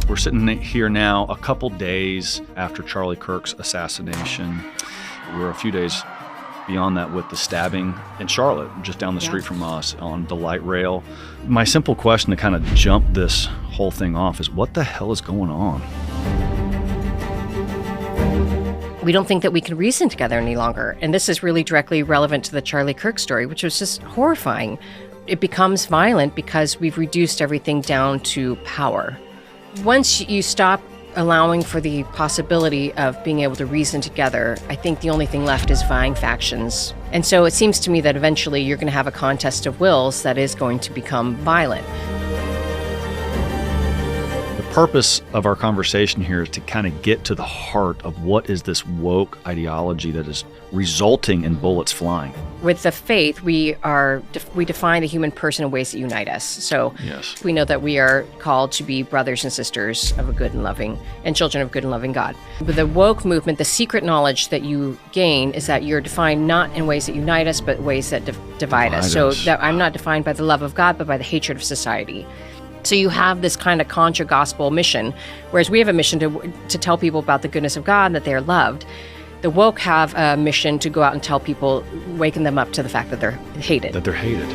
We're sitting here now a couple days after Charlie Kirk's assassination. We're a few days beyond that with the stabbing in Charlotte, just down the street from us on the light rail. My simple question to kind of jump this whole thing off is, what the hell is going on? We don't think that we can reason together any longer. And this is really directly relevant to the Charlie Kirk story, which was just horrifying. It becomes violent because we've reduced everything down to power. Once you stop allowing for the possibility of being able to reason together, I think the only thing left is vying factions. And so it seems to me that eventually you're going to have a contest of wills that is going to become violent. The purpose of our conversation here is to kind of get to the heart of what is this woke ideology that is resulting in bullets flying. With the faith, we define the human person in ways that unite us. So we know that we are called to be brothers and sisters of a good and loving, and children of good and loving God. With the woke movement, the secret knowledge that you gain is that you're defined not in ways that unite us, but ways that divide us. So that I'm not defined by the love of God, but by the hatred of society. So you have this kind of contra gospel mission, whereas we have a mission to tell people about the goodness of God and that they are loved. The woke have a mission to go out and tell people, waking them up to the fact that they're hated. That they're hated.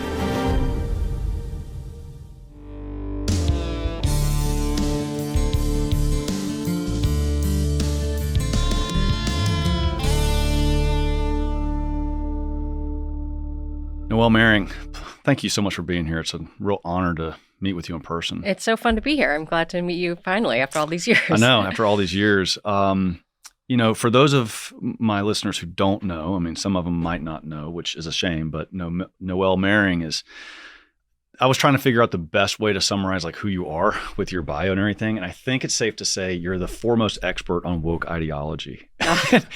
Noelle Mering, thank you so much for being here. It's a real honor to meet with you in person. It's so fun to be here. I'm glad to meet you finally after all these years. I know, after all these years. You know, for those of my listeners who don't know, I mean, some of them might not know, which is a shame, but Noelle Mering is, I was trying to figure out the best way to summarize like who you are with your bio and everything. And I think it's safe to say you're the foremost expert on woke ideology.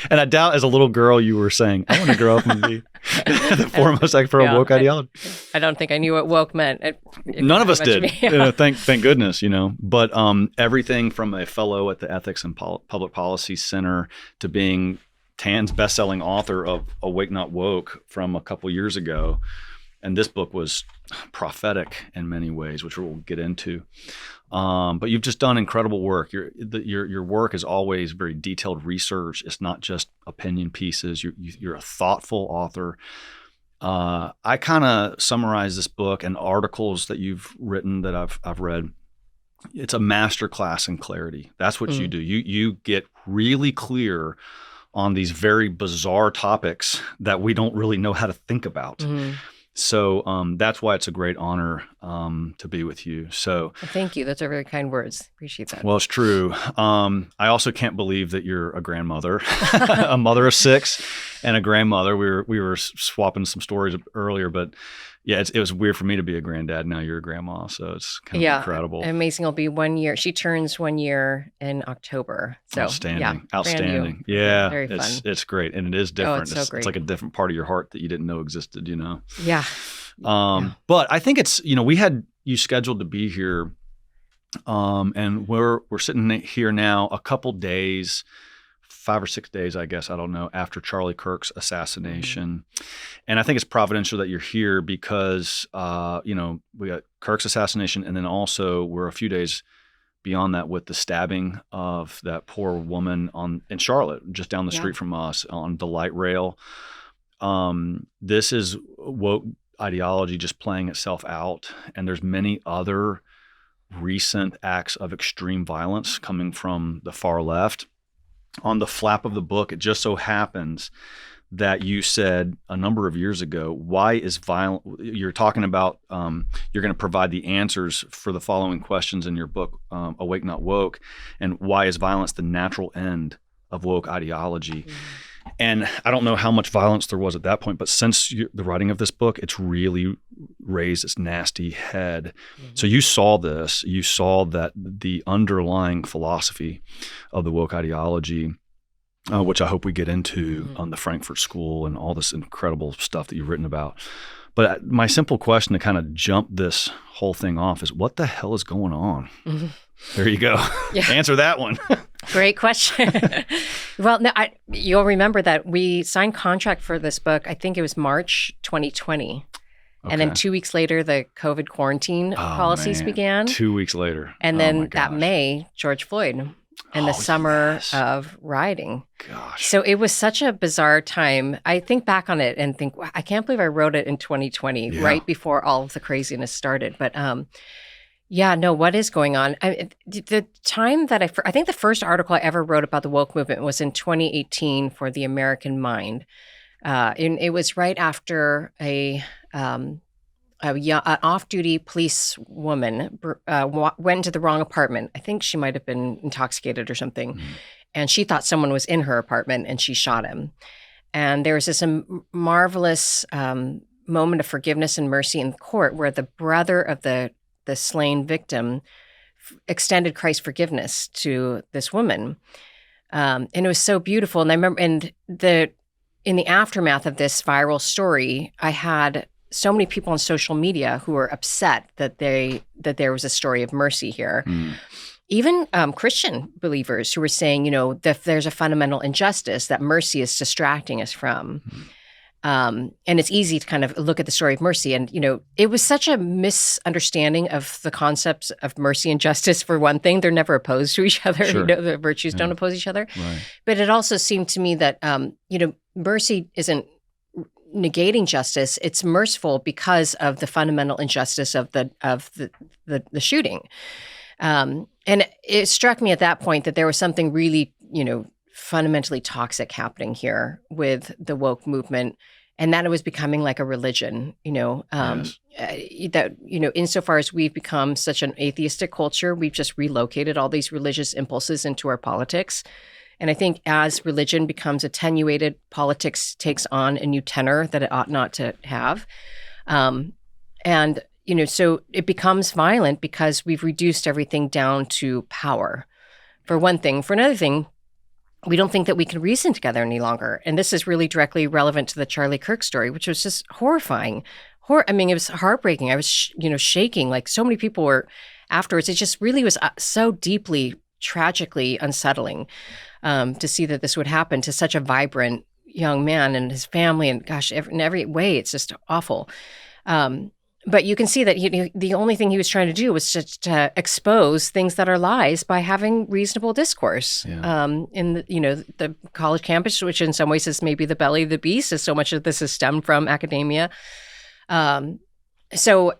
And I doubt as a little girl you were saying, I want to grow up and be the foremost expert on woke ideology. I don't think I knew what woke meant. None of us did. Thank goodness, you know. But everything from a fellow at the Ethics and Public Policy Center to being Tan's best-selling author of Awake Not Woke from a couple years ago. And this book was prophetic in many ways, which we'll get into. But you've just done incredible work. Your work is always very detailed research. It's not just opinion pieces. You're a thoughtful author. I kind of summarize this book and articles that you've written that I've read. It's a masterclass in clarity. That's what you do. You get really clear on these very bizarre topics that we don't really know how to think about. So that's why it's a great honor to be with you. So thank you. Those are very kind words. Appreciate that. Well, it's true. I also can't believe that you're a grandmother, a mother of 6, and a grandmother. We were swapping some stories earlier, but yeah, it was weird for me to be a granddad. Now you're a grandma, so it's kind of incredible. Amazing. It'll be 1 year. She turns 1 year in October. So outstanding. Yeah, very fun. It's great, and it is different. It's so great. It's like a different part of your heart that you didn't know existed. You know. Yeah. But I think it's, we had you scheduled to be here, and we're sitting here now a couple days, 5 or 6 days, I guess, I don't know, after Charlie Kirk's assassination. And I think it's providential that you're here because, we got Kirk's assassination, and then also we're a few days beyond that with the stabbing of that poor woman in Charlotte, just down the street from us on the light rail. This is woke ideology just playing itself out, and there's many other recent acts of extreme violence coming from the far left. On the flap of the book, it just so happens that you said a number of years ago, why is violent? You're talking about you're going to provide the answers for the following questions in your book, Awake Not Woke, and why is violence the natural end of woke ideology? And I don't know how much violence there was at that point, but since the writing of this book, it's really raised its nasty head. So you saw this. You saw that the underlying philosophy of the woke ideology, which I hope we get into on the Frankfurt School and all this incredible stuff that you've written about. But my simple question to kind of jump this whole thing off is, what the hell is going on? There you go. Answer that one. Great question. Well, no, you'll remember that we signed contract for this book. I think it was March 2020. And then 2 weeks later, the COVID quarantine policies began. 2 weeks later. And then that May, George Floyd and the summer of rioting. Gosh. So it was such a bizarre time. I think back on it and think, wow, I can't believe I wrote it in 2020, right before all of the craziness started. But what is going on? The time that I think the first article I ever wrote about the woke movement was in 2018 for The American Mind. And it was right after an off-duty police woman went into the wrong apartment. I think she might have been intoxicated or something. Mm. And she thought someone was in her apartment and she shot him. And there was this marvelous moment of forgiveness and mercy in court where the brother of the slain victim extended Christ's forgiveness to this woman. And it was so beautiful. And I remember in the aftermath of this viral story, I had so many people on social media who were upset that there was a story of mercy here. Mm. Even Christian believers who were saying, that there's a fundamental injustice that mercy is distracting us from. Mm. And it's easy to kind of look at the story of mercy. And, it was such a misunderstanding of the concepts of mercy and justice, for one thing. They're never opposed to each other. Sure. The virtues don't oppose each other. Right. But it also seemed to me that, mercy isn't negating justice. It's merciful because of the fundamental injustice of the shooting. And it struck me at that point that there was something really, fundamentally toxic happening here with the woke movement, and that it was becoming like a religion, that, insofar as we've become such an atheistic culture, we've just relocated all these religious impulses into our politics. And I think as religion becomes attenuated, politics takes on a new tenor that it ought not to have. So it becomes violent because we've reduced everything down to power, for one thing. For another thing, we don't think that we can reason together any longer. And this is really directly relevant to the Charlie Kirk story, which was just horrifying. It was heartbreaking. I was, shaking. Like so many people were afterwards. It just really was so deeply, tragically unsettling to see that this would happen to such a vibrant young man and his family. And gosh, in every way, it's just awful. But you can see that the only thing he was trying to do was just to expose things that are lies by having reasonable discourse in the college campus, which in some ways is maybe the belly of the beast, as so much of this is stemmed from academia. So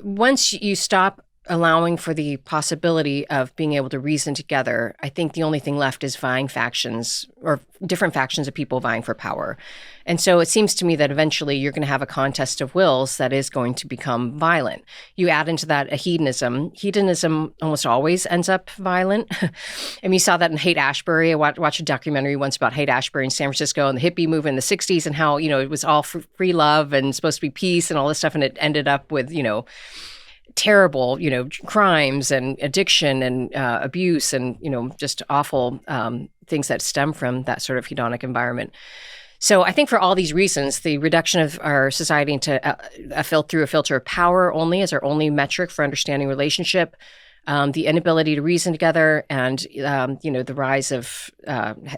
once you stop allowing for the possibility of being able to reason together, I think the only thing left is vying factions or different factions of people vying for power. And so it seems to me that eventually you're going to have a contest of wills that is going to become violent. You add into that a hedonism. Hedonism almost always ends up violent. And you saw that in Haight-Ashbury. I watched a documentary once about Haight-Ashbury in San Francisco and the hippie movement in the 60s and how, it was all free love and supposed to be peace and all this stuff. And it ended up with, terrible, crimes and addiction and abuse and, just awful things that stem from that sort of hedonic environment. So I think for all these reasons, the reduction of our society into through a filter of power only as our only metric for understanding relationship, the inability to reason together, and the rise of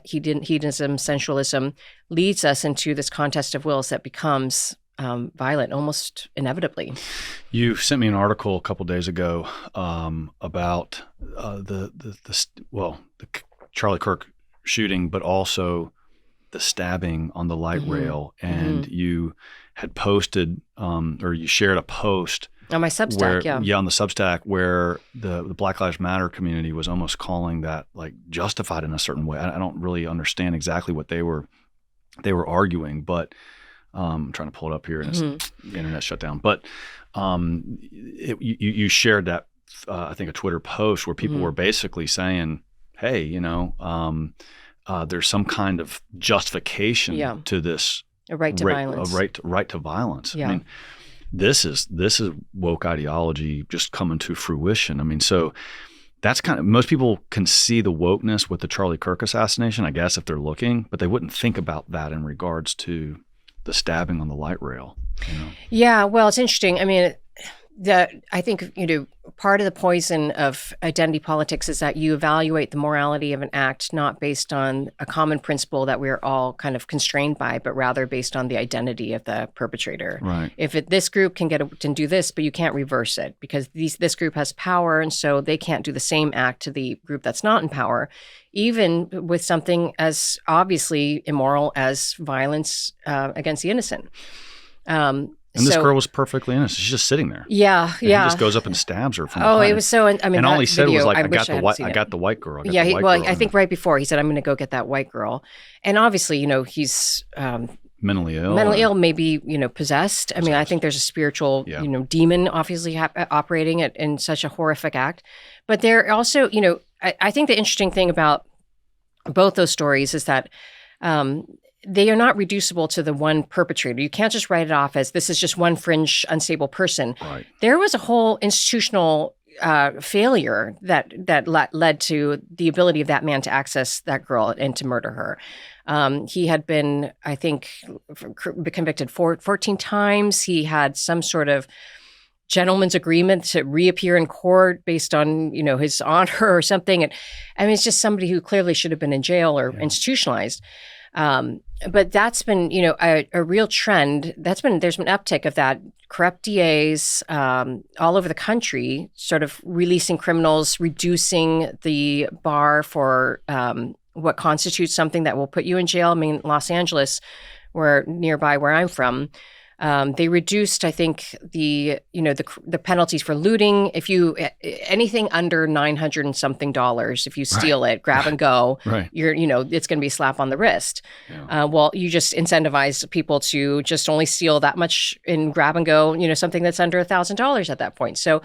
hedonism, sensualism, leads us into this contest of wills that becomes violent almost inevitably. You sent me an article a couple days ago about the Charlie Kirk shooting, but also the stabbing on the light rail. And you had posted or you shared a post on my Substack, on the Substack, where the Black Lives Matter community was almost calling that like justified in a certain way. I don't really understand exactly what they were arguing, but I'm trying to pull it up here and the internet shut down. But you shared that, I think, a Twitter post where people were basically saying, hey, there's some kind of justification to this. A right to violence. A right to violence. Yeah. I mean, this is woke ideology just coming to fruition. I mean, so that's most people can see the wokeness with the Charlie Kirk assassination, I guess, if they're looking, but they wouldn't think about that in regards to the stabbing on the light rail. Yeah, well, it's interesting. I mean, I think, part of the poison of identity politics is that you evaluate the morality of an act not based on a common principle that we're all kind of constrained by, but rather based on the identity of the perpetrator. Right. If this group can do this, but you can't reverse it because this group has power, and so they can't do the same act to the group that's not in power, even with something as obviously immoral as violence against the innocent. And this girl was perfectly innocent. She's just sitting there. Yeah. And he just goes up and stabs her from behind. It was so. I mean, and all he said was like, "I got the white girl." I think right before he said, "I'm going to go get that white girl," and obviously, he's mentally ill, maybe possessed. I mean, I think there's a spiritual, demon obviously operating in such a horrific act. But there also, I think the interesting thing about both those stories is that. They are not reducible to the one perpetrator. You can't just write it off as this is just one fringe, unstable person. Right. There was a whole institutional failure that led to the ability of that man to access that girl and to murder her. He had been, I think, convicted 14 times. He had some sort of gentleman's agreement to reappear in court based on, his honor or something. And I mean, it's just somebody who clearly should have been in jail or institutionalized. But that's been, a real trend. There's been uptick of that. Corrupt DAs all over the country, sort of releasing criminals, reducing the bar for what constitutes something that will put you in jail. I mean, Los Angeles, nearby where I'm from, they reduced, I think, the penalties for looting. If you anything under $900 and something, if you steal it, grab and go, you're it's going to be a slap on the wrist. Yeah. Well, you just incentivize people to just only steal that much in grab and go, something that's under $1,000 at that point. So,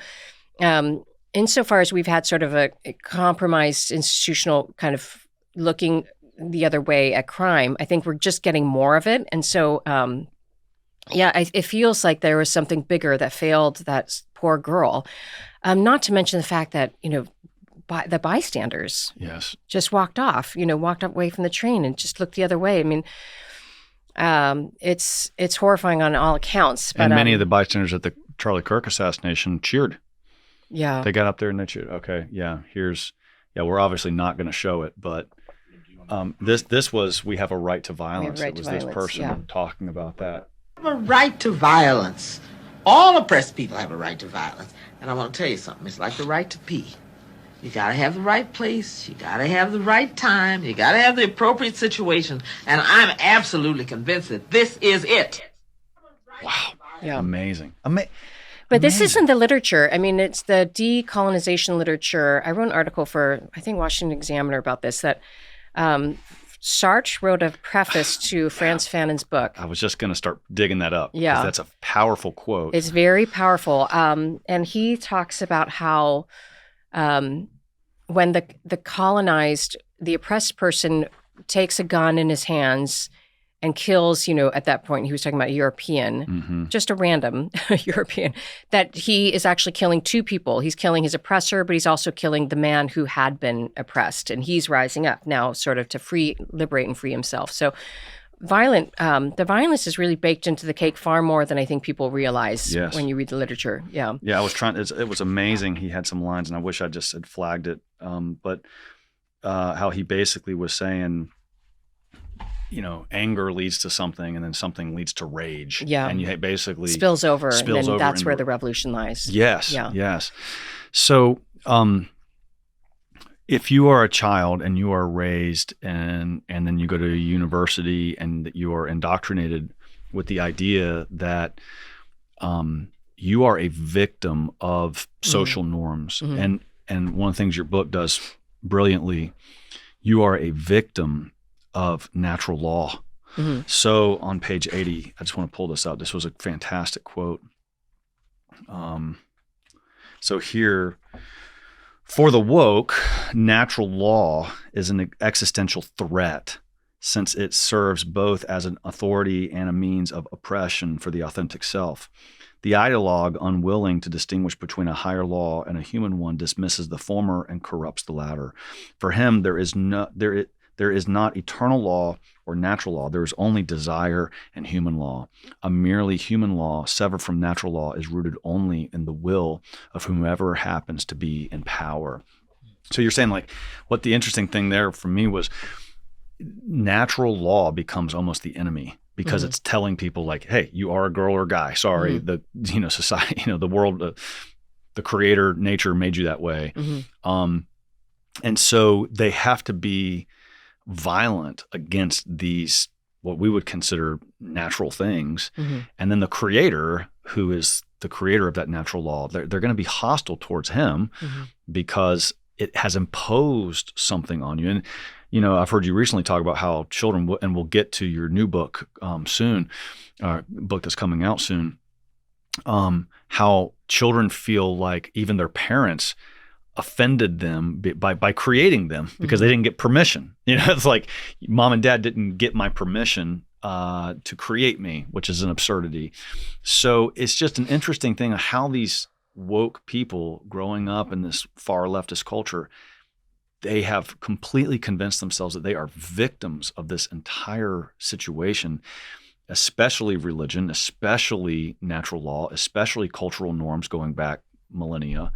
insofar as we've had sort of a compromised institutional kind of looking the other way at crime, I think we're just getting more of it, and so. It feels like there was something bigger that failed that poor girl. Not to mention the fact that, the bystanders just walked away from the train and just looked the other way. I mean, it's horrifying on all accounts. But, and many of the bystanders at the Charlie Kirk assassination cheered. Yeah. They got up there and they cheered. Okay, we're obviously not going to show it, but this was, we have a right to violence. It was this person talking about that. Have a right to violence. All oppressed people have a right to violence. And I want to tell you something. It's like the right to pee. You got to have the right place. You got to have the right time. You got to have the appropriate situation. And I'm absolutely convinced that this is it. Wow. Yeah. Amazing. But this isn't the literature. I mean, it's the decolonization literature. I wrote an article for, I think, Washington Examiner about this, that Sartre wrote a preface to Frantz Fanon's book. I was just going to start digging that up. Yeah. That's a powerful quote. It's very powerful. And he talks about how when the colonized, the oppressed person takes a gun in his hands and kills, at that point, he was talking about a European, just a random European, that he is actually killing two people. He's killing his oppressor, but he's also killing the man who had been oppressed. And he's rising up now sort of to liberate and free himself. So the violence is really baked into the cake far more than I think people realize when you read the literature. Yeah. Yeah, it was amazing. He had some lines, and I wish I just had flagged it. But how he basically was saying, anger leads to something, and then something leads to rage. Yeah. And you basically spills over, and that's where the revolution lies. Yes. Yeah. Yes. So if you are a child and you are raised and then you go to a university and you are indoctrinated with the idea that you are a victim of social norms. And one of the things your book does brilliantly, you are a victim of natural law. So on page 80, I just want to pull this out. This was a fantastic quote. So here, for the woke, natural law is an existential threat since it serves both as an authority and a means of oppression for the authentic self. The ideologue, unwilling to distinguish between a higher law and a human one, dismisses the former and corrupts the latter. For him, there There is not eternal law or natural law. There is only desire and human law. A merely human law severed from natural law is rooted only in the will of whomever happens to be in power. So you're saying, like, what the interesting thing there for me was natural law becomes almost the enemy because it's telling people, like, hey, you are a girl or a guy. Sorry, the society, the world, the creator, nature made you that way. And so they have to be violent against these, what we would consider natural things. And then the creator, who is the creator of that natural law, they're going to be hostile towards him because it has imposed something on you. And, I've heard you recently talk about how children, and we'll get to your new book soon, book that's coming out soon, how children feel like even their parents offended them by creating them because they didn't get permission. It's like, mom and dad didn't get my permission to create me, which is an absurdity. So it's just an interesting thing of how these woke people growing up in this far leftist culture, they have completely convinced themselves that they are victims of this entire situation, especially religion, especially natural law, especially cultural norms going back millennia.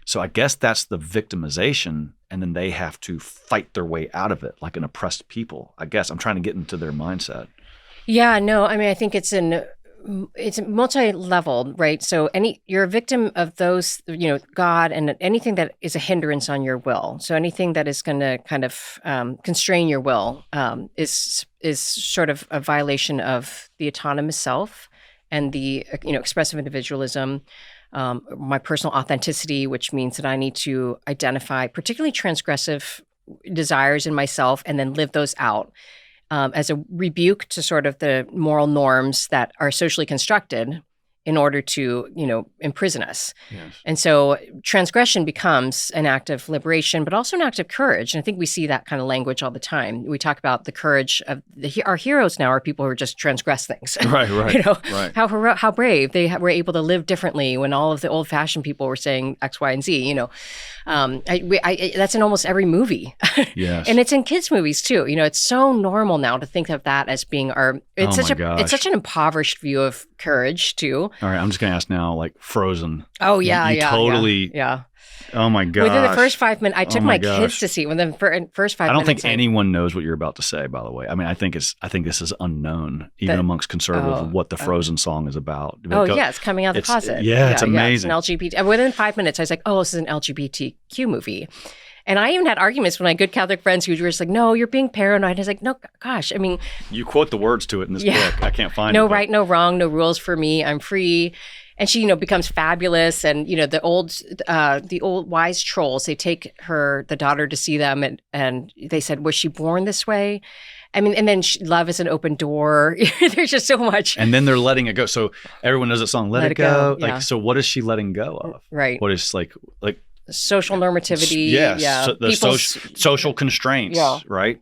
So I guess that's the victimization, and then they have to fight their way out of it like an oppressed people. I guess I'm trying to get into their mindset. Yeah, no, I mean, I think it's multi-leveled, right? So you're a victim of those, God, and anything that is a hindrance on your will. So anything that is going to kind of constrain your will is sort of a violation of the autonomous self and the expressive individualism. My personal authenticity, which means that I need to identify particularly transgressive desires in myself and then live those out as a rebuke to sort of the moral norms that are socially constructed in order to, imprison us. Yes. And so transgression becomes an act of liberation, but also an act of courage. And I think we see that kind of language all the time. We talk about the courage of our heroes now are people who are just transgress things. Right. Right. How brave they were able to live differently when all of the old-fashioned people were saying X, Y, and Z. That's in almost every movie. Yes. And it's in kids' movies too. It's so normal now to think of that as being it's such an impoverished view of courage too. All right, I'm just going to ask now, like Frozen. Oh, yeah, you totally. Yeah. Oh, my gosh. Within the first 5 minutes, I took my kids to see it. Within the first 5 minutes. I don't think anyone knows what you're about to say, by the way. I mean, I think this is unknown, even amongst conservatives, what the Frozen song is about. It's coming out of the closet. Yeah, it's amazing. It's an LGBT. Within 5 minutes, I was like, oh, this is an LGBTQ movie. And I even had arguments with my good Catholic friends who were just like, no, you're being paranoid. I was like, no, gosh, I mean. You quote the words to it in this book. I can't find it. No right, no wrong, no rules for me. I'm free. And she, becomes fabulous. And, the old wise trolls, they take the daughter to see them. And they said, was she born this way? I mean, and then love is an open door. There's just so much. And then they're letting it go. So everyone knows that song, Let It Go. Yeah. Like, so what is she letting go of? Right. What is like social normativity. Yes. Yeah. So the social constraints, right?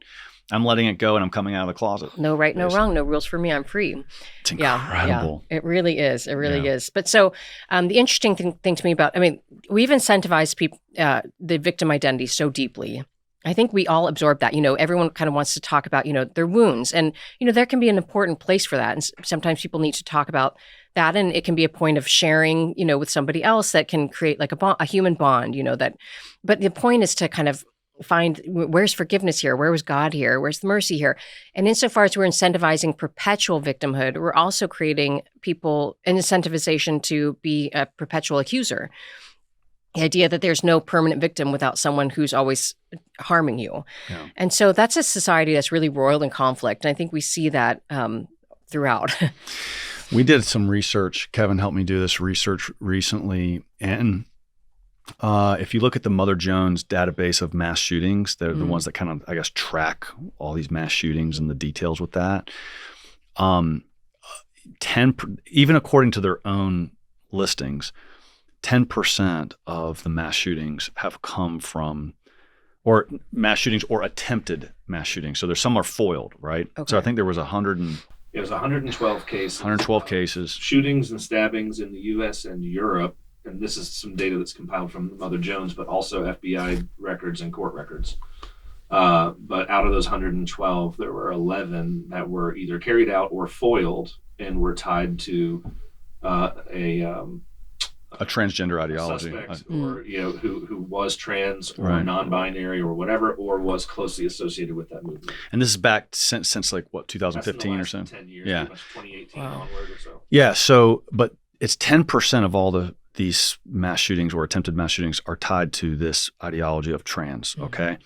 I'm letting it go and I'm coming out of the closet. No right, no wrong, no rules for me. I'm free. It's incredible. Yeah. It really is. It really is. But so the interesting thing to me we've incentivized people, the victim identity so deeply. I think we all absorb that. Everyone kind of wants to talk about, their wounds. And, there can be an important place for that. And sometimes people need to talk about that. And it can be a point of sharing, with somebody else that can create like a human bond, but the point is to kind of find where's forgiveness here? Where was God here? Where's the mercy here? And insofar as we're incentivizing perpetual victimhood, we're also creating people an incentivization to be a perpetual accuser. The idea that there's no permanent victim without someone who's always harming you. Yeah. And so that's a society that's really roiled in conflict. And I think we see that throughout. We did some research. Kevin helped me do this research recently. And if you look at the Mother Jones database of mass shootings, they're the ones that kind of, I guess, track all these mass shootings and the details with that. 10, even according to their own listings, 10% of the mass shootings have come from, or mass shootings or attempted mass shootings. So there's some are foiled, right? Okay. So I think there was 112 cases. 112 cases. Shootings and stabbings in the U.S. and Europe. And this is some data that's compiled from Mother Jones, but also FBI records and court records. But out of those 112, there were 11 that were either carried out or foiled and were tied to a transgender ideology, suspect, or who was trans or Right. non-binary or whatever, or was closely associated with that movement. And this is back since like what, That's in the 2015 or last so. 10 years, Yeah. pretty much 2018 onward or so. Yeah. So, but it's 10% of all these mass shootings or attempted mass shootings are tied to this ideology of trans. Okay.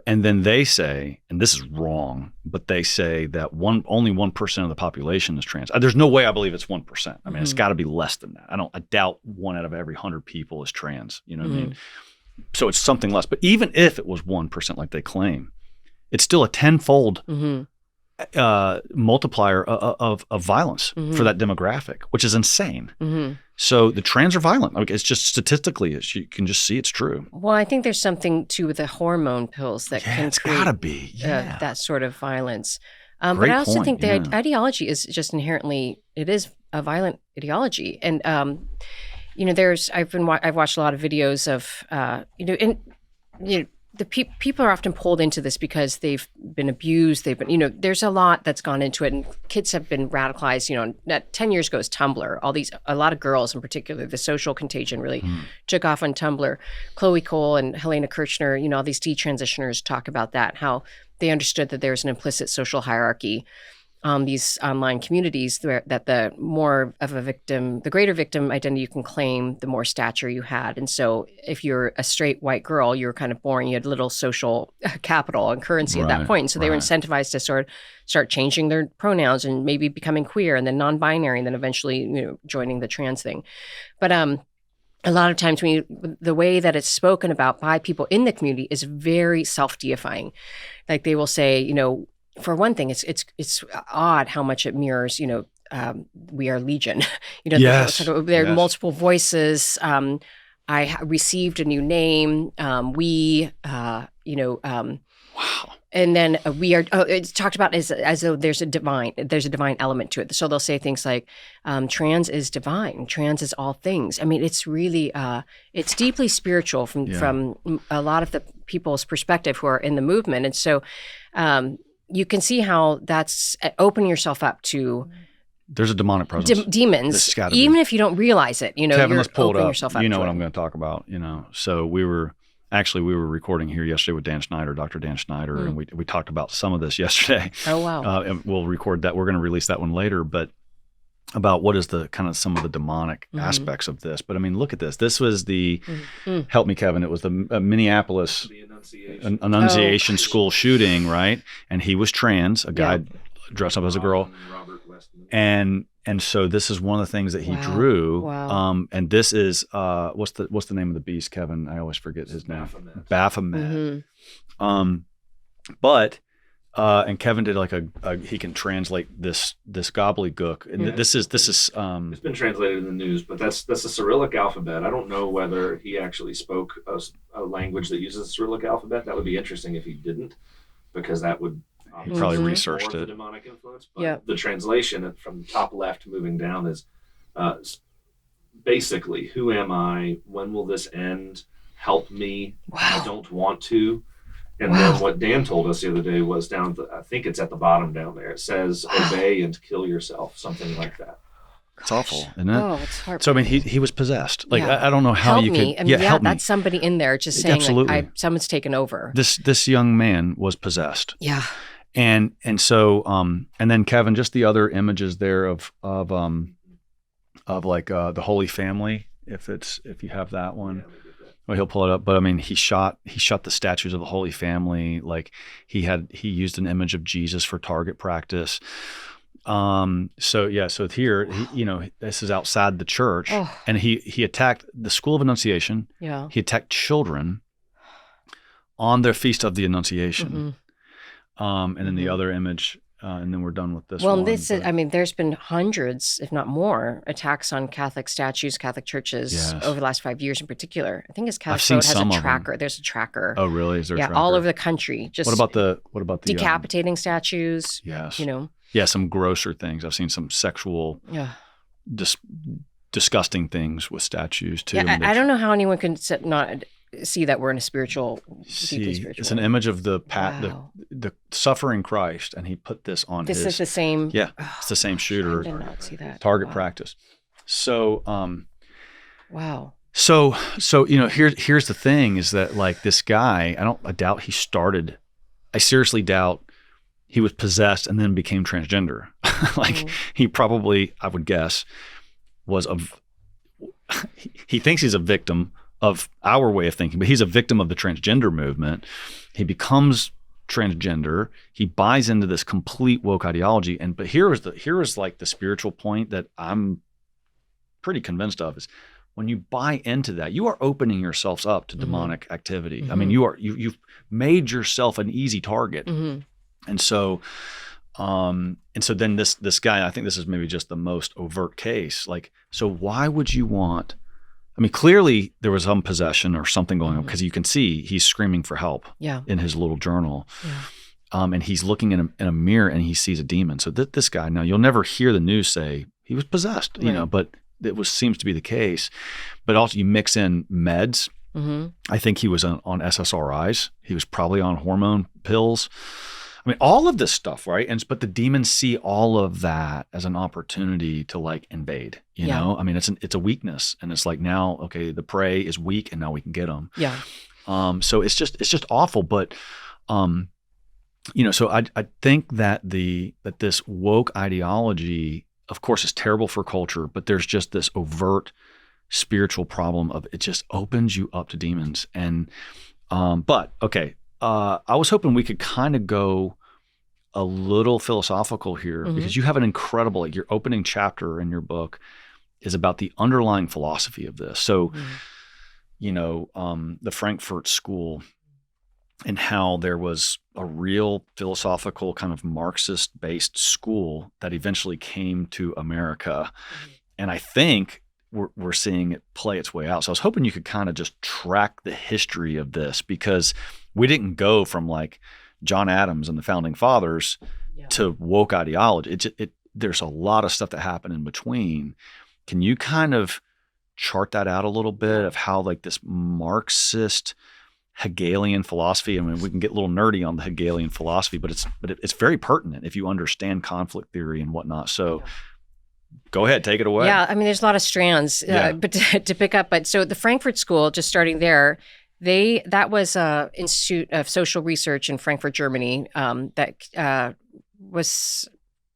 And then they say, and this is wrong, but they say that only 1% of the population is trans. There's no way I believe it's 1%. I mean, it's got to be less than that. I doubt 1 out of every 100 people is trans. You know what I mean? So it's something less. But even if it was 1%, like they claim, it's still a tenfold multiplier of violence for that demographic, which is insane. So the trans are violent. Like, it's just statistically, you can just see it's true. Well, I think there's something to the hormone pills that can it's create gotta be that sort of violence. But Great I also point, think the yeah. ideology is just inherently, it is a violent ideology. And, I've watched a lot of videos of, the people are often pulled into this because they've been abused. They've been, there's a lot that's gone into it, and kids have been radicalized. 10 years ago is Tumblr. A lot of girls in particular, the social contagion really took off on Tumblr. Chloe Cole and Helena Kirchner, all these detransitioners talk about that, how they understood that there's an implicit social hierarchy. These online communities that the more of a victim, the greater victim identity you can claim, the more stature you had. And so if you're a straight white girl, you were kind of boring. You had little social capital and currency at that point. And so they were incentivized to start changing their pronouns and maybe becoming queer and then non-binary and then eventually, joining the trans thing. But a lot of times the way that it's spoken about by people in the community is very self-deifying. Like they will say, for one thing, it's odd how much it mirrors, we are legion. Yes. There are multiple voices. I received a new name. Wow. And then we are. It's talked about as though there's a divine element to it. So they'll say things like, "Trans is divine. Trans is all things." I mean, it's really it's deeply spiritual from a lot of the people's perspective who are in the movement, and so. You can see how that's opening yourself up to there's a demonic presence. Demons, even if you don't realize it. Kevin, you're let's pull it up. Yourself up you know to what it. I'm going to talk about. So we were recording here yesterday with Dan Schneider, Dr. Dan Schneider, and we talked about some of this yesterday. Oh wow! And we'll record that. We're going to release that one later, but about what is the kind of some of the demonic aspects of this. But I mean, look at this. This was the help me, Kevin. It was the Minneapolis Annunciation School shooting, right? And he was trans, a guy dressed up as a girl, and so this is one of the things that he drew. Wow. And this is what's the name of the beast, Kevin? I always forget his name. Baphomet. But. And Kevin did like he can translate this gobbledygook, and this is it's been translated in the news, but that's a Cyrillic alphabet. I don't know whether he actually spoke a language that uses the Cyrillic alphabet. That would be interesting if he didn't, because that would he probably researched more it. The demonic influence. But the translation from top left moving down is basically, who am I? When will this end? Help me! Wow. I don't want to. And then what Dan told us the other day was down, I think it's at the bottom down there. It says, obey and kill yourself, something like that. It's awful, isn't it? Oh, it's heartbreaking. So, I mean, he was possessed. Like, I don't know how help you me. could. I mean, help me. That's somebody in there just saying, Absolutely. someone's taken over. This young man was possessed. Yeah. And so, and then Kevin, just the other images there of like the Holy Family, if you have that one. Well, he'll pull it up, but I mean, he shot the statues of the Holy Family. Like he used an image of Jesus for target practice. So here, this is outside the church, and he attacked the School of Annunciation. Yeah. He attacked children on their Feast of the Annunciation. And then the other image, and then we're done with this one. Well, there's been hundreds, if not more, attacks on Catholic statues, Catholic churches over the last 5 years in particular. I think his Catholic Code has a tracker. There's a tracker. Oh, really? Is there a tracker? all over the country. Just what about the decapitating statues? Yes. Yeah, some grosser things. I've seen some sexual, disgusting things with statues too. Yeah, I don't know how anyone can see that we're in a deeply spiritual. It's an image of the Wow. the suffering Christ, and he put this on This his. is the same. Yeah, it's the same shooter. I did not see that. Target Wow. practice. So, Wow. so here's the thing: is that like this guy, I seriously doubt he was possessed and then became transgender. He probably, I would guess, he thinks he's a victim of our way of thinking, but he's a victim of the transgender movement. He becomes transgender. He buys into this complete woke ideology. But here is like the spiritual point that I'm pretty convinced of is when you buy into that, you are opening yourselves up to demonic activity. I mean, you've made yourself an easy target. And so then this guy, I think this is maybe just the most overt case. Like, so why would you want, I mean, clearly there was some possession or something going on because you can see he's screaming for help in his little journal. Yeah. And he's looking in a mirror and he sees a demon. So this guy, now you'll never hear the news say he was possessed, but it seems to be the case. But also you mix in meds. I think he was on SSRIs. He was probably on hormone pills. I mean, all of this stuff, right? But the demons see all of that as an opportunity to like invade. You know, I mean, it's a weakness, and it's like now, okay, the prey is weak, and now we can get them. Yeah. So it's just awful, but so I think that this woke ideology, of course, is terrible for culture, but there's just this overt spiritual problem of it just opens you up to demons. And but okay. I was hoping we could kind of go a little philosophical here because you have an incredible, your opening chapter in your book is about the underlying philosophy of this. So, the Frankfurt School and how there was a real philosophical kind of Marxist-based school that eventually came to America. And I think we're seeing it play its way out. So I was hoping you could kind of just track the history of this because we didn't go from like John Adams and the founding fathers to woke ideology. There's a lot of stuff that happened in between. Can you kind of chart that out a little bit of how like this Marxist Hegelian philosophy? I mean, we can get a little nerdy on the Hegelian philosophy, but it's very pertinent if you understand conflict theory and whatnot. So go ahead, take it away. Yeah, I mean, there's a lot of strands, but to pick up. But so the Frankfurt School, just starting there, that was an institute of social research in Frankfurt, Germany, that was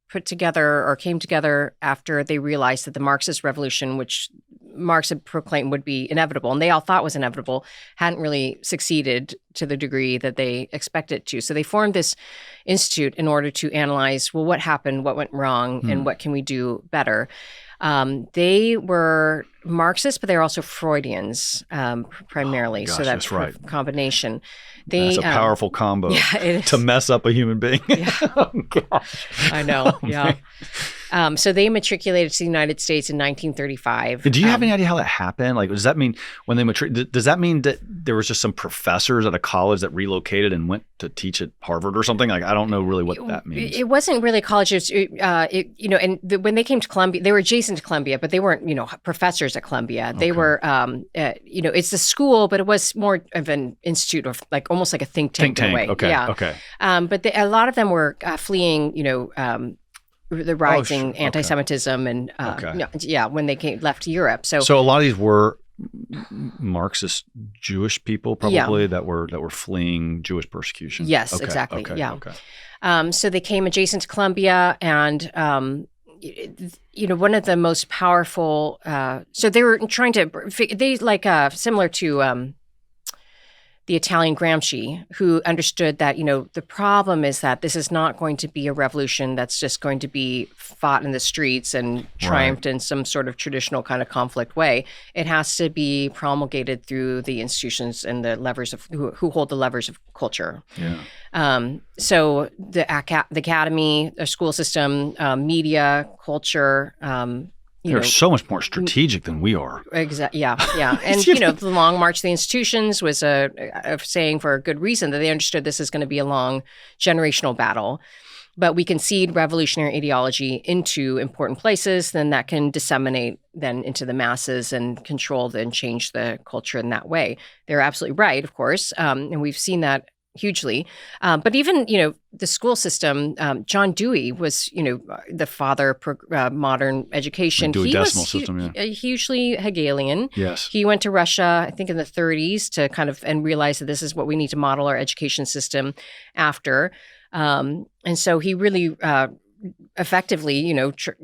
put together or came together after they realized that the Marxist revolution, which Marx had proclaimed would be inevitable, and they all thought was inevitable, hadn't really succeeded to the degree that they expected it to. So they formed this institute in order to analyze, well, what happened, what went wrong, and what can we do better. They were Marxists, but they were also Freudians primarily. Oh, gosh, so that's right. Combination. That's a powerful combo to mess up a human being. Oh, gosh. I know. So they matriculated to the United States in 1935. Do you have any idea how that happened? Like, does that mean when they matriculated, does that mean that there was just some professors at a college that relocated and went to teach at Harvard or something? Like, I don't know really what that means. It wasn't really college. When they came to Columbia, they were adjacent to Columbia, but they weren't, professors at Columbia. They were, it's a school, but it was more of an institute of like almost like a think tank. In a way. Okay. Yeah. Okay. But a lot of them were fleeing, the rising anti-Semitism and when they left Europe. So a lot of these were Marxist Jewish people probably that were fleeing Jewish persecution. Yes, exactly. Okay. So they came adjacent to Columbia, and one of the most powerful. So they were trying to similar to. The Italian Gramsci, who understood that, the problem is that this is not going to be a revolution that's just going to be fought in the streets and triumphed in some sort of traditional kind of conflict way. It has to be promulgated through the institutions and the levers of who hold the levers of culture. Yeah. So the academy, the school system, media, culture. They're so much more strategic than we are. Exactly. Yeah. And, the Long March to the Institutions was a saying for a good reason that they understood this is going to be a long generational battle. but we can seed revolutionary ideology into important places, then that can disseminate then into the masses and control and change the culture in that way. They're absolutely right, of course, and we've seen that hugely. But even, the school system, John Dewey was, the father of modern education. Dewey Decimal System, yeah. Hugely Hegelian. Yes. He went to Russia, I think in the 30s to and realize that this is what we need to model our education system after. And so he really effectively,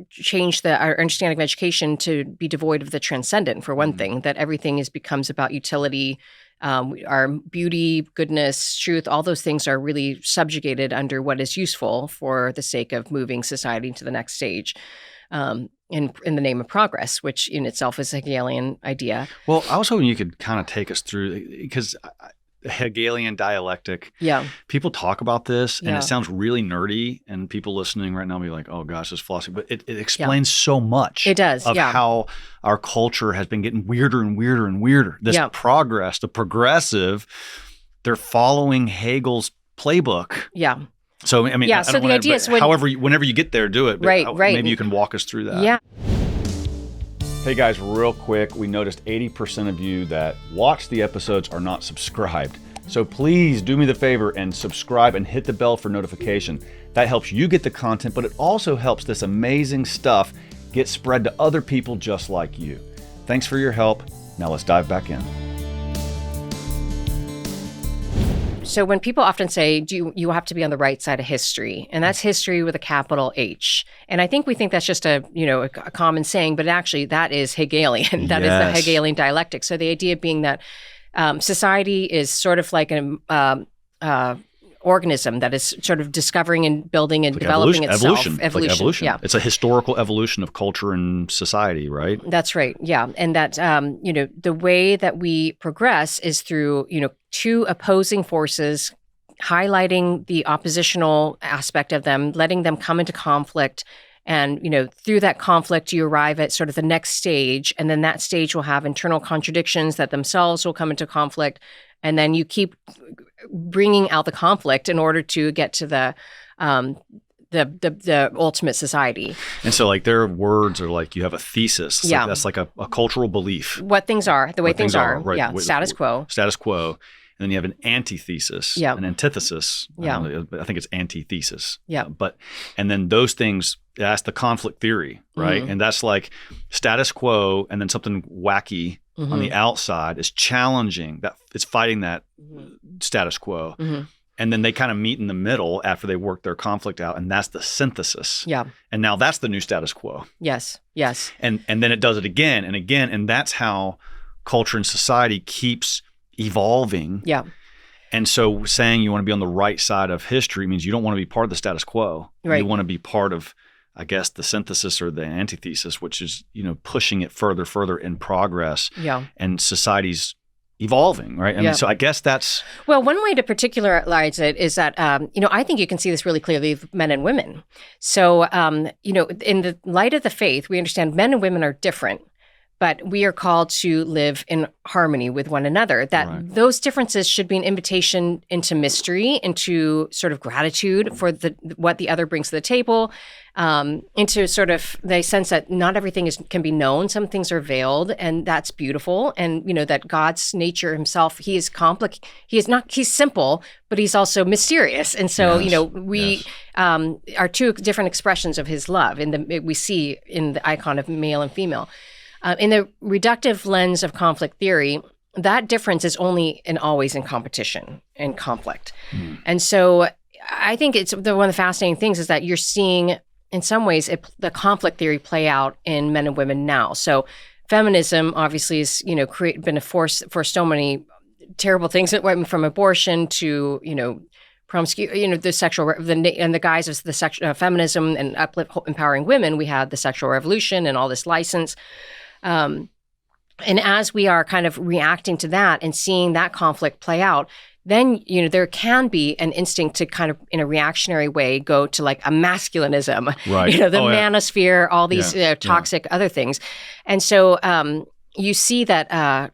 changed our understanding of education to be devoid of the transcendent, for one thing, that everything becomes about utility. Our beauty, goodness, truth, all those things are really subjugated under what is useful for the sake of moving society to the next stage in the name of progress, which in itself is a Hegelian idea. Well, I was hoping you could kind of take us through, because Hegelian dialectic. Yeah. People talk about this and it sounds really nerdy, and people listening right now will be like, oh gosh, this philosophy. But it explains so much. It does, of how our culture has been getting weirder and weirder and weirder. This progress, the progressive, they're following Hegel's playbook. Yeah. So, I mean, so the idea is whenever you get there, do it. But right. Maybe you can walk us through that. Yeah. Hey guys, real quick, we noticed 80% of you that watch the episodes are not subscribed. So please do me the favor and subscribe and hit the bell for notification. That helps you get the content, but it also helps this amazing stuff get spread to other people just like you. Thanks for your help. Now let's dive back in. So when people often say, you have to be on the right side of history, and that's history with a capital H. And I think we think that's just a common saying, but actually that is Hegelian. That is the Hegelian dialectic. So the idea being that society is sort of like an organism that is sort of discovering and building and developing itself. Evolution. Yeah. It's a historical evolution of culture and society, right? That's right. Yeah. And that, the way that we progress is through, two opposing forces, highlighting the oppositional aspect of them, letting them come into conflict. And, through that conflict, you arrive at sort of the next stage. And then that stage will have internal contradictions that themselves will come into conflict. And then you keep bringing out the conflict in order to get to the ultimate society. And so like their words are like, you have a thesis. Like, that's like a cultural belief. What things are, the way things are. Right. Yeah, status quo. Status quo. And then you have an antithesis, an antithesis. I think it's antithesis. Yeah. And then those things, that's the conflict theory, right? Mm-hmm. And that's like status quo, and then something wacky on the outside is challenging that, it's fighting that status quo. Mm-hmm. And then they kind of meet in the middle after they work their conflict out, and that's the synthesis. Yeah. And now that's the new status quo. Yes. And then it does it again and again, and that's how culture and society keeps evolving. Yeah. And so saying you want to be on the right side of history means you don't want to be part of the status quo. Right. You want to be part of, I guess, the synthesis or the antithesis, which is, pushing it further in progress. Yeah. And society's evolving, right? I mean, so I guess that's... Well, one way to particularize it is that, I think you can see this really clearly with men and women. So, in the light of the faith, we understand men and women are different, but we are called to live in harmony with one another. That those differences should be an invitation into mystery, into sort of gratitude for what the other brings to the table, into sort of the sense that not everything can be known. Some things are veiled, and that's beautiful. And that God's nature Himself, He is complex. He's simple, but He's also mysterious. And so we are two different expressions of His love. We see in the icon of male and female. In the reductive lens of conflict theory, that difference is only and always in competition and conflict. And so I think it's one of the fascinating things is that you're seeing, in some ways, the conflict theory play out in men and women now. So feminism obviously has, been a force for so many terrible things, from abortion to, promiscuity, the sexual, and the guise of the sexual feminism and empowering women. We had the sexual revolution and all this license. And as we are kind of reacting to that and seeing that conflict play out, then, there can be an instinct to kind of, in a reactionary way, go to like a masculinism, right. The manosphere, all these toxic other things. And so you see that,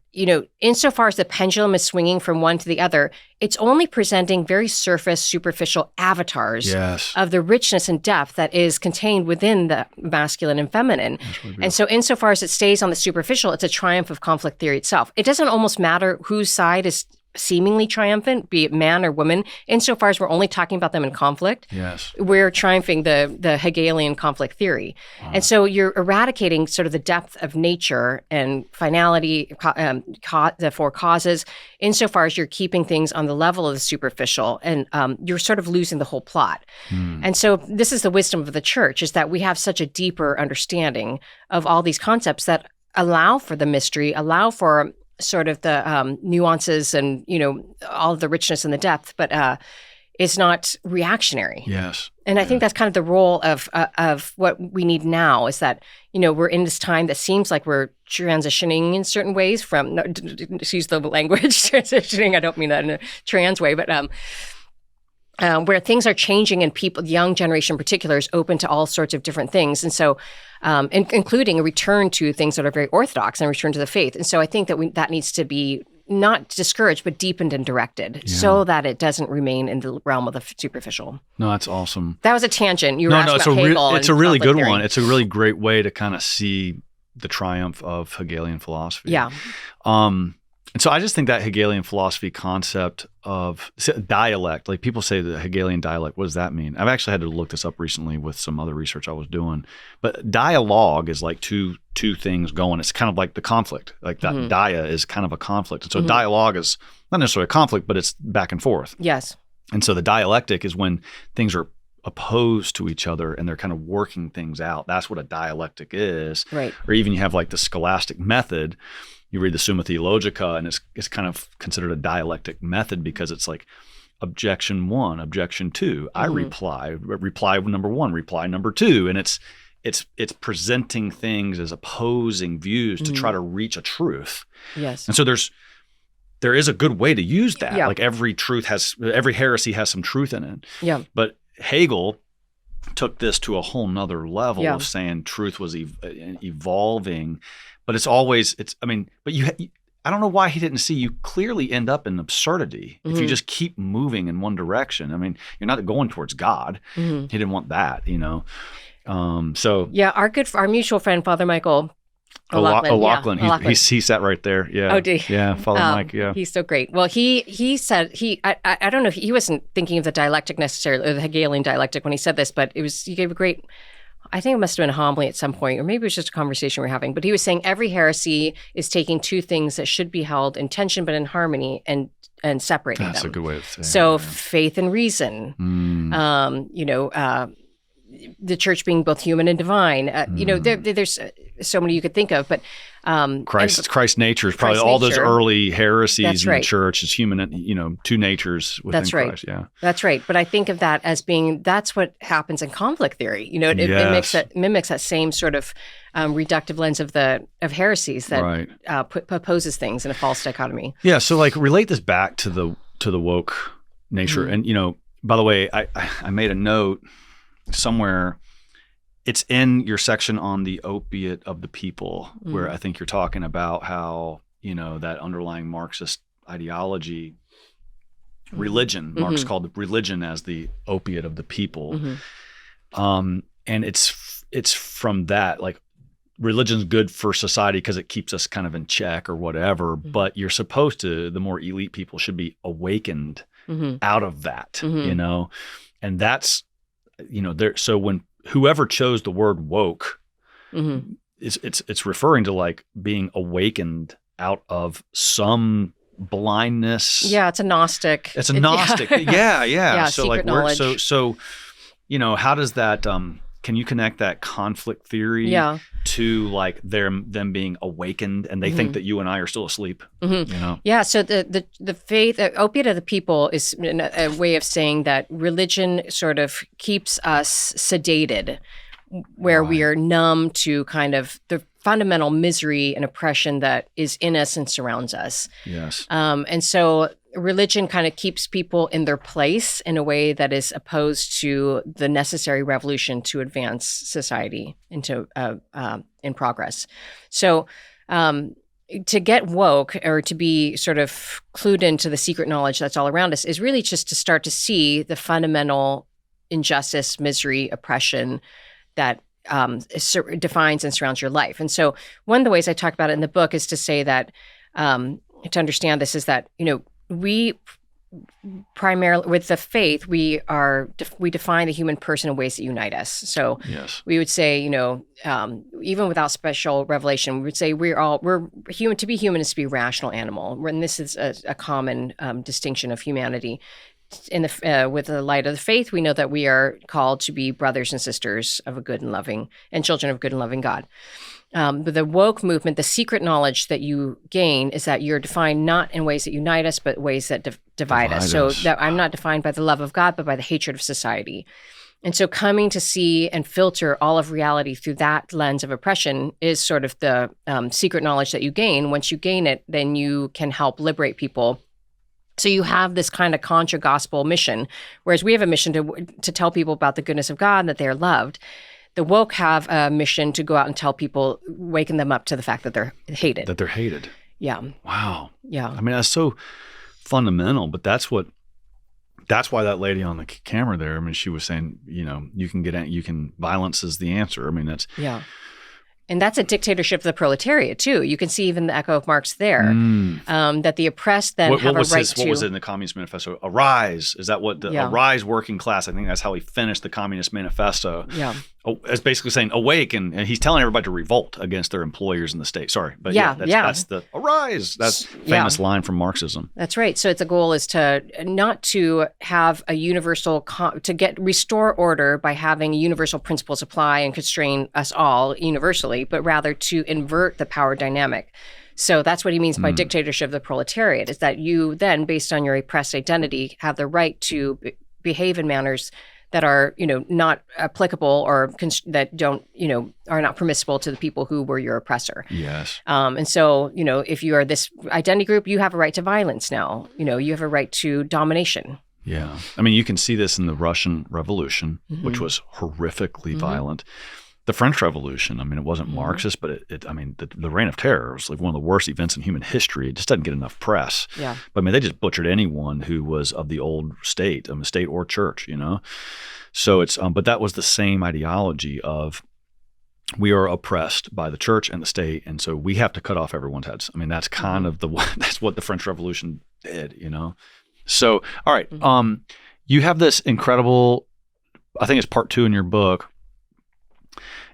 insofar as the pendulum is swinging from one to the other, it's only presenting very surface, superficial avatars of the richness and depth that is contained within the masculine and feminine. And so insofar as it stays on the superficial, it's a triumph of conflict theory itself. It doesn't almost matter whose side is seemingly triumphant, be it man or woman, insofar as we're only talking about them in conflict. We're triumphing the Hegelian conflict theory. And so you're eradicating sort of the depth of nature and finality, the four causes, insofar as you're keeping things on the level of the superficial, and you're sort of losing the whole plot. And so this is the wisdom of the church, is that we have such a deeper understanding of all these concepts that allow for the mystery, allow for sort of the nuances and, all of the richness and the depth, but it's not reactionary. And I think that's kind of the role of what we need now, is that, we're in this time that seems like we're transitioning in certain ways from, excuse the language, transitioning, I don't mean that in a trans way, but where things are changing and people, the young generation in particular, is open to all sorts of different things. And so, including a return to things that are very orthodox and a return to the faith. And so I think that that needs to be not discouraged, but deepened and directed so that it doesn't remain in the realm of the superficial. No, that's awesome. That was a tangent. You were asking about Hegel. It's a really good one. It's a really great way to kind of see the triumph of Hegelian philosophy. And so I just think that Hegelian philosophy concept of dialect, like people say the Hegelian dialect, what does that mean? I've actually had to look this up recently with some other research I was doing. But dialogue is like two things going. It's kind of like the conflict. Like that dia is kind of a conflict. And so dialogue is not necessarily a conflict, but it's back and forth. And so the dialectic is when things are opposed to each other and they're kind of working things out. That's what a dialectic is. Or even you have like the scholastic method. You read the Summa Theologica, and it's kind of considered a dialectic method because it's like objection 1, objection 2. I reply number 1, reply number 2, and it's presenting things as opposing views to try to reach a truth. And so there is a good way to use that. Like every heresy has some truth in it. But Hegel took this to a whole nother level of saying truth was evolving. But I don't know why he didn't see you clearly end up in absurdity if you just keep moving in one direction. I mean, you're not going towards God. He didn't want that, our mutual friend, Father Michael O'Loughlin. He sat right there. Yeah. Oh, did he? Yeah, Father Mike. Yeah. He's so great. Well, he said I don't know if he wasn't thinking of the dialectic necessarily, or the Hegelian dialectic when he said this, but he gave a great. I think it must have been a homily at some point, or maybe it was just a conversation we're having. But he was saying every heresy is taking two things that should be held in tension but in harmony and separating them. That's a good way of saying it. So faith and reason, the church being both human and divine. There's so many you could think of, but Christ's nature is probably all those early heresies in the church is human, two natures within Christ. Yeah, that's right. But I think of that as being that's what happens in conflict theory. It mimics that same sort of reductive lens of heresies that proposes things in a false dichotomy. Yeah. So like relate this back to the woke nature, and by the way, I made a note somewhere. It's in your section on the opiate of the people, where I think you're talking about how, that underlying Marxist ideology, religion, Marx called religion as the opiate of the people. And it's from that, like religion's good for society because it keeps us kind of in check or whatever, but you're supposed to, the more elite people should be awakened out of that, and that's, so when whoever chose the word woke, it's referring to like being awakened out of some blindness. Yeah, it's a Gnostic. Yeah. So secret like knowledge. How does that can you connect that conflict theory to like them being awakened and they think that you and I are still asleep? Yeah, so the faith, opiate of the people is a way of saying that religion sort of keeps us sedated, where we are numb to kind of the fundamental misery and oppression that is in us and surrounds us. Yes. And so religion kind of keeps people in their place in a way that is opposed to the necessary revolution to advance society into in progress. So to get woke or to be sort of clued into the secret knowledge that's all around us is really just to start to see the fundamental injustice, misery, oppression that defines and surrounds your life. And so one of the ways I talk about it in the book is to say that to understand this is that, we primarily with the faith, we define the human person in ways that unite us. So we would say, even without special revelation, we would say we're human. To be human is to be a rational animal. And this is a common distinction of humanity. With the light of the faith, we know that we are called to be brothers and sisters of a good and loving, and children of good and loving God. But the woke movement, the secret knowledge that you gain is that you're defined not in ways that unite us, but ways that divide us. So that I'm not defined by the love of God, but by the hatred of society. And so coming to see and filter all of reality through that lens of oppression is sort of the secret knowledge that you gain. Once you gain it, then you can help liberate people. So you have this kind of contra gospel mission, whereas we have a mission to tell people about the goodness of God and that they are loved. The woke have a mission to go out and tell people, waking them up to the fact that they're hated. That they're hated. Yeah. Wow. Yeah. I mean, that's so fundamental, but that's why that lady on the camera there, I mean, she was saying, violence is the answer. I mean, that's. Yeah. And that's a dictatorship of the proletariat, too. You can see even the echo of Marx there, that the oppressed then have a right to... What was it in the Communist Manifesto? Arise. Is that what arise working class? I think that's how he finished the Communist Manifesto. Yeah. It's basically saying awake, and he's telling everybody to revolt against their employers in the state. Sorry, but that's the arise. That's famous line from Marxism. That's right. So the goal is to not to have a universal restore order by having universal principles apply and constrain us all universally, but rather to invert the power dynamic. So that's what he means by dictatorship of the proletariat, is that you then, based on your oppressed identity, have the right to behave in manners that are, not applicable or that don't, are not permissible to the people who were your oppressor. Yes. And so, if you are this identity group, you have a right to violence now. You have a right to domination. Yeah. I mean, you can see this in the Russian Revolution, which was horrifically violent. The French Revolution, I mean, it wasn't Marxist, but the Reign of Terror was like one of the worst events in human history. It just doesn't get enough press. Yeah. But I mean, they just butchered anyone who was of the old state, state or church, So it's, but that was the same ideology of we are oppressed by the church and the state, and so we have to cut off everyone's heads. I mean, that's kind of that's what the French Revolution did, So, all right, you have this incredible, I think it's part 2 in your book.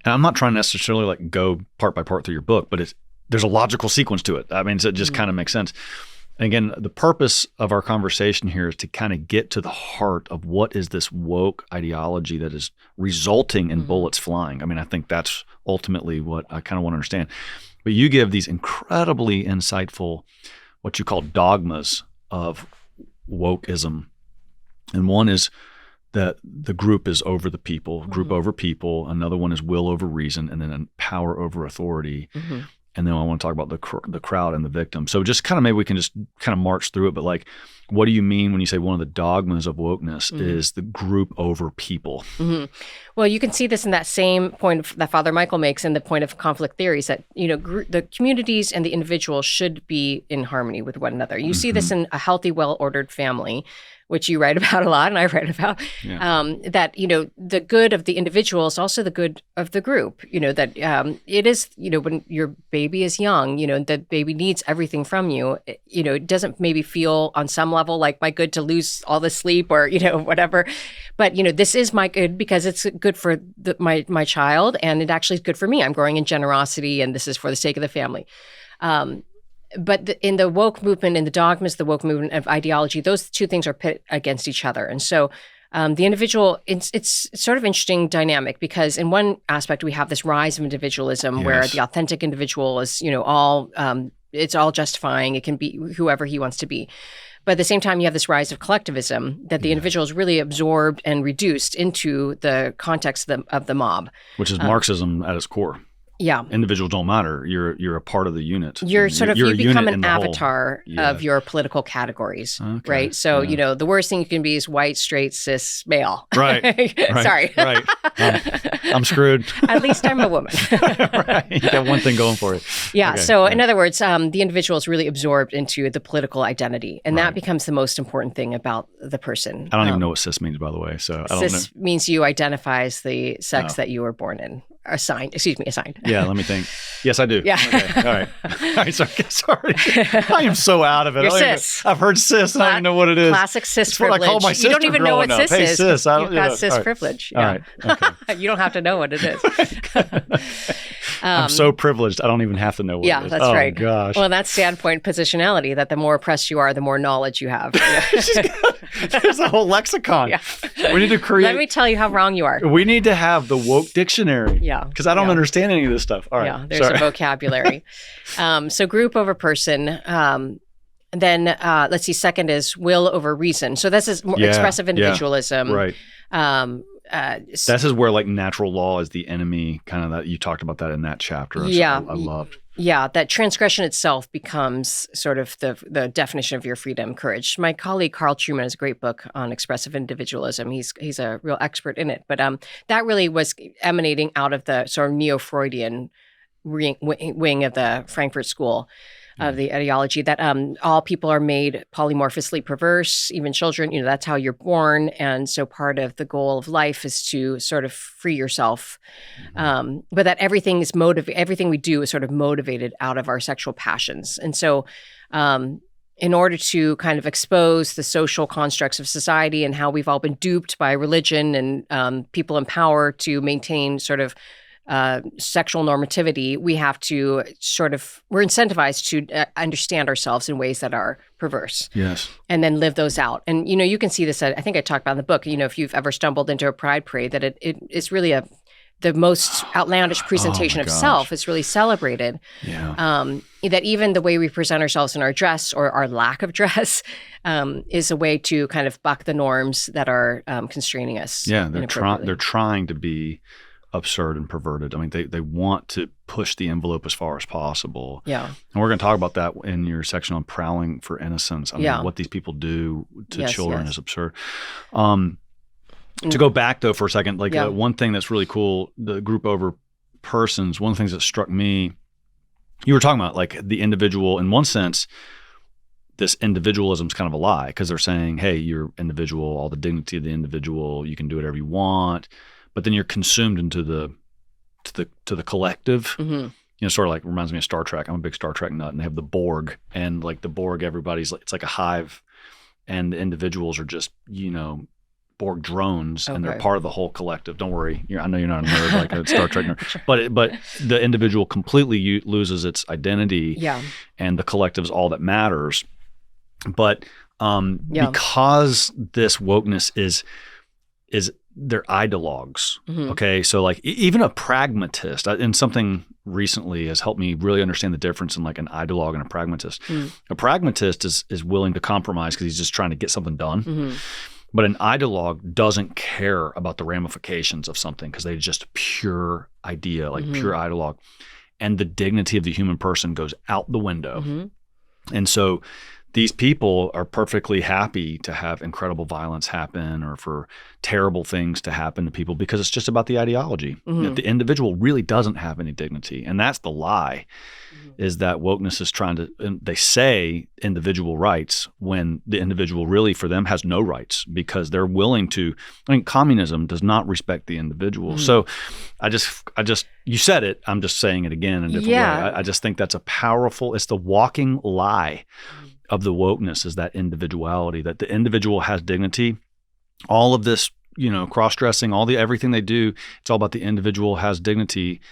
And I'm not trying to necessarily go part by part through your book, but there's a logical sequence to it. I mean, so it just kind of makes sense. And again, the purpose of our conversation here is to kind of get to the heart of what is this woke ideology that is resulting in bullets flying. I mean, I think that's ultimately what I kind of want to understand. But you give these incredibly insightful, what you call dogmas of wokeism. And one is that the group is over the people, group over people. Another one is will over reason, and then power over authority. And then I want to talk about the crowd and the victim. So just kind of maybe we can just kind of march through it. But what do you mean when you say one of the dogmas of wokeness is the group over people? Well, you can see this in that same point that Father Michael makes in the point of conflict theories, that the communities and the individuals should be in harmony with one another. You see this in a healthy, well-ordered family, which you write about a lot and I write about, that, the good of the individual is also the good of the group, that it is, when your baby is young, the baby needs everything from you. It doesn't maybe feel on some level like my good to lose all the sleep or, whatever. But, this is my good because it's good for my child, and it actually is good for me. I'm growing in generosity, and this is for the sake of the family. But in the woke movement, in the dogmas, the woke movement of ideology, those two things are pit against each other. And so the individual, it's sort of interesting dynamic, because in one aspect, we have this rise of individualism where the authentic individual is, it's all justifying. It can be whoever he wants to be. But at the same time, you have this rise of collectivism, that the individual is really absorbed and reduced into the context of the mob. Which is Marxism at its core. Yeah. Individuals don't matter. You're a part of the unit. You become an avatar Yeah. of your political categories, Okay. right? So, the worst thing you can be is white, straight, cis, male. Right. Sorry. Right. I'm screwed. At least I'm a woman. Right. You got one thing going for it. Yeah. Okay. So in other words, the individual is really absorbed into the political identity, and that becomes the most important thing about the person. I don't even know what cis means, by the way. So I don't know. Cis means you identify as the sex that you were born in. Assigned. Yeah, let me think. Yes, I do. Yeah. Okay. All right. Sorry. I am so out of it. You're cis. I've heard cis, and I don't even know what it is. Classic cis It's privilege. what I call my sister you don't even know what growing up. cis Hey, is. cis. You've got cis privilege. All right. Okay. You don't have to know what it is. I'm so privileged. I don't even have to know what it is. Yeah, that's right. Oh, gosh. Well, that's standpoint positionality, that the more oppressed you are, the more knowledge you have. There's a whole lexicon. Yeah. We need to create. Let me tell you how wrong you are. We need to have the woke dictionary. Yeah. Because I don't understand any of this stuff. All right. Yeah, there's a vocabulary. So group over person. Then let's see, second is will over reason. So this is more expressive individualism. Right. This is where like natural law is the enemy, kind of that you talked about that in that chapter. I loved. Yeah, that transgression itself becomes sort of the definition of your freedom, courage. My colleague Carl Trueman has a great book on expressive individualism. He's a real expert in it. But that really was emanating out of the sort of neo-Freudian wing of the Frankfurt School of the ideology, that all people are made polymorphously perverse, even children, that's how you're born. And so part of the goal of life is to sort of free yourself. But that everything we do is sort of motivated out of our sexual passions. And so in order to kind of expose the social constructs of society and how we've all been duped by religion and people in power to maintain sort of sexual normativity, we have to we're incentivized to understand ourselves in ways that are perverse. Yes. And then live those out. And, you can see this, I think I talked about in the book, if you've ever stumbled into a pride parade, that it is really the most outlandish presentation of self is really celebrated. Yeah. That even the way we present ourselves in our dress or our lack of dress is a way to kind of buck the norms that are constraining us. Yeah, they're trying to be absurd and perverted. I mean, they want to push the envelope as far as possible. Yeah. And we're going to talk about that in your section on prowling for innocence. I mean, what these people do to children is absurd. To go back, though, for a second, one thing that's really cool, the group over persons, one of the things that struck me, you were talking about, like, the individual, in one sense, this individualism is kind of a lie, because they're saying, hey, you're individual, all the dignity of the individual, you can do whatever you want. But then you're consumed into the collective. Mm-hmm. Sort of like reminds me of Star Trek. I'm a big Star Trek nut, and they have the Borg, and like the Borg, everybody's like, it's like a hive, and the individuals are just Borg drones, and they're part of the whole collective. Don't worry, I know you're not a nerd like a Star Trek nerd, but the individual completely loses its identity, and the collective is all that matters. But because this wokeness is they're ideologues. Mm-hmm. Okay. So like even a pragmatist, and something recently has helped me really understand the difference in like an ideologue and a pragmatist. Mm. A pragmatist is willing to compromise because he's just trying to get something done. Mm-hmm. But an ideologue doesn't care about the ramifications of something because they're just a pure idea, like pure ideologue. And the dignity of the human person goes out the window. Mm-hmm. And so these people are perfectly happy to have incredible violence happen or for terrible things to happen to people because it's just about the ideology. Mm-hmm. The individual really doesn't have any dignity. And that's the lie, is that wokeness is trying to, and they say individual rights when the individual really for them has no rights because they're willing to, communism does not respect the individual. Mm-hmm. So I just, you said it, I'm just saying it again in a different way. I just think that's it's the walking lie of the wokeness, is that individuality, that the individual has dignity. All of this, cross-dressing, everything they do, it's all about the individual has dignity,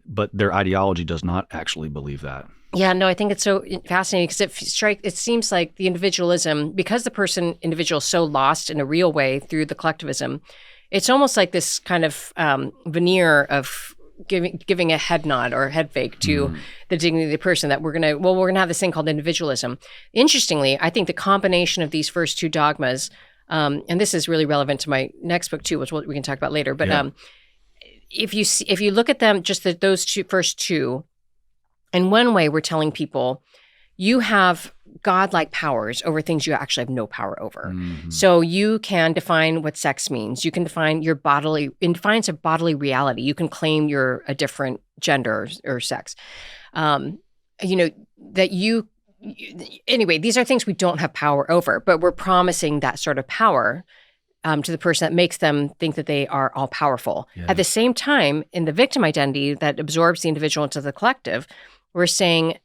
but their ideology does not actually believe that. Yeah, no, I think it's so fascinating because it seems like the individualism, because the individual is so lost in a real way through the collectivism, it's almost like this kind of veneer of giving a head nod or a head fake to the dignity of the person, that we're gonna have this thing called individualism. Interestingly, I think the combination of these first two dogmas, and this is really relevant to my next book too, which we can talk about later, but if you look at them, just those first two, in one way, we're telling people you have godlike powers over things you actually have no power over. Mm-hmm. So you can define what sex means. You can define your in defiance of bodily reality. You can claim you're a different gender or sex. Anyway, these are things we don't have power over, but we're promising that sort of power to the person that makes them think that they are all powerful. Yeah. At the same time, in the victim identity that absorbs the individual into the collective, we're saying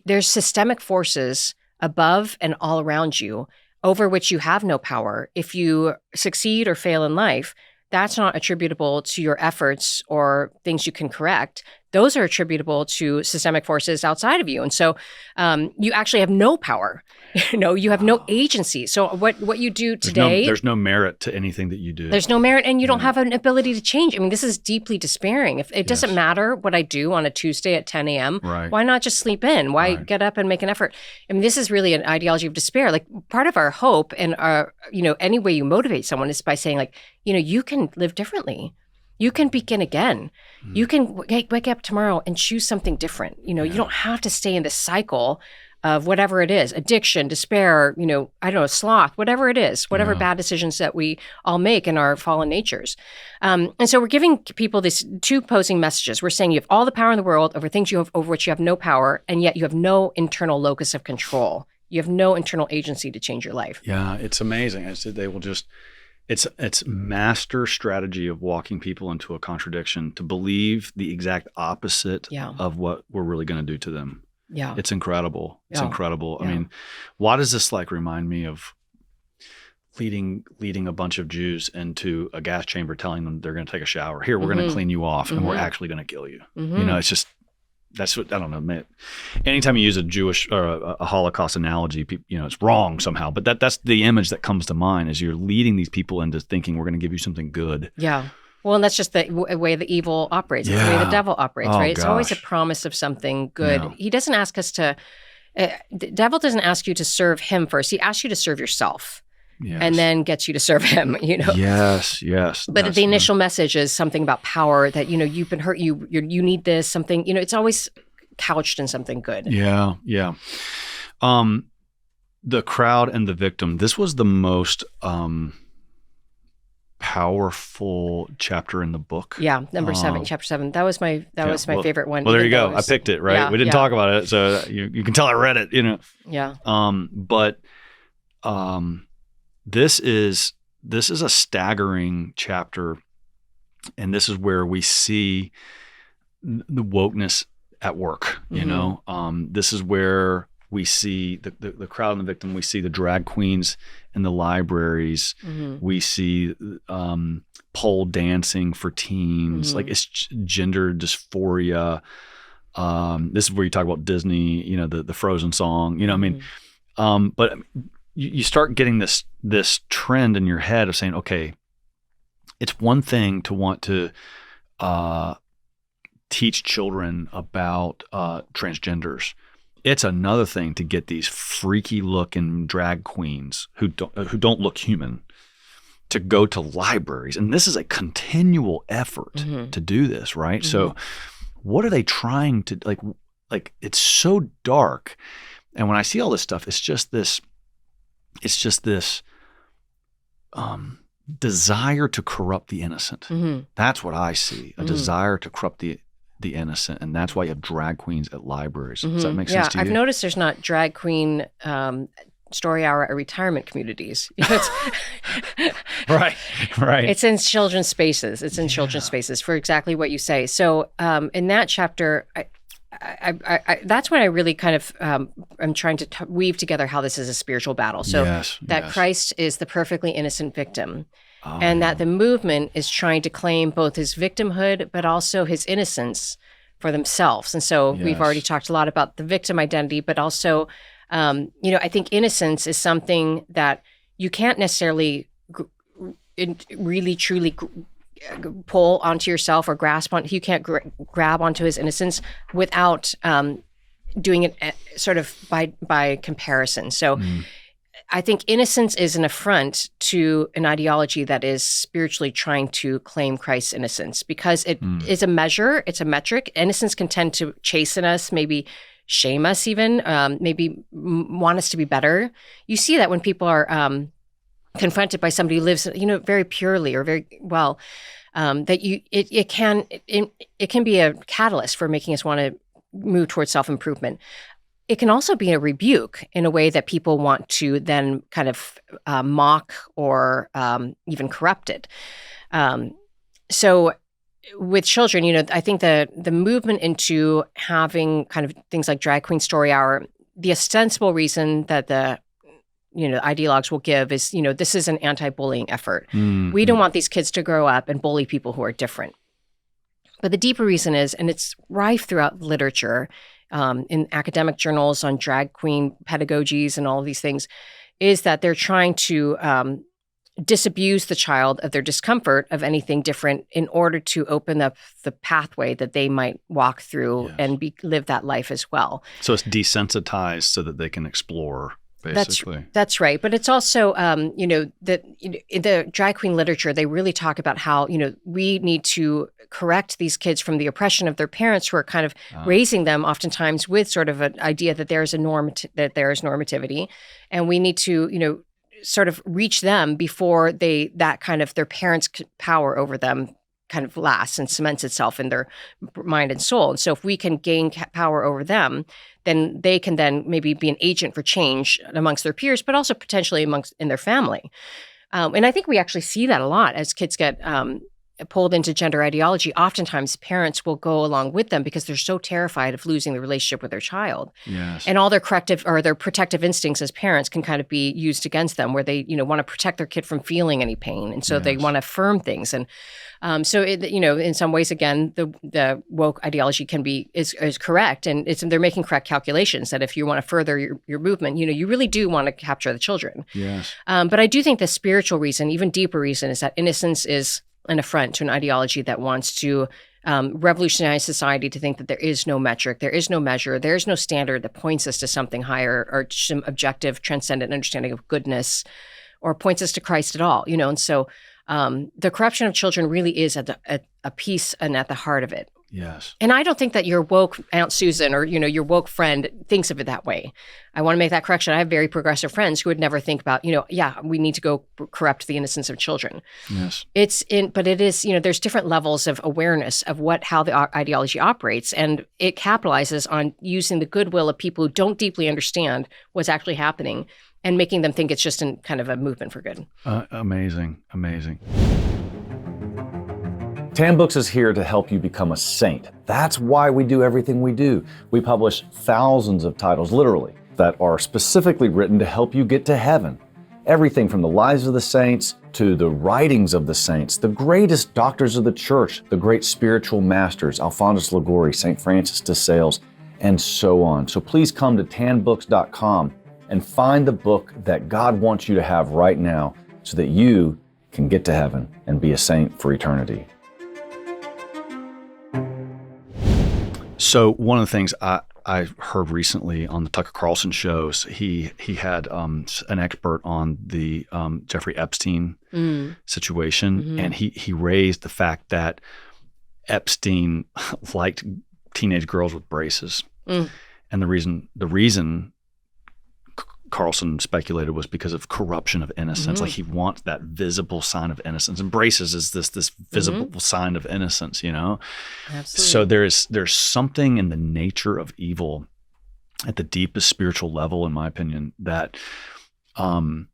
there's systemic forces above and all around you over which you have no power. If you succeed or fail in life, that's not attributable to your efforts or things you can correct. Those are attributable to systemic forces outside of you. And so you actually have no power. You have no agency. So what you do today— There's no merit to anything that you do. There's no merit, and you don't have an ability to change. I mean, this is deeply despairing. If it doesn't matter what I do on a Tuesday at 10 a.m., why not just sleep in? Why get up and make an effort? I mean, this is really an ideology of despair. Like, part of our hope and our, any way you motivate someone is by saying, like, you can live differently. You can begin again. You can wake up tomorrow and choose something different. You don't have to stay in the cycle of whatever it is, addiction, despair, sloth, whatever it is, whatever bad decisions that we all make in our fallen natures. And so we're giving people these two opposing messages. We're saying you have all the power in the world over things over which you have no power, and yet you have no internal locus of control. You have no internal agency to change your life. Yeah, it's amazing. I said they will just... It's master strategy of walking people into a contradiction to believe the exact opposite of what we're really going to do to them. Yeah. It's incredible. It's incredible. Yeah. I mean, why does this remind me of leading a bunch of Jews into a gas chamber, telling them they're going to take a shower. Here, we're going to clean you off, and we're actually going to kill you. It's just, that's what, I don't know, man. Anytime you use a Jewish or a Holocaust analogy, it's wrong somehow. But that's the image that comes to mind, is you're leading these people into thinking we're going to give you something good. Yeah. Well, and that's just the way the evil operates. It's the way the devil operates, right? It's always a promise of something good. Yeah. He doesn't ask us to, the devil doesn't ask you to serve him first. He asks you to serve yourself. Yes. And then gets you to serve him, Yes. But the initial message is something about power, that, you've been hurt, you need this, something, it's always couched in something good. Yeah. The crowd and the victim. This was the most powerful chapter in the book. Yeah, chapter 7. That was my favorite one. Well, there you go. I picked it, right? We didn't talk about it, so you can tell I read it, Yeah. This is a staggering chapter, and this is where we see the wokeness at work. This is where we see the crowd and the victim. We see the drag queens in the libraries. We see pole dancing for teens. Like, it's gender dysphoria. This is where you talk about Disney. The Frozen song. But you start getting this trend in your head of saying, okay, it's one thing to want to teach children about transgenders. It's another thing to get these freaky looking drag queens who don't look human to go to libraries. And this is a continual effort to do this, right? So what are they trying to, like it's so dark. And when I see all this stuff, it's just this desire to corrupt the innocent. That's what I see, a desire to corrupt the innocent. And that's why you have drag queens at libraries. Does that make sense to you? I've noticed there's not drag queen story hour at retirement communities. Right. It's in children's spaces. It's in children's spaces for exactly what you say. So in that chapter, I that's when I really kind of I'm trying to weave together how this is a spiritual battle. So Christ is the perfectly innocent victim, and that the movement is trying to claim both his victimhood but also his innocence for themselves. And so we've already talked a lot about the victim identity, but also, I think innocence is something that you can't necessarily really truly pull onto yourself or grasp on. You can't grab onto his innocence without doing it sort of by comparison. So I think innocence is an affront to an ideology that is spiritually trying to claim Christ's innocence, because it is a measure, it's a metric. Innocence can tend to chasten us, maybe shame us even, maybe want us to be better. You see that when people are confronted by somebody who lives, very purely or very well, that it can be a catalyst for making us want to move towards self-improvement. It can also be a rebuke in a way that people want to then kind of mock or even corrupt it. So with children, I think the movement into having kind of things like Drag Queen Story Hour, the ostensible reason that the ideologues will give is, this is an anti-bullying effort. Mm-hmm. We don't want these kids to grow up and bully people who are different. But the deeper reason is, and it's rife throughout literature, in academic journals on drag queen pedagogies and all of these things, is that they're trying to disabuse the child of their discomfort of anything different in order to open up the pathway that they might walk through and live that life as well. So it's desensitized so that they can explore. Basically. That's right. But it's also, in the drag queen literature, they really talk about how, we need to correct these kids from the oppression of their parents who are kind of raising them oftentimes with sort of an idea that there is normativity. And we need to, sort of reach them before their parents' power over them kind of lasts and cements itself in their mind and soul. And so if we can gain power over them, then they can then maybe be an agent for change amongst their peers, but also potentially in their family. And I think we actually see that a lot as kids get pulled into gender ideology. Oftentimes parents will go along with them because they're so terrified of losing the relationship with their child. Yes. And all their corrective or their protective instincts as parents can kind of be used against them, where they, want to protect their kid from feeling any pain. And so they want to affirm things. And so, in some ways, again, the woke ideology is correct. And they're making correct calculations that if you want to further your movement, you really do want to capture the children. Yes. But I do think the spiritual reason, even deeper reason, is that innocence is an affront to an ideology that wants to revolutionize society, to think that there is no metric, there is no measure, there is no standard that points us to something higher or some objective, transcendent understanding of goodness, or points us to Christ at all. And so the corruption of children really is at a piece and at the heart of it. Yes. And I don't think that your woke Aunt Susan or, your woke friend thinks of it that way. I want to make that correction. I have very progressive friends who would never think about, we need to go corrupt the innocence of children. Yes. But it is, there's different levels of awareness of how the ideology operates. And it capitalizes on using the goodwill of people who don't deeply understand what's actually happening and making them think it's just kind of a movement for good. Amazing. Tan Books is here to help you become a saint. That's why we do everything we do. We publish thousands of titles, literally, that are specifically written to help you get to heaven. Everything from the lives of the saints to the writings of the saints, the greatest doctors of the church, the great spiritual masters, Alphonsus Liguori, St. Francis de Sales, and so on. So please come to tanbooks.com and find the book that God wants you to have right now so that you can get to heaven and be a saint for eternity. So one of the things I heard recently on the Tucker Carlson shows, he had an expert on the Jeffrey Epstein situation, and he raised the fact that Epstein liked teenage girls with braces, and the reason Carlson speculated was because of corruption of innocence. Like he wants that visible sign of innocence, and braces is this visible sign of innocence, Absolutely. So there's something in the nature of evil at the deepest spiritual level, in my opinion, that kind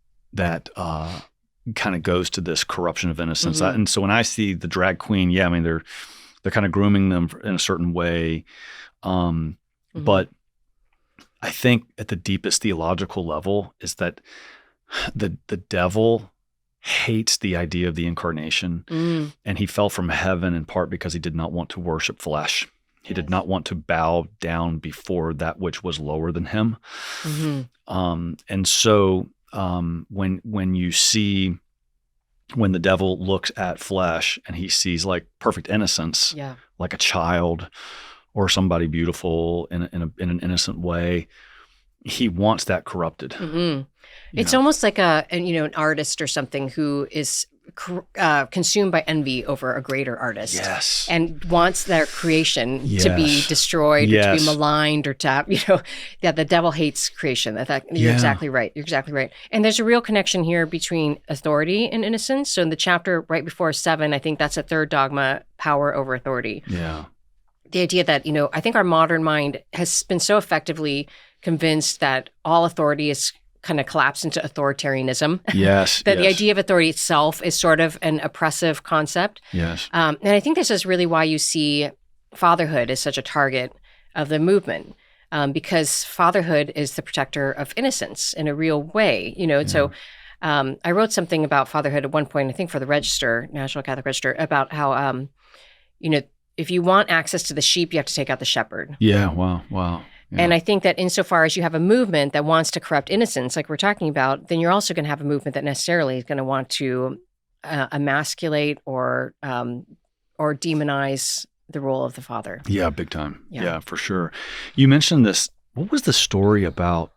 of goes to this corruption of innocence. And so when I see the drag queen, they're kind of grooming them in a certain way, but I think at the deepest theological level is that the devil hates the idea of the incarnation, and he fell from heaven in part because he did not want to worship flesh. He did not want to bow down before that which was lower than him. And so when you see, when the devil looks at flesh and he sees like perfect innocence, like a child or somebody beautiful in an innocent way, he wants that corrupted. Mm-hmm. It's almost like an artist or something who is consumed by envy over a greater artist. Yes. And wants their creation to be destroyed or to be maligned or to, the devil hates creation. You're exactly right. You're exactly right. And there's a real connection here between authority and innocence. So in the chapter right before 7, I think that's a third dogma, power over authority. Yeah. The idea that, I think our modern mind has been so effectively convinced that all authority is kind of collapse into authoritarianism. Yes. That the idea of authority itself is sort of an oppressive concept. Yes. And I think this is really why you see fatherhood as such a target of the movement, because fatherhood is the protector of innocence in a real way. So I wrote something about fatherhood at one point, I think for the Register, National Catholic Register, about how, if you want access to the sheep, you have to take out the shepherd. Yeah. Wow. Yeah. And I think that insofar as you have a movement that wants to corrupt innocence, like we're talking about, then you're also going to have a movement that necessarily is going to want to emasculate or demonize the role of the father. Yeah, big time. Yeah, for sure. You mentioned this. What was the story about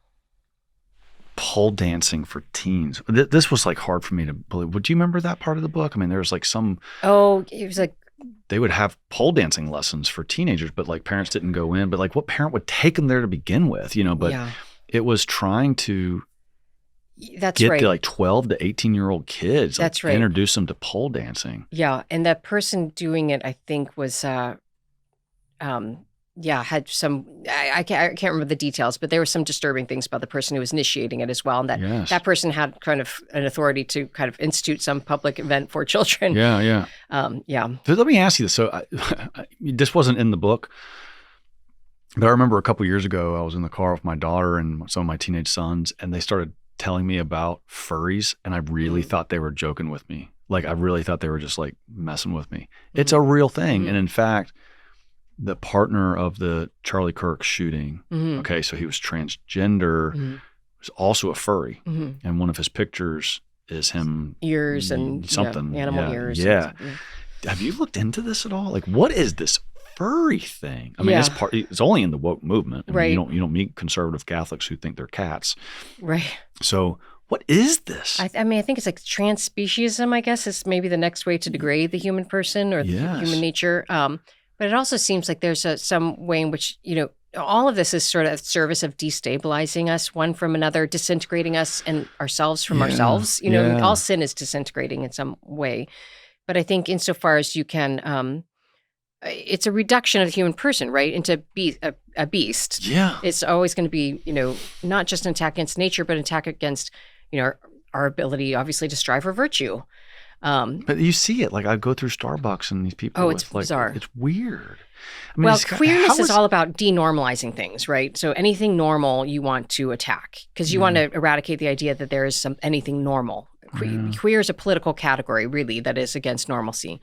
pole dancing for teens? This was like hard for me to believe. Would you remember that part of the book? I mean, there was like some. Oh, it was like. They would have pole dancing lessons for teenagers, but like parents didn't go in. But like, what parent would take them there to begin with? But it was trying to get the like 12 to 18-year-old kids. That's right. Introduce them to pole dancing. Yeah, and that person doing it, I think, was had some. I can't remember the details, but there were some disturbing things about the person who was initiating it as well, and that person had kind of an authority to kind of institute some public event for children. Yeah. So let me ask you this. So this wasn't in the book, but I remember a couple years ago, I was in the car with my daughter and some of my teenage sons, and they started telling me about furries, and I really thought they were joking with me. Like I really thought they were just like messing with me. It's a real thing, and in fact. The partner of the Charlie Kirk shooting, okay, so he was transgender, was also a furry. And one of his pictures is him. Ears and something. Animal ears. Yeah. Have you looked into this at all? Like, what is this furry thing? I mean, it's only in the woke movement. I mean, you don't meet conservative Catholics who think they're cats. Right. So what is this? I think it's like transspeciesism, I guess, is maybe the next way to degrade the human person or human nature. But it also seems like there's some way in which, all of this is sort of a service of destabilizing us, one from another, disintegrating us and ourselves from ourselves. All sin is disintegrating in some way. But I think insofar as you can, it's a reduction of the human person, right, into a beast. Yeah. It's always going to be, not just an attack against nature, but an attack against, our ability, obviously, to strive for virtue. But you see it. Like I go through Starbucks and these people. Oh, it's bizarre. It's weird. I mean, well, queerness is all about denormalizing things, right? So anything normal you want to attack because you want to eradicate the idea that there is anything normal. Queer is a political category, really, that is against normalcy.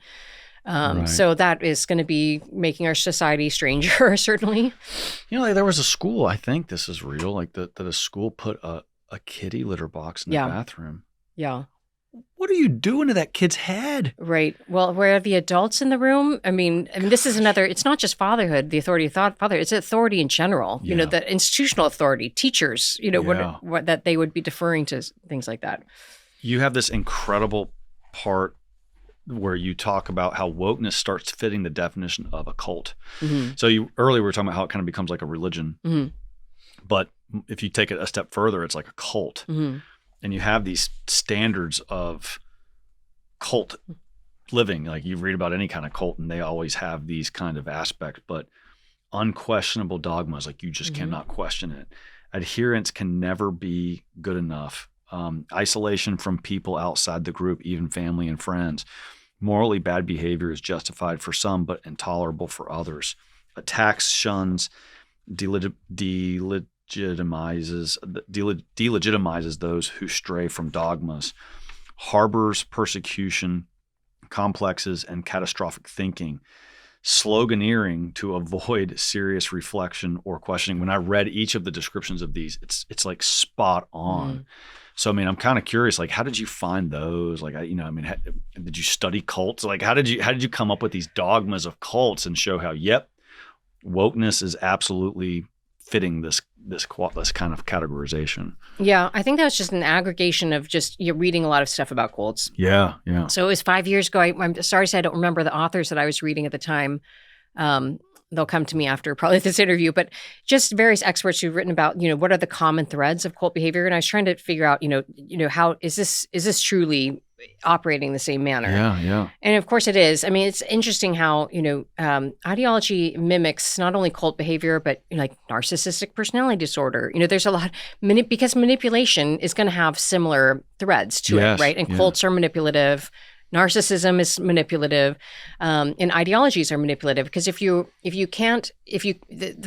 So that is going to be making our society stranger, certainly. Like there was a school. I think this is real. Like that a school put a kitty litter box in the bathroom. Yeah. What are you doing to that kid's head? Right. Well, where are the adults in the room? I mean, this is another, it's not just fatherhood, the authority of father, it's authority in general, the institutional authority, teachers, what that they would be deferring to things like that. You have this incredible part where you talk about how wokeness starts fitting the definition of a cult. So earlier we were talking about how it kind of becomes like a religion, but if you take it a step further, it's like a cult. And you have these standards of cult living. Like you read about any kind of cult and they always have these kind of aspects, but unquestionable dogmas, like you just cannot question it. Adherence can never be good enough. Isolation from people outside the group, even family and friends. Morally bad behavior is justified for some, but intolerable for others. Attacks, shuns, delegitimizes those who stray from dogmas, harbors persecution, complexes, and catastrophic thinking, sloganeering to avoid serious reflection or questioning. When I read each of the descriptions of these, it's like spot on. So, I mean, I'm kind of curious, like, how did you find those? Like, did you study cults? Like, how did you come up with these dogmas of cults and show how, wokeness is absolutely fitting this kind of categorization. Yeah, I think that was just an aggregation of just reading a lot of stuff about cults. Yeah. So it was 5 years ago. I'm sorry to say I don't remember the authors that I was reading at the time. They'll come to me after probably this interview, but just various experts who've written about, what are the common threads of cult behavior. And I was trying to figure out, how is this truly operating the same manner? Yeah. And of course it is. I mean, it's interesting how, ideology mimics not only cult behavior, but like narcissistic personality disorder. There's a lot, because manipulation is going to have similar threads to it, right? And cults are manipulative. Narcissism is manipulative, and ideologies are manipulative. Because the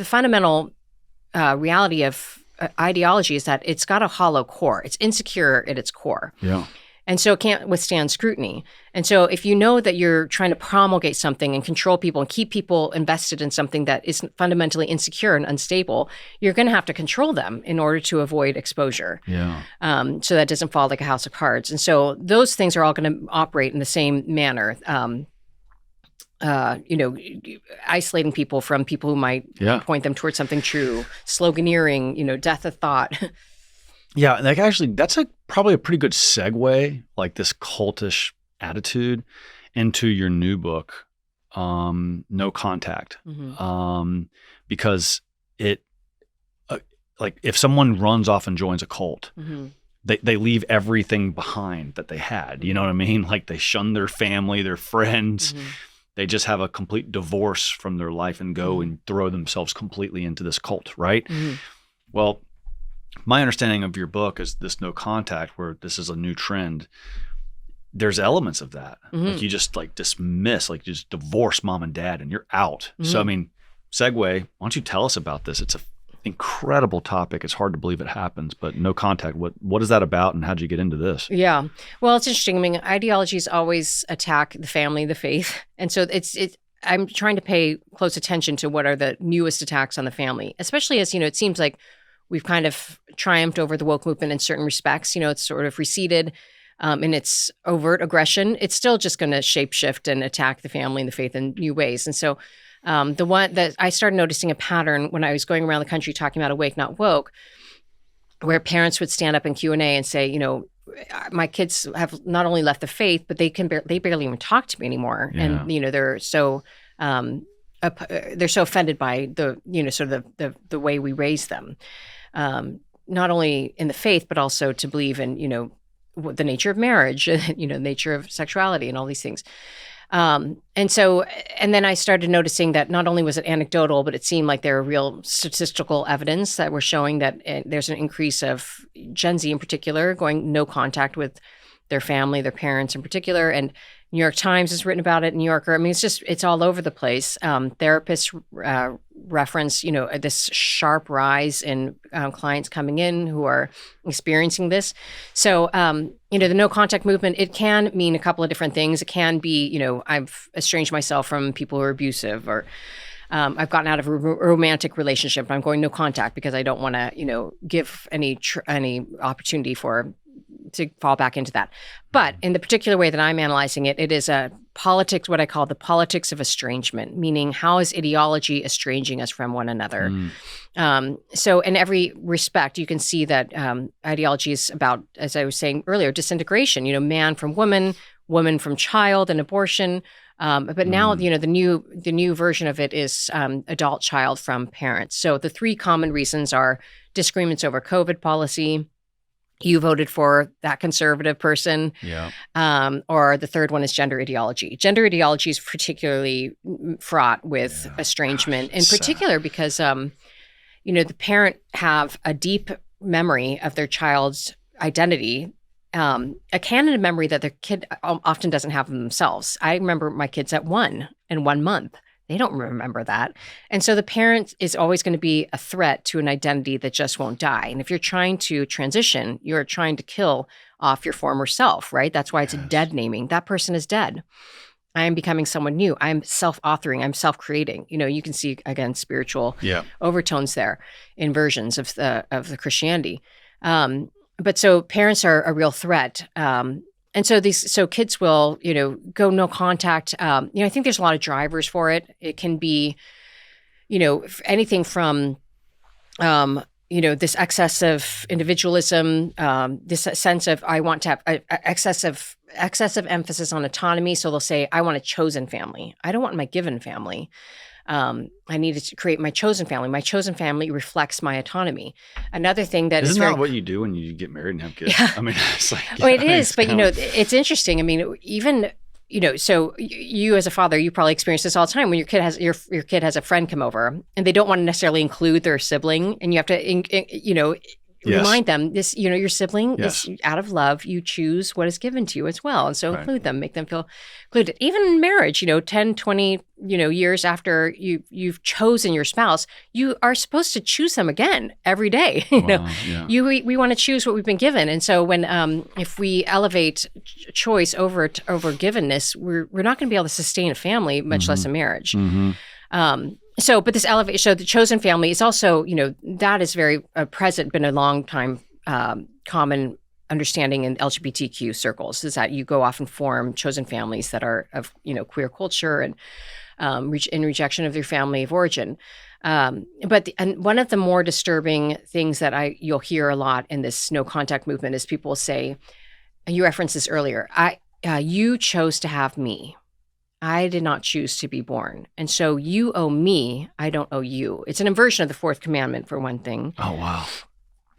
fundamental reality of ideology is that it's got a hollow core. It's insecure at its core. Yeah. And so it can't withstand scrutiny. And so if you know that you're trying to promulgate something and control people and keep people invested in something that is fundamentally insecure and unstable, you're going to have to control them in order to avoid exposure. Yeah. So that doesn't fall like a house of cards. And so those things are all going to operate in the same manner. Isolating people from people who might point them towards something true, sloganeering, death of thought. Yeah, like actually, that's probably a pretty good segue, like this cultish attitude, into your new book, No Contact, because it, like, if someone runs off and joins a cult, they leave everything behind that they had. You know what I mean? Like they shun their family, their friends. They just have a complete divorce from their life and go and throw themselves completely into this cult, right? Well, my understanding of your book is this No Contact, where this is a new trend. There's elements of that. Like you just dismiss, just divorce mom and dad and you're out. So, I mean, segue, why don't you tell us about this? It's an incredible topic. It's hard to believe it happens, but No Contact, what is that about and how'd you get into this? Yeah. Well, it's interesting. I mean, ideologies always attack the family, the faith. And so I'm trying to pay close attention to what are the newest attacks on the family, especially as, it seems like we've kind of triumphed over the woke movement in certain respects. It's sort of receded in its overt aggression. It's still just going to shapeshift and attack the family and the faith in new ways. And so the one that I started noticing a pattern when I was going around the country talking about awake, not woke, where parents would stand up in Q&A and say, my kids have not only left the faith, but they barely even talk to me anymore. Yeah. And, they're so offended by the, sort of the way we raise them. Not only in the faith, but also to believe in, the nature of marriage, the nature of sexuality and all these things. And then I started noticing that not only was it anecdotal, but it seemed like there were real statistical evidence that were showing that there's an increase of Gen Z in particular going no contact with their family, their parents in particular. And New York Times has written about it, New Yorker. I mean, it's all over the place. Therapists reference, this sharp rise in clients coming in who are experiencing this. So, the no contact movement, it can mean a couple of different things. It can be, I've estranged myself from people who are abusive, or I've gotten out of a romantic relationship. I'm going no contact because I don't want to, give any opportunity to fall back into that. But in the particular way that I'm analyzing it, it is a politics, what I call the politics of estrangement, meaning how is ideology estranging us from one another? So in every respect, you can see that ideology is about, as I was saying earlier, disintegration, man from woman, woman from child and abortion. But now, the new version of it is adult child from parents. So the three common reasons are disagreements over COVID policy. You voted for that conservative person. Yeah. Or the third one is gender ideology. Gender ideology is particularly fraught with estrangement, in particular because, the parent have a deep memory of their child's identity, a canon memory that their kid often doesn't have themselves. I remember my kids at 1 month. They don't remember that. And so the parent is always going to be a threat to an identity that just won't die. And if you're trying to transition, you're trying to kill off your former self, right? That's why it's a dead naming. That person is dead. I am becoming someone new. I'm self-authoring. I'm self-creating. You can see, again, spiritual overtones there in versions of the Christianity. But so parents are a real threat. And so kids will, go no contact. I think there's a lot of drivers for it. It can be, anything from This excessive individualism, this sense of I want to have excessive emphasis on autonomy. So they'll say, I want a chosen family. I don't want my given family. I need to create my chosen family. My chosen family reflects my autonomy. Another thing that isn't that what you do when you get married and have kids? Yeah. I mean, it's like, well, it is, but it's interesting. I mean, even so you as a father, you probably experience this all the time when your kid has your kid has a friend come over and they don't want to necessarily include their sibling, and you have to remind them this, your sibling is out of love. You choose what is given to you as well. And so include them, make them feel included. Even in marriage, 10, 20, years after you've chosen your spouse, you are supposed to choose them again every day. We want to choose what we've been given. And so when, if we elevate choice over givenness, we're not going to be able to sustain a family, much less a marriage. Mm-hmm. But this elevation, so the chosen family is also, that is very present, been a long time common understanding in LGBTQ circles, is that you go off and form chosen families that are of, queer culture and in rejection of their family of origin. But one of the more disturbing things that you'll hear a lot in this no contact movement is people say, and you referenced this earlier, you chose to have me. I did not choose to be born. And so you owe me, I don't owe you. It's an inversion of the fourth commandment, for one thing. Oh, wow.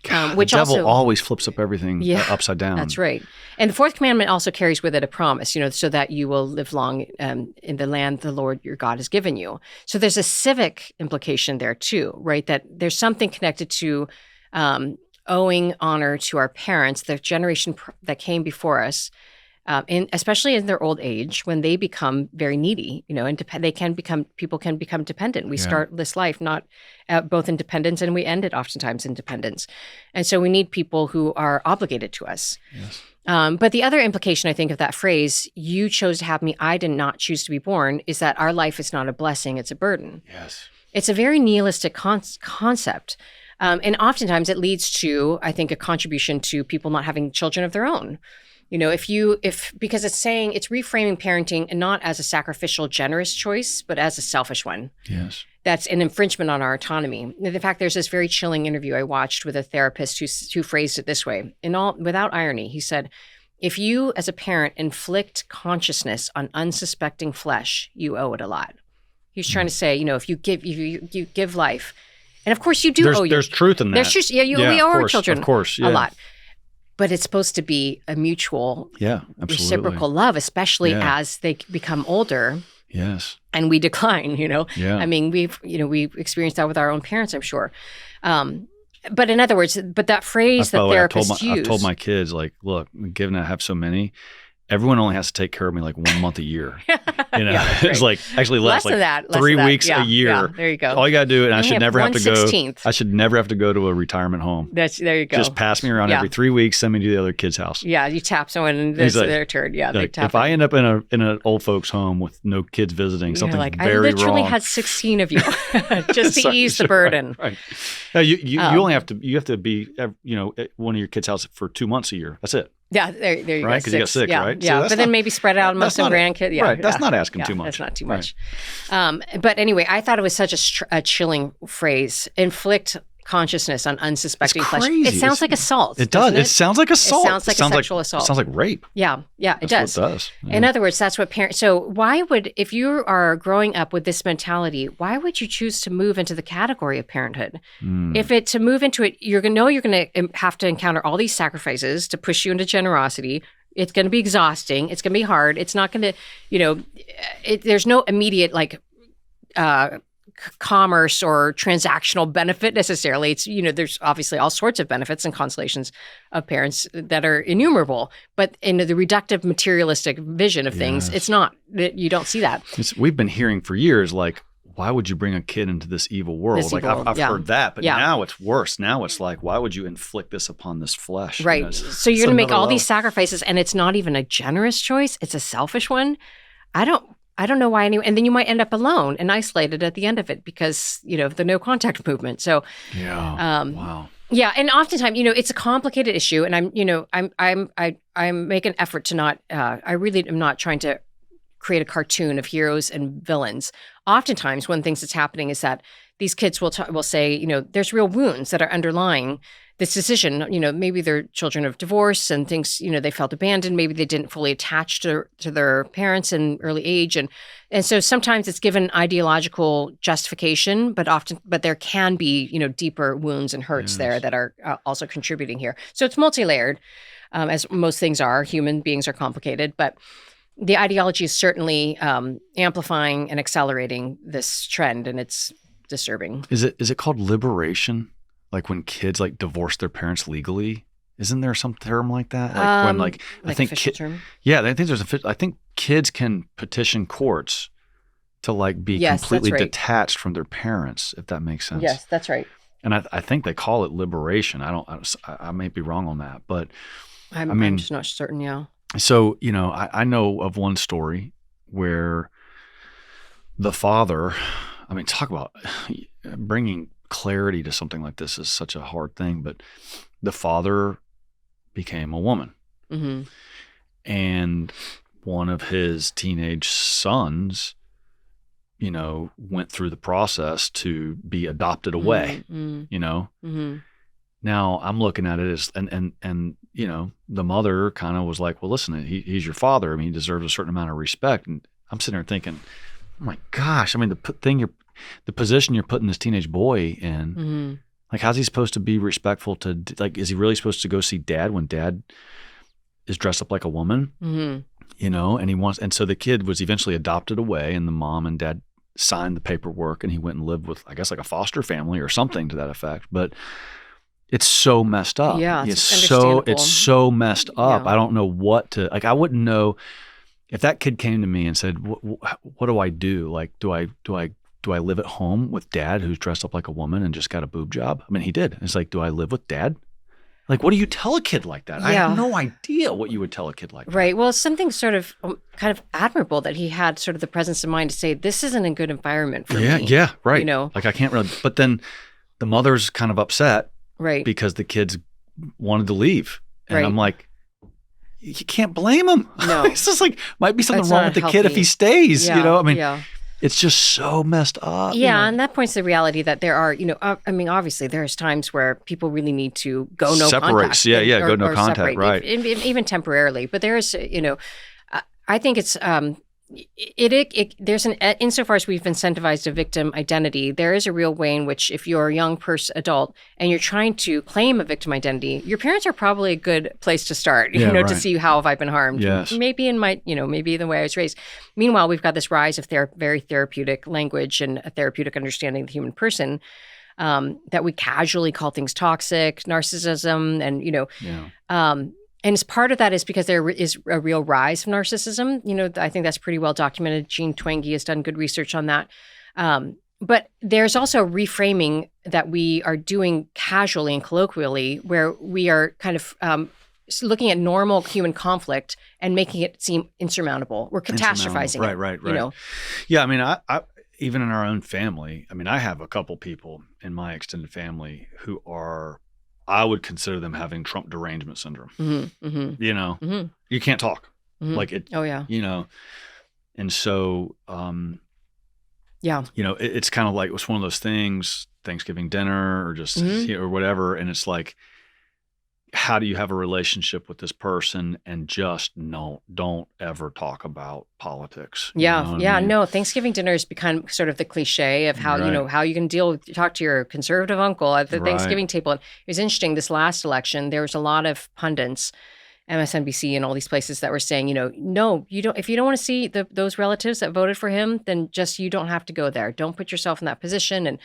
God, which the devil also always flips up everything upside down. That's right. And the fourth commandment also carries with it a promise, so that you will live long in the land the Lord your God has given you. So there's a civic implication there too, right? That there's something connected to owing honor to our parents, the generation that came before us, especially in their old age, when they become very needy, and people can become dependent. We start this life not both in dependence, and we end it oftentimes in dependence. And so we need people who are obligated to us. Yes. But the other implication, I think, of that phrase, you chose to have me, I did not choose to be born, is that our life is not a blessing, it's a burden. Yes. It's a very nihilistic concept. And oftentimes it leads to, I think, a contribution to people not having children of their own. Because it's saying, it's reframing parenting and not as a sacrificial, generous choice, but as a selfish one. Yes. That's an infringement on our autonomy. In fact, there's this very chilling interview I watched with a therapist who phrased it this way, without irony. He said, if you as a parent inflict consciousness on unsuspecting flesh, you owe it a lot. He's trying to say, if you give life, and of course you do owe. There's truth in that. There's just, we owe our children a lot. But it's supposed to be a mutual, reciprocal love, especially as they become older. Yes. And we decline, Yeah. I mean, we've experienced that with our own parents, I'm sure. But in other words, that phrase that therapists use. I've told my kids, look, given I have so many, everyone only has to take care of me 1 month a year. It's actually less than that. 3 weeks a year. Yeah, there you go. All you got to do, and I should never have to go. I should never have to go to a retirement home. There you go. Just pass me around every 3 weeks, send me to the other kid's house. Yeah, you tap someone and it's their turn. Yeah, they tap. If I end up in an old folks home with no kids visiting, something's very wrong. I literally had 16 of you just to ease the burden. Right. No, you only have to be at one of your kids' house for 2 months a year. That's it. Yeah, there you go. Right, because you got 6, right? Yeah, so but then maybe spread out amongst some grandkids. Yeah, right. That's not asking too much. That's not too much. But anyway, I thought it was such a chilling phrase. Inflict consciousness on unsuspecting flesh. It sounds like assault. It does. It sounds like assault. It sounds like a sexual assault. It sounds like rape. Yeah, it does. That's what it does. Yeah. In other words, that's what parents. So why would, if you are growing up with this mentality, why would you choose to move into the category of parenthood? To move into it, you're going to have to encounter all these sacrifices to push you into generosity. It's going to be exhausting. It's going to be hard. It's not going to, there's no immediate commerce or transactional benefit necessarily. It's, there's obviously all sorts of benefits and consolations of parents that are innumerable, but in the reductive materialistic vision of things, it's not, you don't see that. We've been hearing for years, why would you bring a kid into this evil world? I've heard that, but now it's worse. Now it's why would you inflict this upon this flesh? Right. So you're going to make all these sacrifices, and it's not even a generous choice. It's a selfish one. I don't know why anyone, and then you might end up alone and isolated at the end of it because, the no contact movement. So, wow. Yeah. And oftentimes, it's a complicated issue, and I'm making an effort to not, I really am not trying to create a cartoon of heroes and villains. Oftentimes, one of the things that's happening is that these kids will say, there's real wounds that are underlying this decision. Maybe they're children of divorce and things, they felt abandoned. Maybe they didn't fully attach to their parents in early age. And so sometimes it's given ideological justification, but there can be, deeper wounds and hurts there that are also contributing here. So it's multi-layered, as most things are. Human beings are complicated, but the ideology is certainly amplifying and accelerating this trend, and it's disturbing. Is it called liberation? Like when kids divorce their parents legally? Isn't there some term like that? When I think official term? Yeah, I think I think kids can petition courts to be completely detached from their parents, if that makes sense. Yes, that's right. And I think they call it liberation. I may be wrong on that, but I'm just not certain. Yeah. So, I know of one story where the father, talk about bringing clarity to something like this is such a hard thing, but the father became a woman. Mm-hmm. And one of his teenage sons, went through the process to be adopted away, Mm-hmm. Now I'm looking at it as, and the mother kind of was like, well, listen, he's your father. He deserves a certain amount of respect. And I'm sitting there thinking, oh my gosh, the position you're putting this teenage boy in, mm-hmm. How's he supposed to be respectful to, is he really supposed to go see dad when dad is dressed up like a woman? Mm-hmm. And so the kid was eventually adopted away, and the mom and dad signed the paperwork, and he went and lived with, I guess, a foster family or something to that effect. But it's so messed up. Yeah, it's so messed up. Yeah. I don't know what to, I wouldn't know if that kid came to me and said, what do I do? Do I live at home with dad who's dressed up like a woman and just got a boob job? He did. It's do I live with dad? What do you tell a kid like that? Yeah. I have no idea what you would tell a kid like that. Right. Well, it's something sort of kind of admirable that he had sort of the presence of mind to say, this isn't a good environment for me. Yeah, right. I can't really, but then the mother's kind of upset. Right. Because the kids wanted to leave. And I'm like, you can't blame him. No. It's just might be something wrong with the kid if he stays, Yeah. It's just so messed up. Yeah, and that points to the reality that there are, obviously there's times where people really need to go no contact. Go no contact, separate, right. Even temporarily. But there is, I think it's, there's insofar as we've incentivized a victim identity, there is a real way in which if you're a young adult and you're trying to claim a victim identity, your parents are probably a good place to start, to see how have I been harmed. Yes. Maybe maybe the way I was raised. Meanwhile, we've got this rise of very therapeutic language and a therapeutic understanding of the human person, that we casually call things toxic, narcissism, and, and as part of that is because there is a real rise of narcissism. I think that's pretty well documented. Jean Twenge has done good research on that. But there's also reframing that we are doing casually and colloquially, where we are kind of looking at normal human conflict and making it seem insurmountable. We're catastrophizing it. Right. Yeah, I even in our own family, I have a couple people in my extended family who are, I would consider them having Trump derangement syndrome. Mm-hmm, mm-hmm. Mm-hmm. You can't talk. Mm-hmm. Oh yeah. And so, it's kind of it's one of those things, Thanksgiving dinner or just, or whatever. And it's how do you have a relationship with this person and just don't ever talk about politics? No, Thanksgiving dinner has become sort of the cliche of how, how you can talk to your conservative uncle at the Thanksgiving table. And it was interesting, this last election, there was a lot of pundits, MSNBC and all these places that were saying, no, you don't, if you don't want to see those relatives that voted for him, then you don't have to go there. Don't put yourself in that position.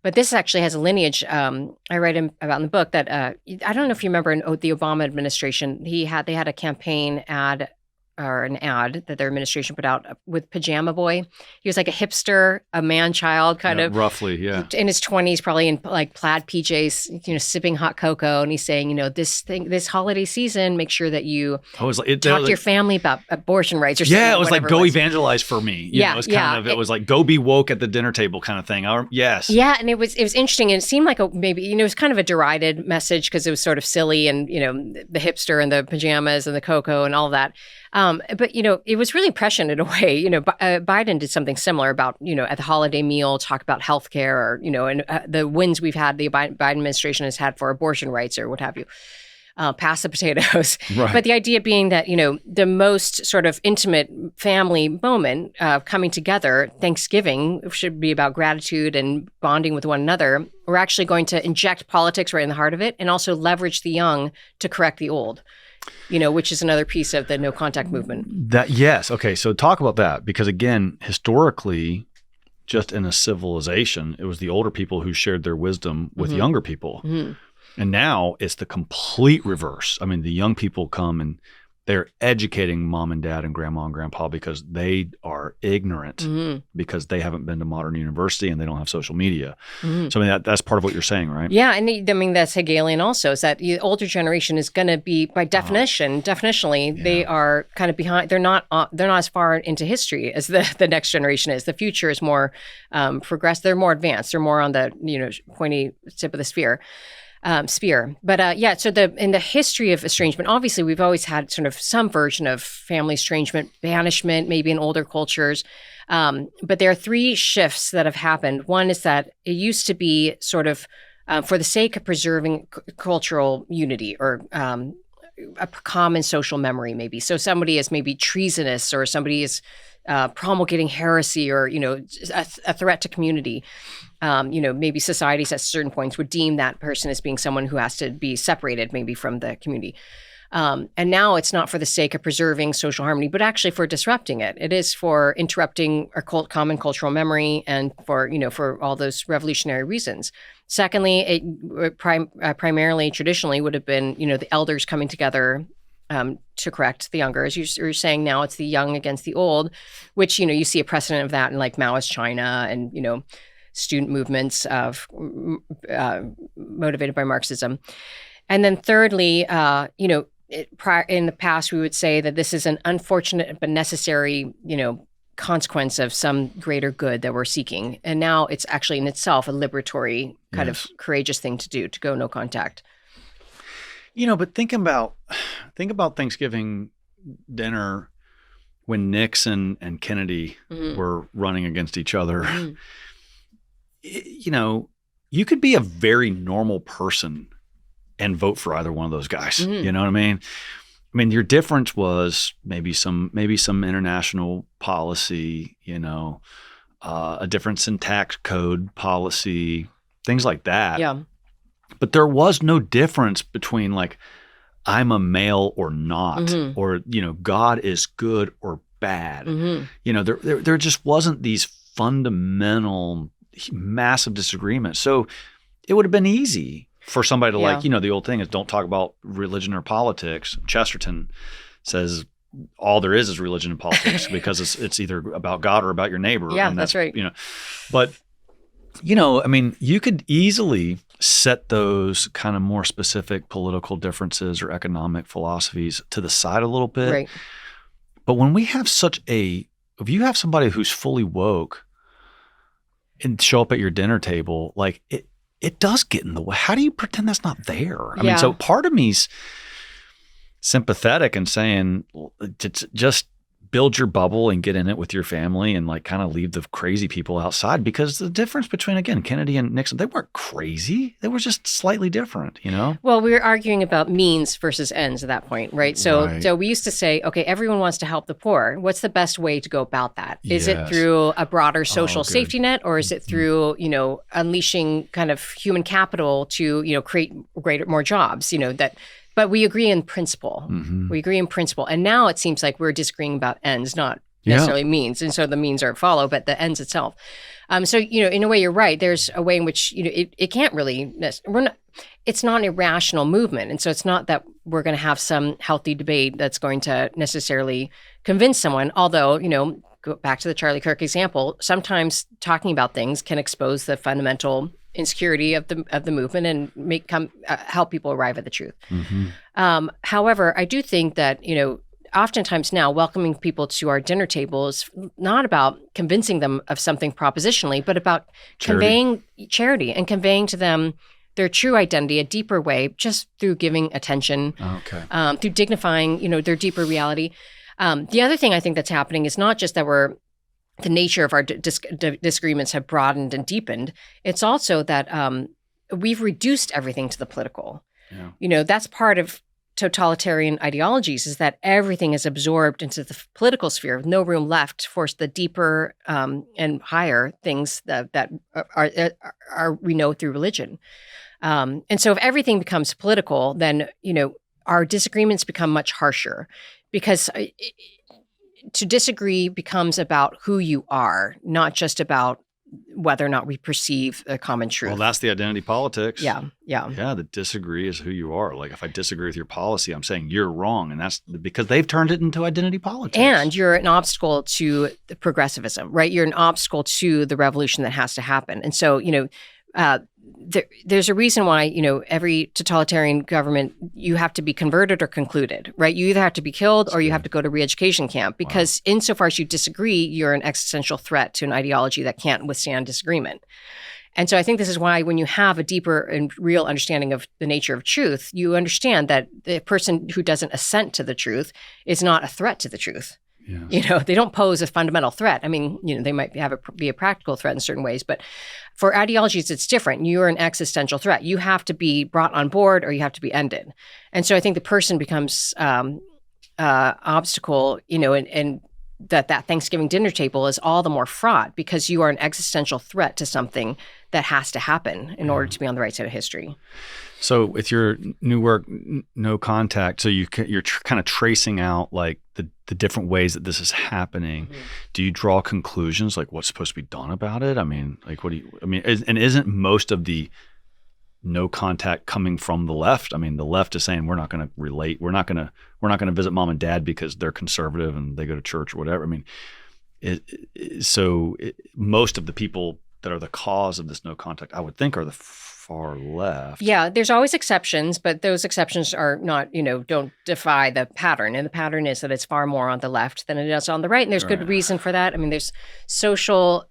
But this actually has a lineage. I write about in the book that I don't know if you remember in the Obama administration, they had a campaign ad or an ad that their administration put out with Pajama Boy. He was like a hipster, a man-child kind of. Roughly, yeah. In his 20s, probably in plaid PJs, sipping hot cocoa. And he's saying, this holiday season, make sure that you talk to your family about abortion rights or something. Yeah, it was go evangelize for me. It was go be woke at the dinner table kind of thing. Yes. Yeah, and it was interesting. And it seemed like it was kind of a derided message because it was sort of silly and, the hipster and the pajamas and the cocoa and all of that. But, it was really prescient in a way. Biden did something similar about, at the holiday meal, talk about healthcare or, and the wins we've had, the Biden administration has had for abortion rights or what have you. Pass the potatoes. Right. But the idea being that, the most sort of intimate family moment coming together, Thanksgiving should be about gratitude and bonding with one another. We're actually going to inject politics right in the heart of it and also leverage the young to correct the old, which is another piece of the no contact movement. Yes. Okay. So talk about that, because again, historically, just in a civilization, it was the older people who shared their wisdom with younger people. Mm-hmm. And now it's the complete reverse. I mean, the young people come and they're educating mom and dad and grandma and grandpa because they are ignorant because they haven't been to modern university and they don't have social media. Mm-hmm. So I mean, that's part of what you're saying, right? Yeah. And I mean, that's Hegelian also, is that the older generation is going to be, by definitionally, they are kind of behind. They're not as far into history as the next generation is. The future is more progressed. They're more advanced. They're more on the, pointy tip of the spear. But so in the history of estrangement, obviously we've always had sort of some version of family estrangement, banishment, maybe in older cultures. But there are three shifts that have happened. One is that it used to be sort of for the sake of preserving cultural unity or a common social memory, maybe. So somebody is maybe treasonous or somebody is promulgating heresy or, a threat to community. Maybe societies at certain points would deem that person as being someone who has to be separated maybe from the community. And now it's not for the sake of preserving social harmony, but actually for disrupting it. It is for interrupting our common cultural memory and for all those revolutionary reasons. Secondly, it primarily, traditionally would have been, the elders coming together to correct the younger. As you're saying now, it's the young against the old, which, you see a precedent of that in like Maoist China and, student movements of motivated by Marxism. And then thirdly, in the past, we would say that this is an unfortunate but necessary, consequence of some greater good that we're seeking. And now it's actually in itself a liberatory kind of courageous thing to do, to go no contact. But think about Thanksgiving dinner when Nixon and Kennedy were running against each other. Mm-hmm. You could be a very normal person and vote for either one of those guys. Mm-hmm. You know what I mean? I mean, your difference was maybe some international policy, a difference in tax code policy, things like that. Yeah. But there was no difference between like, I'm a male or not, or, God is good or bad. Mm-hmm. There just wasn't these fundamental massive disagreements. So it would have been easy for somebody to like, the old thing is don't talk about religion or politics. Chesterton says all there is religion and politics because it's either about God or about your neighbor. Yeah, and that's right. But, I mean, you could easily set those kind of more specific political differences or economic philosophies to the side a little bit. Right. But when we have if you have somebody who's fully woke and show up at your dinner table, like it does get in the way. How do you pretend that's not there? I mean, so part of me's sympathetic and saying just build your bubble and get in it with your family and like kind of leave the crazy people outside, because the difference between, again, Kennedy and Nixon, they weren't crazy. They were just slightly different, Well, we were arguing about means versus ends at that point, right? So we used to say, okay, everyone wants to help the poor. What's the best way to go about that? Is it through a broader social safety net, or is it through, unleashing kind of human capital to, create more jobs, But we agree in principle. Mm-hmm. We agree in principle. And now it seems like we're disagreeing about ends, not necessarily means. And so the means are follow, but the ends itself. So, in a way, you're right. There's a way in which, it can't really, it's not an irrational movement. And so it's not that we're going to have some healthy debate that's going to necessarily convince someone. Although, go back to the Charlie Kirk example, sometimes talking about things can expose the fundamental insecurity of the movement and help people arrive at the truth. Mm-hmm. However, I do think that, oftentimes now welcoming people to our dinner table is not about convincing them of something propositionally, but about conveying charity and conveying to them their true identity, a deeper way, just through giving attention, through dignifying, their deeper reality. The other thing I think that's happening is not just that the nature of our disagreements have broadened and deepened. It's also that we've reduced everything to the political. Yeah. That's part of totalitarian ideologies, is that everything is absorbed into the political sphere, with no room left for the deeper and higher things that are we know through religion. And so if everything becomes political, then, our disagreements become much harsher, because to disagree becomes about who you are, not just about whether or not we perceive a common truth. Well, that's the identity politics. Yeah. The disagree is who you are. Like, if I disagree with your policy, I'm saying you're wrong, and that's because they've turned it into identity politics. And you're an obstacle to the progressivism, right? You're an obstacle to the revolution that has to happen. And so, there's a reason why, every totalitarian government, you have to be converted or concluded, right? You either have to be killed or you have to go to re-education camp, because insofar as you disagree, you're an existential threat to an ideology that can't withstand disagreement. And so I think this is why, when you have a deeper and real understanding of the nature of truth, you understand that the person who doesn't assent to the truth is not a threat to the truth. Yes. They don't pose a fundamental threat. I mean, they might be a practical threat in certain ways, but for ideologies, it's different. You're an existential threat. You have to be brought on board or you have to be ended. And so I think the person becomes obstacle, and that Thanksgiving dinner table is all the more fraught, because you are an existential threat to something that has to happen in order to be on the right side of history. So with your new work, No Contact, so you're kind of tracing out like the different ways that this is happening. Mm-hmm. Do you draw conclusions like what's supposed to be done about it? I mean, like isn't most of the no contact coming from the left? I mean, the left is saying we're not going to relate. We're not going to visit mom and dad because they're conservative and they go to church or whatever. I mean, most of the people that are the cause of this no contact, I would think, are the far left. Yeah, there's always exceptions, but those exceptions are not, don't defy the pattern. And the pattern is that it's far more on the left than it is on the right. And there's good reason for that. I mean, there's social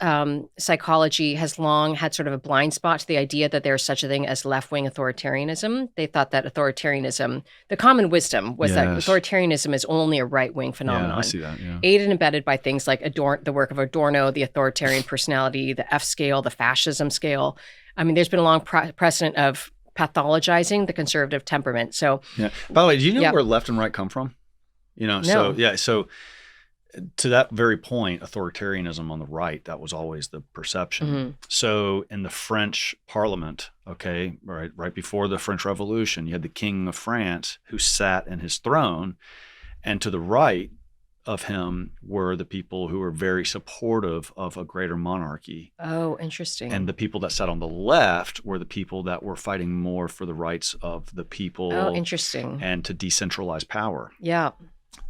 psychology has long had sort of a blind spot to the idea that there's such a thing as left-wing authoritarianism. They thought that authoritarianism, the common wisdom was that authoritarianism is only a right-wing phenomenon. Yeah, I see that, yeah. Aided and abetted by things like the work of Adorno, the authoritarian personality, the F scale, the fascism scale. I mean, there's been a long precedent of pathologizing the conservative temperament. So, yeah. By the way, do you know where left and right come from? No. So to that very point, authoritarianism on the right, that was always the perception. Mm-hmm. So in the French Parliament, right before the French Revolution, you had the King of France who sat in his throne, and to the right of him were the people who were very supportive of a greater monarchy. Oh, interesting. And the people that sat on the left were the people that were fighting more for the rights of the people. Oh, interesting. And to decentralize power. Yeah.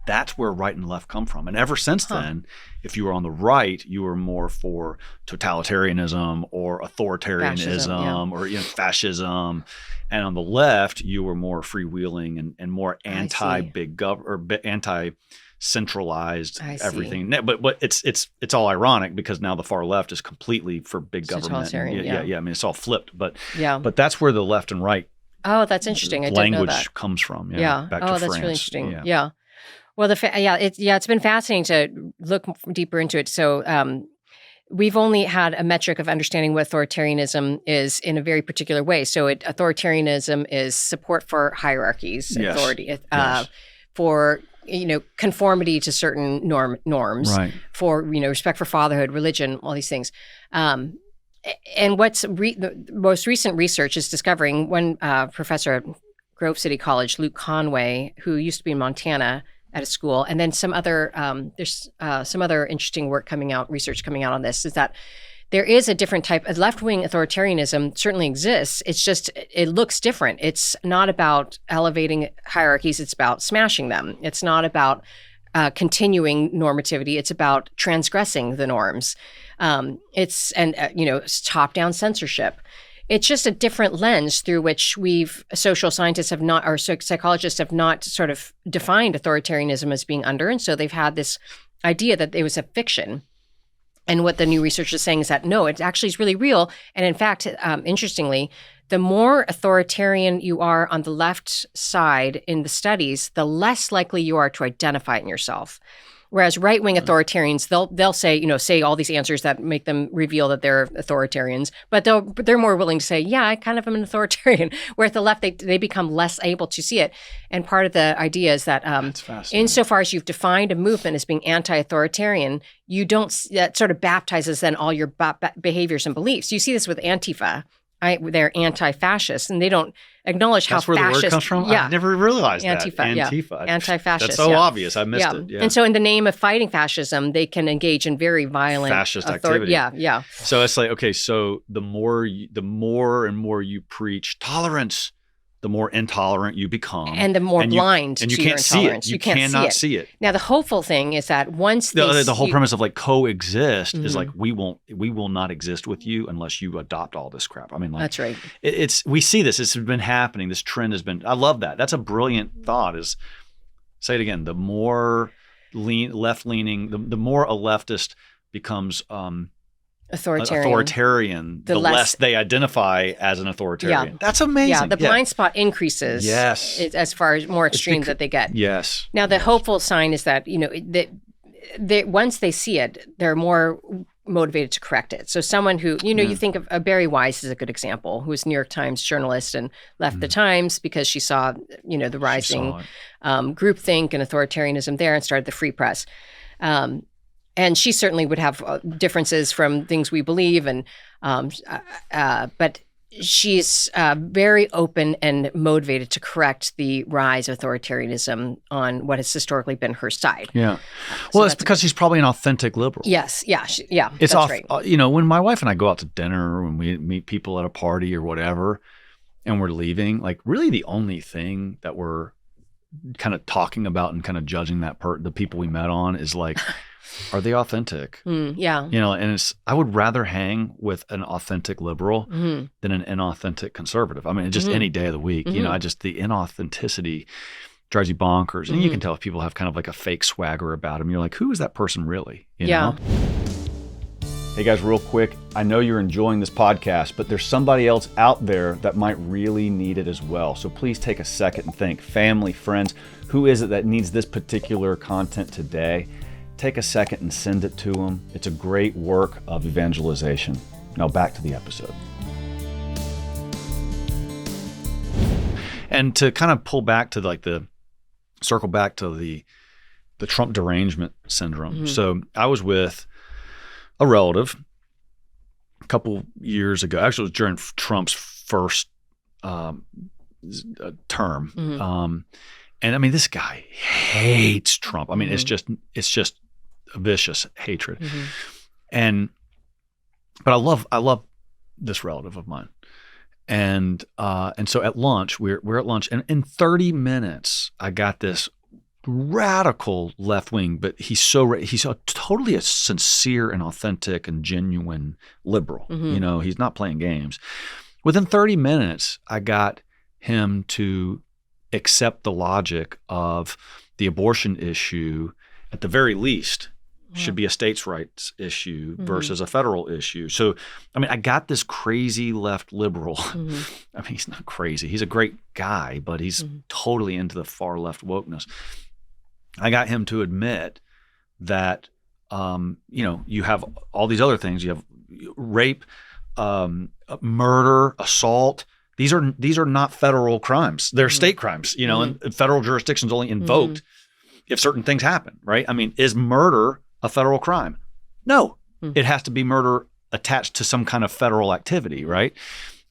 That's where right and left come from. And ever since then, if you were on the right, you were more for totalitarianism or authoritarianism or fascism. And on the left, you were more freewheeling and more anti-big government or anti-centralized everything. But it's all ironic because now the far left is completely for big government. Yeah. I mean, it's all flipped. But that's where the left and right. Oh, that's interesting. I didn't know that. Language comes from. Back to that's France. Really interesting. Yeah. Well, it's been fascinating to look deeper into it. So we've only had a metric of understanding what authoritarianism is in a very particular way. So authoritarianism is support for hierarchies, authority, for conformity to certain norms, right. For respect for fatherhood, religion, all these things. And what's the most recent research is discovering one professor at Grove City College, Luke Conway, who used to be in Montana at a school, and then some other there's some other interesting research coming out on this, is that there is a different type of left-wing authoritarianism certainly exists. It's just, it looks different. It's not about elevating hierarchies. It's about smashing them. It's not about continuing normativity. It's about transgressing the norms. It's top-down censorship. It's just a different lens through which social scientists have not, or psychologists have not sort of defined authoritarianism as being under. And so they've had this idea that it was a fiction. And what the new research is saying is that, no, it actually is really real. And in fact, interestingly, the more authoritarian you are on the left side in the studies, the less likely you are to identify it in yourself. Whereas right-wing authoritarians, they'll say all these answers that make them reveal that they're authoritarians, but they're more willing to say, yeah, I kind of am an authoritarian. Where at the left, they become less able to see it. And part of the idea is that insofar as you've defined a movement as being anti-authoritarian, that sort of baptizes then all your behaviors and beliefs. You see this with Antifa. They're anti-fascist, and they don't acknowledge That's how fascist. That's where the word comes from? Yeah. I never realized Antifa, that. yeah. Antifa. Anti-fascist. That's so obvious. I missed it. Yeah. And so in the name of fighting fascism, they can engage in very violent fascist activity. Yeah. So it's like, okay, so the more and more you preach tolerance, the more intolerant you become. And the more blind to your intolerance. You cannot see it. Now, the hopeful thing is that once the whole premise of like coexist is like, we will not exist with you unless you adopt all this crap. I mean, like, that's right. We see this. It's been happening. This trend has been, I love that. That's a brilliant thought say it again, the more left-leaning, the more a leftist becomes authoritarian, the less they identify as an authoritarian. Yeah. That's amazing. Yeah, the blind spot increases. Yes. As far as more extremes that they get. Yes. Now, the hopeful sign is that, that once they see it, they're more motivated to correct it. So someone who, you think of Barry Weiss is a good example, who was a New York Times journalist and left the Times because she saw, the rising groupthink and authoritarianism there and started the Free Press. And she certainly would have differences from things we believe, but she's very open and motivated to correct the rise of authoritarianism on what has historically been her side. Yeah, well, it's because she's probably an authentic liberal. Yes, yeah, it's that's right. When my wife and I go out to dinner, when we meet people at a party or whatever, and we're leaving, like really the only thing that we're kind of talking about and kind of judging the people we met on is like, are they authentic? Yeah. And I would rather hang with an authentic liberal than an inauthentic conservative. I mean, just any day of the week, the inauthenticity drives you bonkers. And you can tell if people have kind of like a fake swagger about them. You're like, who is that person really? You know? Hey guys, real quick, I know you're enjoying this podcast, but there's somebody else out there that might really need it as well. So please take a second and think, family, friends, who is it that needs this particular content today? Take a second and send it to them. It's a great work of evangelization. Now back to the episode. And to kind of pull back to circle back to the Trump derangement syndrome. So I was with a relative a couple years ago. Actually, it was during Trump's first term. And I mean, this guy hates Trump. I mean, it's just a vicious hatred. But I love this relative of mine. And so at lunch, we're at lunch, and in 30 minutes, I got this radical left wing, but he's totally a sincere and authentic and genuine liberal. He's not playing games. Within 30 minutes, I got him to accept the logic of the abortion issue, at the very least, should be a states' rights issue versus a federal issue. So, I mean, I got this crazy left liberal. I mean, he's not crazy. He's a great guy, but he's totally into the far left wokeness. I got him to admit that, you have all these other things. You have rape, murder, assault. These are not federal crimes. They're state crimes, and federal jurisdiction's only invoked if certain things happen, right? I mean, is murder a federal crime? No. It has to be murder attached to some kind of federal activity, right?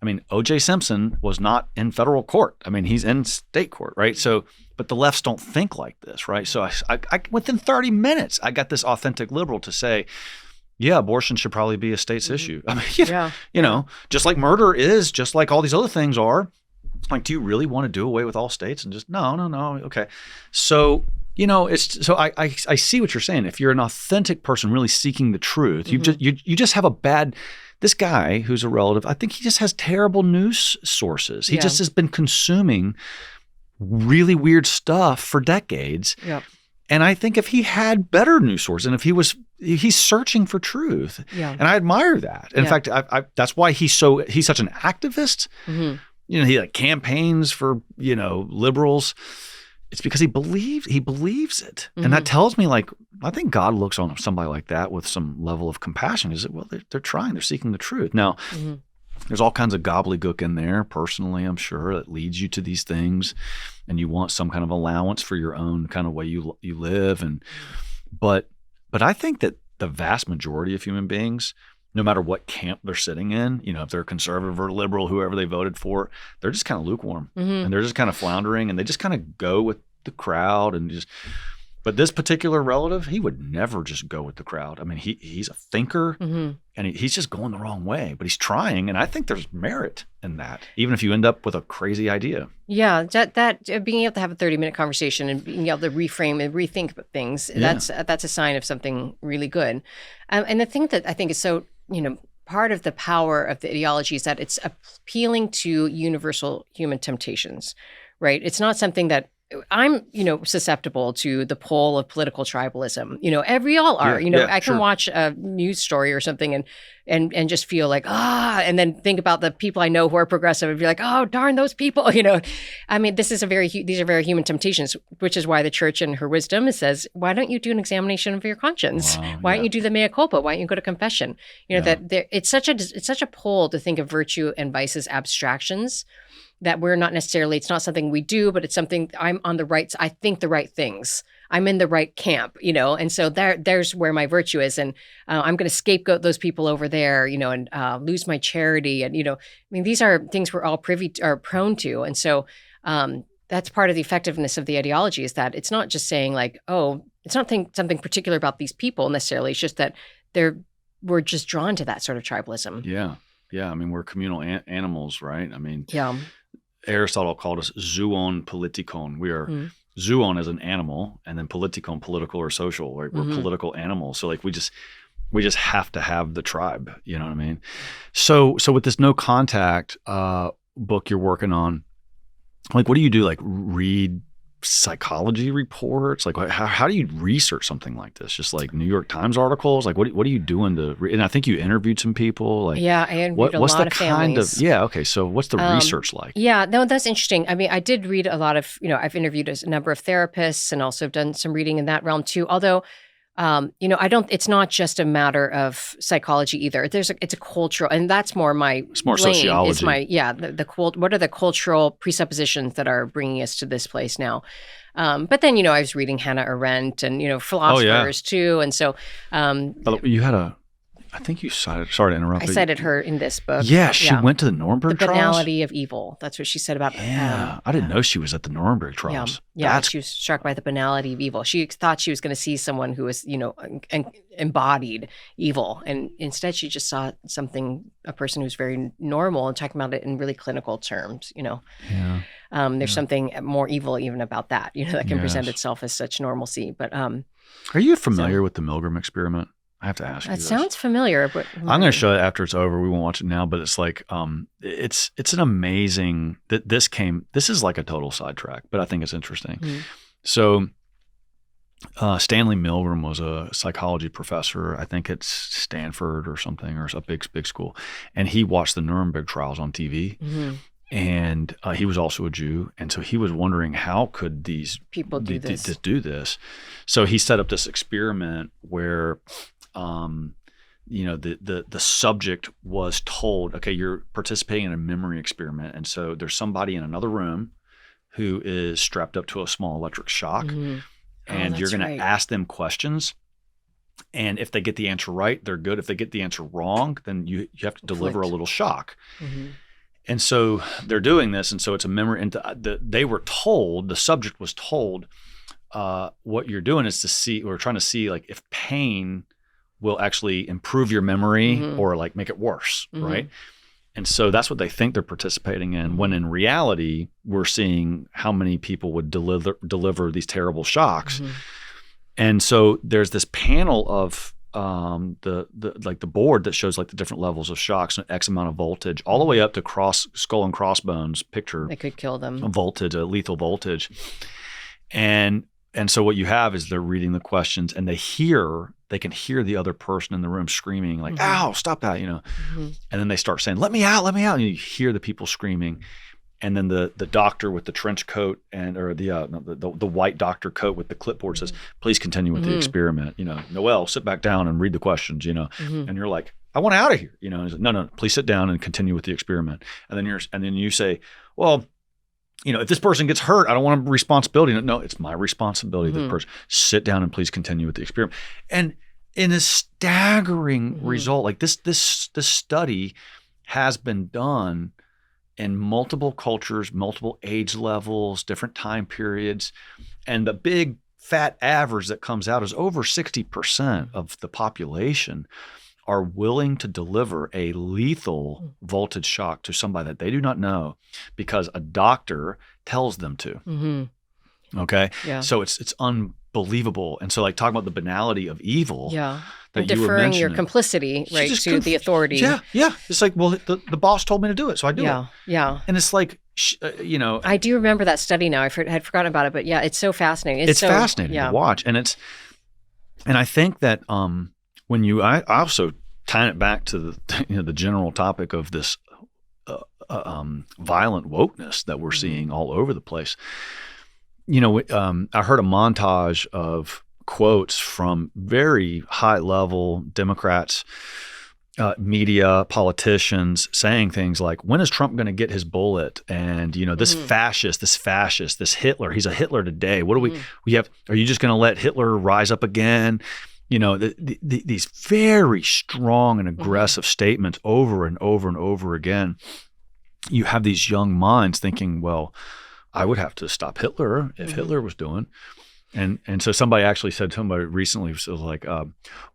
I mean, O.J. Simpson was not in federal court. I mean, he's in state court, right? So, but the lefts don't think like this, right? So I within 30 minutes, I got this authentic liberal to say, yeah, abortion should probably be a state's issue. I mean, just like murder is, just like all these other things are. Like, do you really want to do away with all states? And just, no. Okay. So, I see what you're saying. If you're an authentic person really seeking the truth, you just have a bad, this guy who's a relative, I think he just has terrible news sources. He just has been consuming really weird stuff for decades. Yep. And I think if he had better news sources, and if he was he's searching for truth. Yeah. And I admire that. In fact, that's why he's such an activist. Mm-hmm. You know, he like campaigns for, you know, liberals. It's because he believes it. Mm-hmm. And that tells me, like, I think God looks on somebody like that with some level of compassion. Is it, well, they're trying, they're seeking the truth. Now, there's all kinds of gobbledygook in there, personally, I'm sure, that leads you to these things, and you want some kind of allowance for your own kind of way you live. But I think that the vast majority of human beings, no matter what camp they're sitting in, you know, if they're conservative or liberal, whoever they voted for, they're just kind of lukewarm, and they're just kind of floundering, and they just kind of go with the crowd and just. But this particular relative, he would never just go with the crowd. I mean, he's a thinker, and he's just going the wrong way, but he's trying, and I think there's merit in that, even if you end up with a crazy idea. Yeah, that being able to have a 30-minute conversation and being able to reframe and rethink things, that's a sign of something really good. And the thing that I think is so, you know, part of the power of the ideology is that it's appealing to universal human temptations, right? It's not something that I'm, you know, susceptible to the pull of political tribalism. You know, we all are. I can watch a news story or something and just feel like, and then think about the people I know who are progressive and be like, oh, darn those people. You know, I mean, these are very human temptations, which is why the church in her wisdom says, why don't you do an examination of your conscience? Why don't you do the mea culpa? Why don't you go to confession? You know, it's such a pull to think of virtue and vice as abstractions. That we're not necessarily, it's not something we do, but it's something I'm on the right, I think the right things. I'm in the right camp, you know, and so there's where my virtue is. And I'm going to scapegoat those people over there, you know, and lose my charity. And, you know, I mean, these are things we're all prone to. And so that's part of the effectiveness of the ideology is that it's not just saying like, oh, it's not something particular about these people necessarily. It's just that we're just drawn to that sort of tribalism. Yeah. Yeah. I mean, we're communal animals, right? I mean, yeah. Aristotle called us zoon politikon. We are zoon as an animal, and then politikon, political or social. Right? We're political animals. So like we just have to have the tribe. You know what I mean? So with this no contact book you're working on, like what do you do? Like read psychology reports? Like how do you research something like this? Just like New York Times articles? Like what are you doing and I think you interviewed some people. Like I interviewed a lot of families. Okay. So what's the research like? Yeah, no, that's interesting. I mean, I did read a lot of, you know, I've interviewed a number of therapists and also done some reading in that realm too. Although, you know, it's not just a matter of psychology either. It's a cultural, and that's more my It's more sociology. It's what are the cultural presuppositions that are bringing us to this place now? But then, you know, I was reading Hannah Arendt and, you know, philosophers too. And so, you had I think you cited, sorry to interrupt. I cited her in this book. Yeah, she went to the Nuremberg trials. The banality of evil. That's what she said about. Yeah, I didn't know she was at the Nuremberg trials. Yeah, she was struck by the banality of evil. She thought she was going to see someone who was, you know, embodied evil, and instead she just saw a person who's very normal, and talking about it in really clinical terms. You know, there's something more evil even about that. You know, that can present itself as such normalcy. But are you familiar with the Milgram experiment? I have to ask you. That sounds familiar, but I'm going to show it after it's over. We won't watch it now, but it's like it's an amazing this is like a total sidetrack, but I think it's interesting. So Stanley Milgram was a psychology professor, I think at Stanford or something, or a big school, and he watched the Nuremberg trials on TV. And he was also a Jew, and so he was wondering how could these people do this. So he set up this experiment where you know, the subject was told, okay, you're participating in a memory experiment, and so there's somebody in another room who is strapped up to a small electric shock, and you're going to ask them questions, and if they get the answer right, they're good. If they get the answer wrong, then you have to deliver a little shock. And so they're doing this, and so it's a memory. And they were told, the subject was told, what you're doing is trying to see like if pain will actually improve your memory or like make it worse, right? And so that's what they think they're participating in, when in reality, we're seeing how many people would deliver these terrible shocks. And so there's this panel of the board that shows like the different levels of shocks, X amount of voltage, all the way up to skull and crossbones picture. They could kill them. A voltage, a lethal voltage. And And so what you have is they're reading the questions and they can hear the other person in the room screaming like, ow, stop that, And then they start saying, let me out. And you hear the people screaming. And then the doctor with the trench coat or the white doctor coat with the clipboard says, please continue with the experiment. Noelle, sit back down and read the questions, and you're like, I want out of here. And he's like, no, please sit down and continue with the experiment. And then you say, well, if this person gets hurt, I don't want a responsibility. No, it's my responsibility. The person, sit down and please continue with the experiment. And in a staggering result, like this study has been done in multiple cultures, multiple age levels, different time periods. And the big fat average that comes out is over 60% of the population are willing to deliver a lethal voltage shock to somebody that they do not know because a doctor tells them to. Okay? Yeah. So it's unbelievable. And so like talking about the banality of evil. Yeah. And deferring your complicity, right, to the authority. Yeah. It's like, well, the boss told me to do it, so I do it. Yeah. And it's like, I do remember that study now. I had forgotten about it, but yeah, it's so fascinating. It's fascinating to watch. And I think that I also tying it back to the general topic of this violent wokeness that we're seeing all over the place. I heard a montage of quotes from very high-level Democrats, media, politicians saying things like, when is Trump going to get his bullet? And, this fascist, this Hitler, he's a Hitler today. What do we have? Are you just going to let Hitler rise up again? These very strong and aggressive statements over and over and over again. You have these young minds thinking, well, I would have to stop Hitler if Hitler was doing. And so somebody actually said to somebody recently, was like,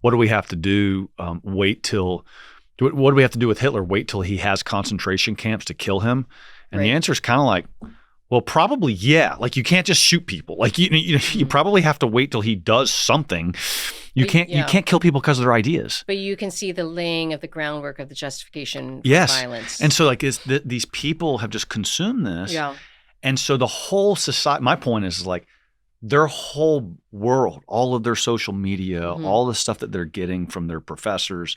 what do we have to do? What do we have to do with Hitler? Wait till he has concentration camps to kill him? And the answer is kind of like, well, probably, yeah. Like you can't just shoot people. Like you probably have to wait till he does something. You can't kill people because of their ideas. But you can see the laying of the groundwork of the justification for violence. And so like these people have just consumed this. Yeah. And so the whole society, my point is like, their whole world, all of their social media, all the stuff that they're getting from their professors,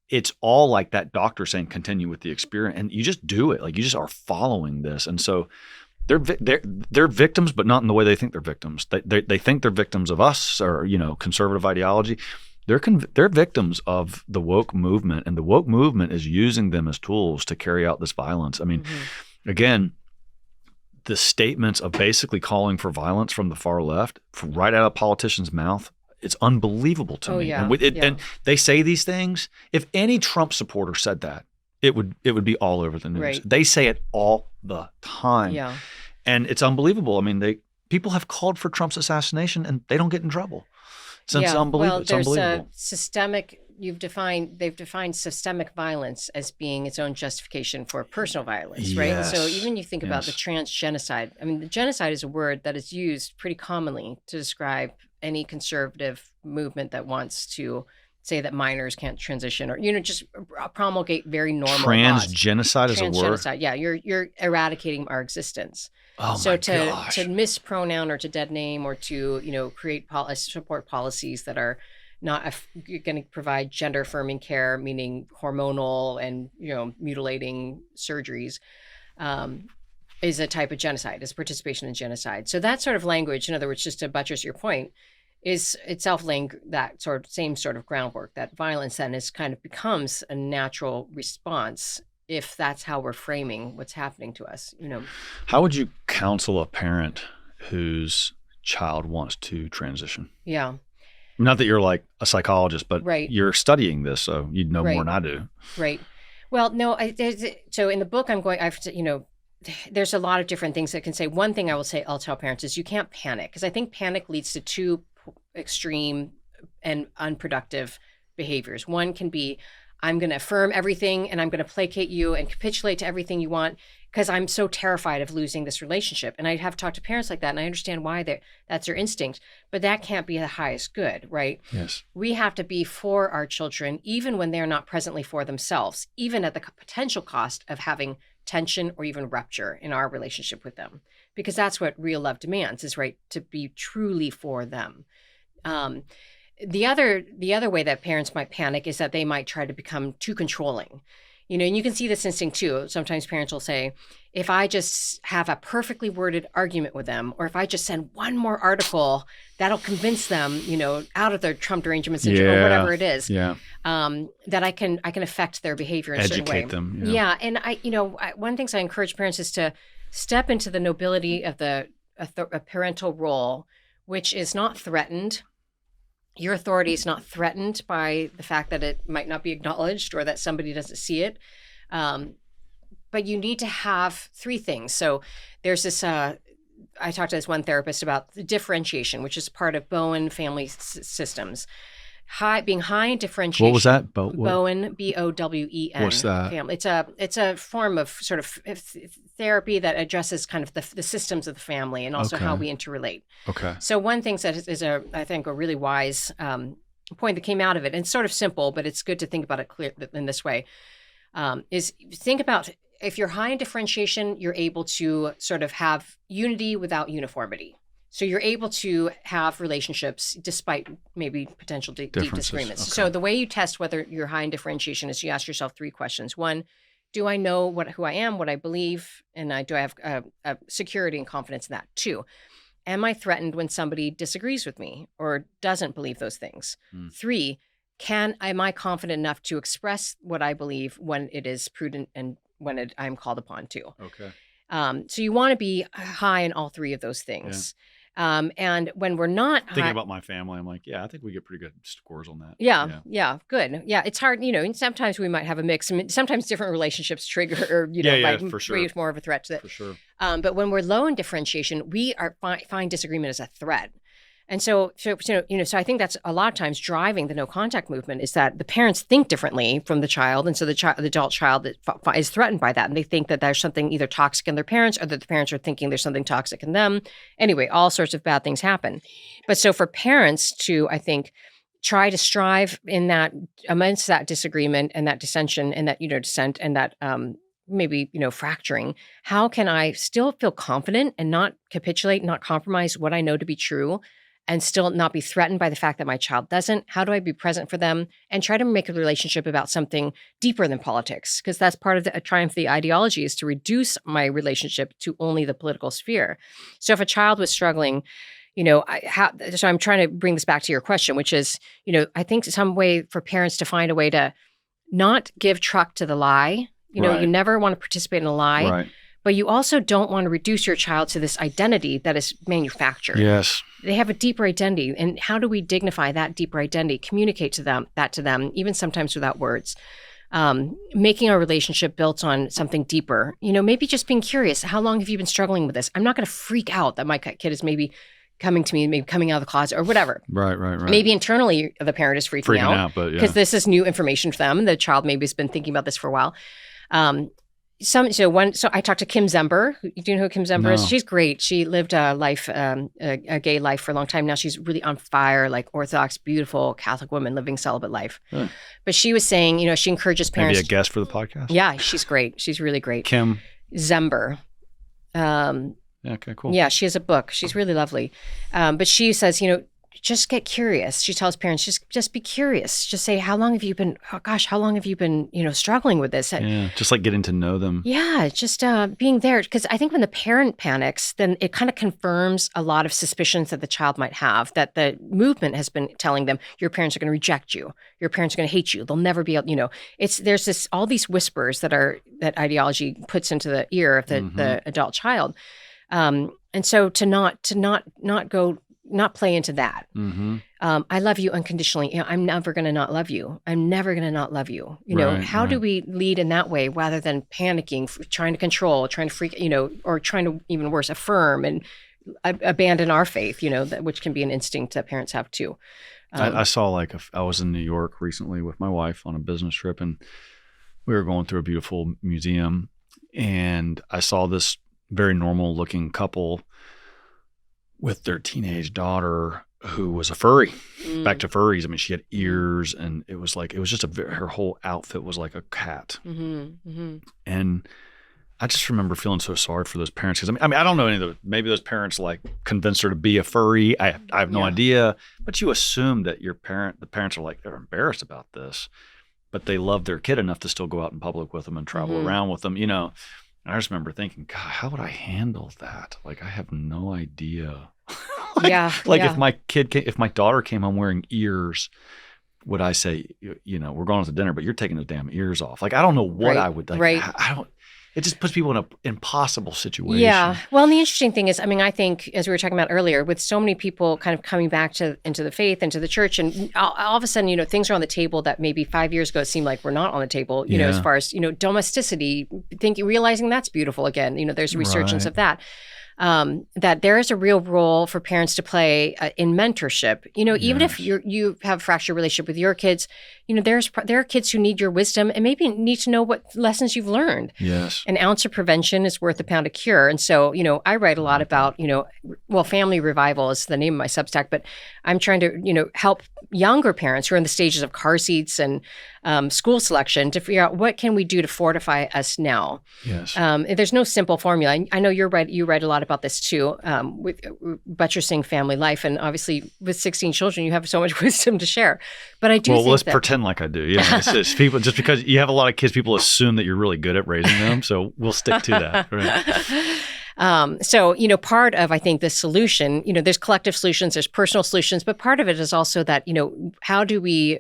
it's all like that doctor saying, continue with the experiment. And you just do it. Like you just are following this. And so they're victims, but not in the way they think they're victims. They think they're victims of us or, conservative ideology. They're victims of the woke movement, and the woke movement is using them as tools to carry out this violence. I mean, again, the statements of basically calling for violence from the far left, from right out of politicians' mouth, it's unbelievable to me. Yeah. And they say these things. If any Trump supporter said that, it would be all over the news. Right. They say it all the time. Yeah. And it's unbelievable. I mean, people have called for Trump's assassination and they don't get in trouble. It's unbelievable. Well, it's unbelievable. They've defined systemic violence as being its own justification for personal violence, right? Yes. And so even you think about the transgenocide. I mean, the genocide is a word that is used pretty commonly to describe any conservative movement that wants to say that minors can't transition or, just promulgate very normal Transgenocide is a word? Transgenocide, yeah. You're eradicating our existence. Oh so my to gosh. to mispronoun or to dead name or to create support policies that are not going to provide gender affirming care, meaning hormonal and mutilating surgeries, is a type of genocide, is participation in genocide. So that sort of language, in other words, just to buttress your point, is itself laying that same sort of groundwork. That violence then becomes a natural response if that's how we're framing what's happening to us. How would you counsel a parent whose child wants to transition? Yeah. Not that you're like a psychologist, but right. You're studying this, so you'd know right. more than I do. Right. Well, no. So in the book, there's a lot of different things that can say. One thing I'll tell parents is you can't panic, because I think panic leads to two extreme and unproductive behaviors. One can be, I'm going to affirm everything and I'm going to placate you and capitulate to everything you want because I'm so terrified of losing this relationship. And I have talked to parents like that, and I understand why that's their instinct, but that can't be the highest good, right? Yes. We have to be for our children, even when they're not presently for themselves, even at the potential cost of having tension or even rupture in our relationship with them, because that's what real love demands, is right to be truly for them. The other way that parents might panic is that they might try to become too controlling. You know, and you can see this instinct too. Sometimes parents will say, if I just have a perfectly worded argument with them, or if I just send one more article, that'll convince them, you know, out of their Trump derangement syndrome or whatever it is, that I can affect their behavior in a certain way. Educate them. Yeah. And one of the things I encourage parents is to step into the nobility of a parental role, which is not threatened. Your authority is not threatened by the fact that it might not be acknowledged or that somebody doesn't see it. But you need to have three things. So there's this, I talked to this one therapist about the differentiation, which is part of Bowen family systems. Being high in differentiation. What was that? Bowen, Bowen. What's that? Family. It's a form of sort of therapy that addresses kind of the systems of the family and also how we interrelate. Okay. So one thing that is I think a really wise point that came out of it, and it's sort of simple, but it's good to think about it clear in this way, is think about if you're high in differentiation, you're able to sort of have unity without uniformity. So you're able to have relationships despite maybe potential deep disagreements. Okay. So the way you test whether you're high in differentiation is you ask yourself three questions. One, do I know who I am, what I believe, and do I have a security and confidence in that? Two, am I threatened when somebody disagrees with me or doesn't believe those things? Three, am I confident enough to express what I believe when it is prudent and when I'm called upon to? Okay. So you want to be high in all three of those things. Yeah. And when we're not thinking about my family, I'm like, I think we get pretty good scores on that. Yeah, good. Yeah, it's hard, and sometimes we might have a mix. I mean, sometimes different relationships trigger, or might for sure. create more of a threat to that. For sure. But when we're low in differentiation, we find disagreement as a threat. And so I think that's a lot of times driving the no contact movement is that the parents think differently from the child. And so the adult child is threatened by that. And they think that there's something either toxic in their parents or that the parents are thinking there's something toxic in them. Anyway, all sorts of bad things happen. But so for parents to, I think, try to strive in that amidst that disagreement and that dissension and that, dissent and that, maybe, fracturing, how can I still feel confident and not capitulate, not compromise what I know to be true, and still not be threatened by the fact that my child doesn't? How do I be present for them and try to make a relationship about something deeper than politics? Because that's part of the triumph of the ideology, is to reduce my relationship to only the political sphere. So if a child was struggling, so I'm trying to bring this back to your question, which is, I think some way for parents to find a way to not give truck to the lie. Right. You never want to participate in a lie. Right. But you also don't want to reduce your child to this identity that is manufactured. Yes. They have a deeper identity. And how do we dignify that deeper identity, communicate to them, even sometimes without words? Making a relationship built on something deeper. Maybe just being curious. How long have you been struggling with this? I'm not going to freak out that my kid is maybe coming to me, maybe coming out of the closet or whatever. Right. Maybe internally the parent is freaking out because this is new information for them. The child maybe has been thinking about this for a while. So I talked to Kim Zember. Do you know who Kim Zember is? She's great. She lived a life, a gay life for a long time now. She's really on fire, like Orthodox, beautiful Catholic woman living celibate life. Huh. But she was saying, she encourages parents. Maybe a guest for the podcast? Yeah, she's great. She's really great. Kim Zember. Okay, cool. Yeah, she has a book. She's really lovely. But she says, just get curious. She tells parents, just be curious. Just say, how long have you been struggling with this? Yeah, just like getting to know them. Yeah, just being there. Because I think when the parent panics, then it kind of confirms a lot of suspicions that the child might have, that the movement has been telling them, your parents are going to reject you. Your parents are going to hate you. They'll never be able, there's all these whispers that ideology puts into the ear of the adult child. And so to not play into that. Mm-hmm. I love you unconditionally. I'm never going to not love you. I'm never going to not love you. How do we lead in that way rather than panicking, trying to control, trying to freak, or trying to, even worse, affirm and abandon our faith, which can be an instinct that parents have too. I saw I was in New York recently with my wife on a business trip, and we were going through a beautiful museum, and I saw this very normal looking couple with their teenage daughter who was a furry. Back to furries. I mean, she had ears, and her whole outfit was like a cat. Mm-hmm. Mm-hmm. And I just remember feeling so sorry for those parents because I don't know any of those. Maybe those parents like convinced her to be a furry. I have no idea. But you assume that the parents are like they're embarrassed about this, but they love their kid enough to still go out in public with them and travel around with them. And I just remember thinking, God, how would I handle that? Like I have no idea. If my daughter came home wearing ears, would I say, we're going out to dinner, but you're taking the damn ears off? Like I don't know what I would like. Right. I don't. It just puts people in an impossible situation. Yeah. Well, and the interesting thing is, I think, as we were talking about earlier, with so many people kind of coming back into the faith, into the church, and all of a sudden, things are on the table that maybe 5 years ago it seemed like were not on the table, as far as, domesticity, realizing that's beautiful again. There's a resurgence of that. That there is a real role for parents to play in mentorship. Even if you have a fractured relationship with your kids, there are kids who need your wisdom and maybe need to know what lessons you've learned. Yes. An ounce of prevention is worth a pound of cure. And so, I write a lot about, family revival is the name of my Substack, but I'm trying to, help younger parents who are in the stages of car seats and school selection to figure out what can we do to fortify us now. Yes. There's no simple formula. I know you write a lot about this too, with buttressing family life, and obviously with 16 children, you have so much wisdom to share. But I do. Well, let's pretend like I do. Yeah, it's people just because you have a lot of kids, people assume that you're really good at raising them. So we'll stick to that. Right. So, part of, I think, the solution, there's collective solutions, there's personal solutions, but part of it is also that, how do we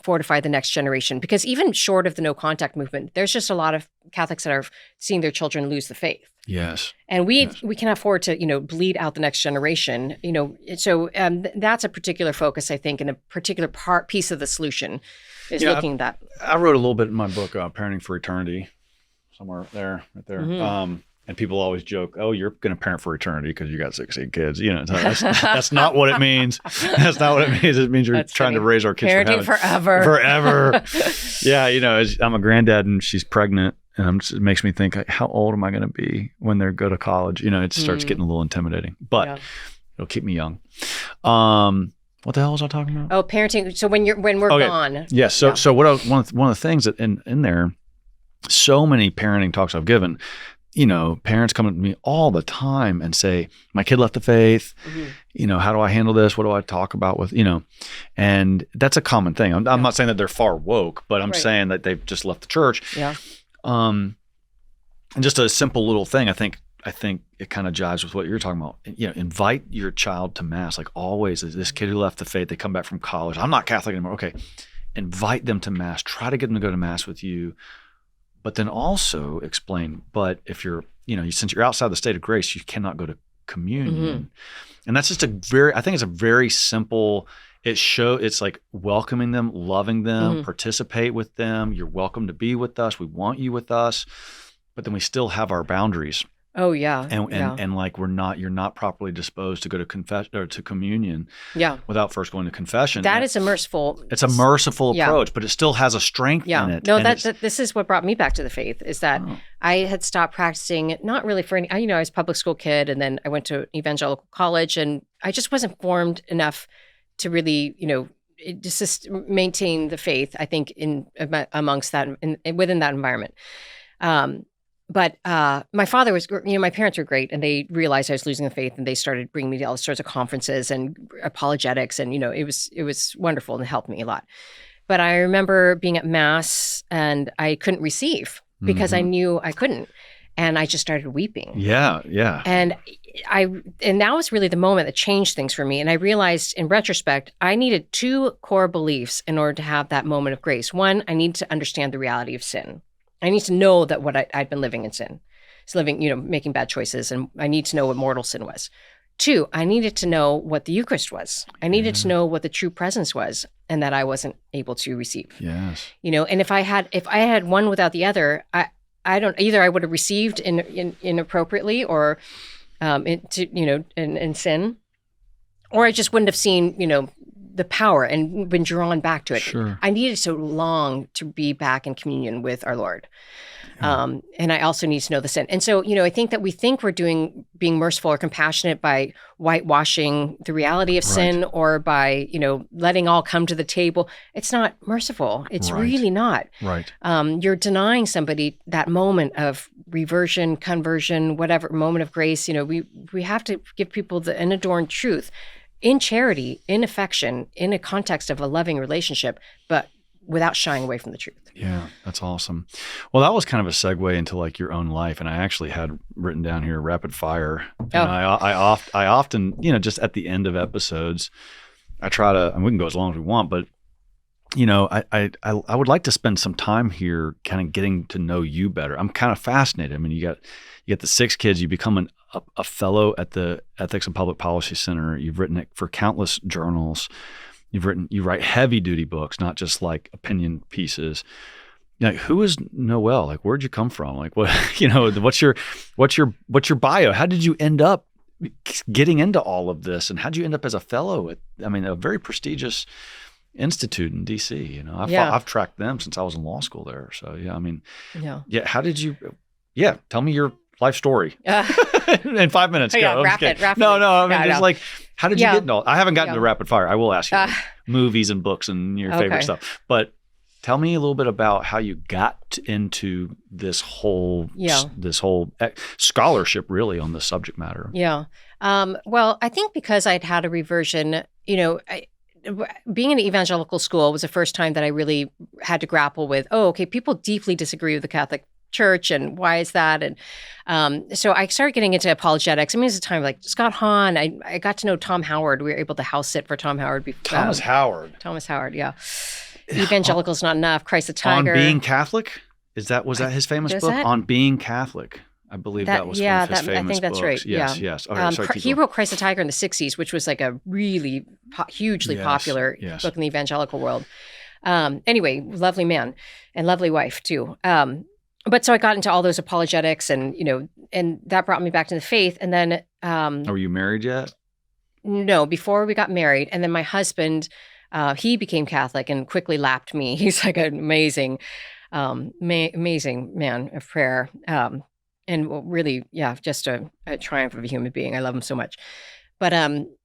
fortify the next generation? Because even short of the no contact movement, there's just a lot of Catholics that are seeing their children lose the faith. Yes. And we can afford to, bleed out the next generation, so that's a particular focus, I think, and a particular piece of the solution is looking at that. I wrote a little bit in my book, Parenting for Eternity, somewhere right there. And people always joke, "Oh, you're going to parent for eternity because you got 16 kids." That's not what it means. That's not what it means. It means you're trying to raise our kids parenting for heaven. Forever. Yeah, I'm a granddad and she's pregnant, and it makes me think, how old am I going to be when they go to college? It starts getting a little intimidating, but it'll keep me young. What the hell was I talking about? Oh, parenting. So when we're gone. Yes. So one of the things that in there, so many parenting talks I've given. Parents come up to me all the time and say, my kid left the faith, how do I handle this? What do I talk about with, and that's a common thing. I'm not saying that they're far woke, but I'm saying that they've just left the church. Yeah. And just a simple little thing, I think it kind of jives with what you're talking about. Invite your child to mass. Like always, this kid who left the faith, they come back from college. I'm not Catholic anymore. Okay. Invite them to mass. Try to get them to go to mass with you. But then also explain, but if you're, since you're outside the state of grace, you cannot go to communion. And that's just I think it's a very simple, it's like welcoming them, loving them, participate with them. You're welcome to be with us. We want you with us. But then we still have our boundaries. Oh yeah. And like you're not properly disposed to go to confession or to communion without first going to confession. That is a merciful. It's a merciful approach, but it still has a strength in it. No, this is what brought me back to the faith is that I had stopped practicing, not really for any, I was a public school kid, and then I went to evangelical college, and I just wasn't formed enough to really, just maintain the faith, I think, amongst that, within that environment. But my father was, my parents were great, and they realized I was losing the faith, and they started bringing me to all sorts of conferences and apologetics, and it was wonderful and it helped me a lot. But I remember being at mass and I couldn't receive because I knew I couldn't, and I just started weeping. Yeah. And that was really the moment that changed things for me. And I realized, in retrospect, I needed two core beliefs in order to have that moment of grace. One, I need to understand the reality of sin. I need to know that what I'd been living in sin. It's making bad choices, and I need to know what mortal sin was. Two, I needed to know what the Eucharist was. I needed to know what the true presence was, and that I wasn't able to receive. Yes. And if I had one without the other, I don't either. I would have received inappropriately or in sin, or I just wouldn't have seen the power and been drawn back to it. Sure. I needed so long to be back in communion with our Lord. And I also need to know the sin. And so, I think that we think we're being merciful or compassionate by whitewashing the reality of sin, or by, letting all come to the table. It's not merciful. It's really not. Right. You're denying somebody that moment of reversion, conversion, whatever, moment of grace. We have to give people the unadorned truth in charity, in affection, in a context of a loving relationship, but without shying away from the truth. Yeah, that's awesome. Well, that was kind of a segue into like your own life, and I actually had written down here rapid fire. And I often, just at the end of episodes, I try to, and we can go as long as we want, but I would like to spend some time here, kind of getting to know you better. I'm kind of fascinated. I mean, you get the 6 kids. You become a fellow at the Ethics and Public Policy Center. You've written it for countless journals. You write heavy duty books, not just like opinion pieces. Like, who is Noelle? Like, where'd you come from? Like, what, what's your bio? How did you end up getting into all of this? And how'd you end up as a fellow at, a very prestigious institute in DC? I've tracked them since I was in law school there. So how did you, tell me your life story in 5 minutes. Go. Rapid. No. Just like, how did you get into all? I haven't gotten to rapid fire. I will ask you movies and books and your favorite stuff, but tell me a little bit about how you got into this whole scholarship really on this subject matter. Yeah. Well, I think because I'd had a reversion, being in an evangelical school was the first time that I really had to grapple with, people deeply disagree with the Catholic Church, and why is that? And so I started getting into apologetics. It was a time like Scott Hahn. I got to know Tom Howard. We were able to house sit for Tom Howard. Thomas Howard, yeah. Evangelical's Not Enough, Christ the Tiger. On Being Catholic? Was that his famous book? On Being Catholic. I believe that was one of his famous books. I think that's right. Yes. Okay, he wrote Christ the Tiger in the 60s, which was like a really hugely popular book in the evangelical world. Anyway, lovely man and lovely wife too. But so I got into all those apologetics and that brought me back to the faith. And then were you married yet? No, before we got married. And then my husband, he became Catholic and quickly lapped me. He's like an amazing man of prayer. And really, just a triumph of a human being. I love him so much. But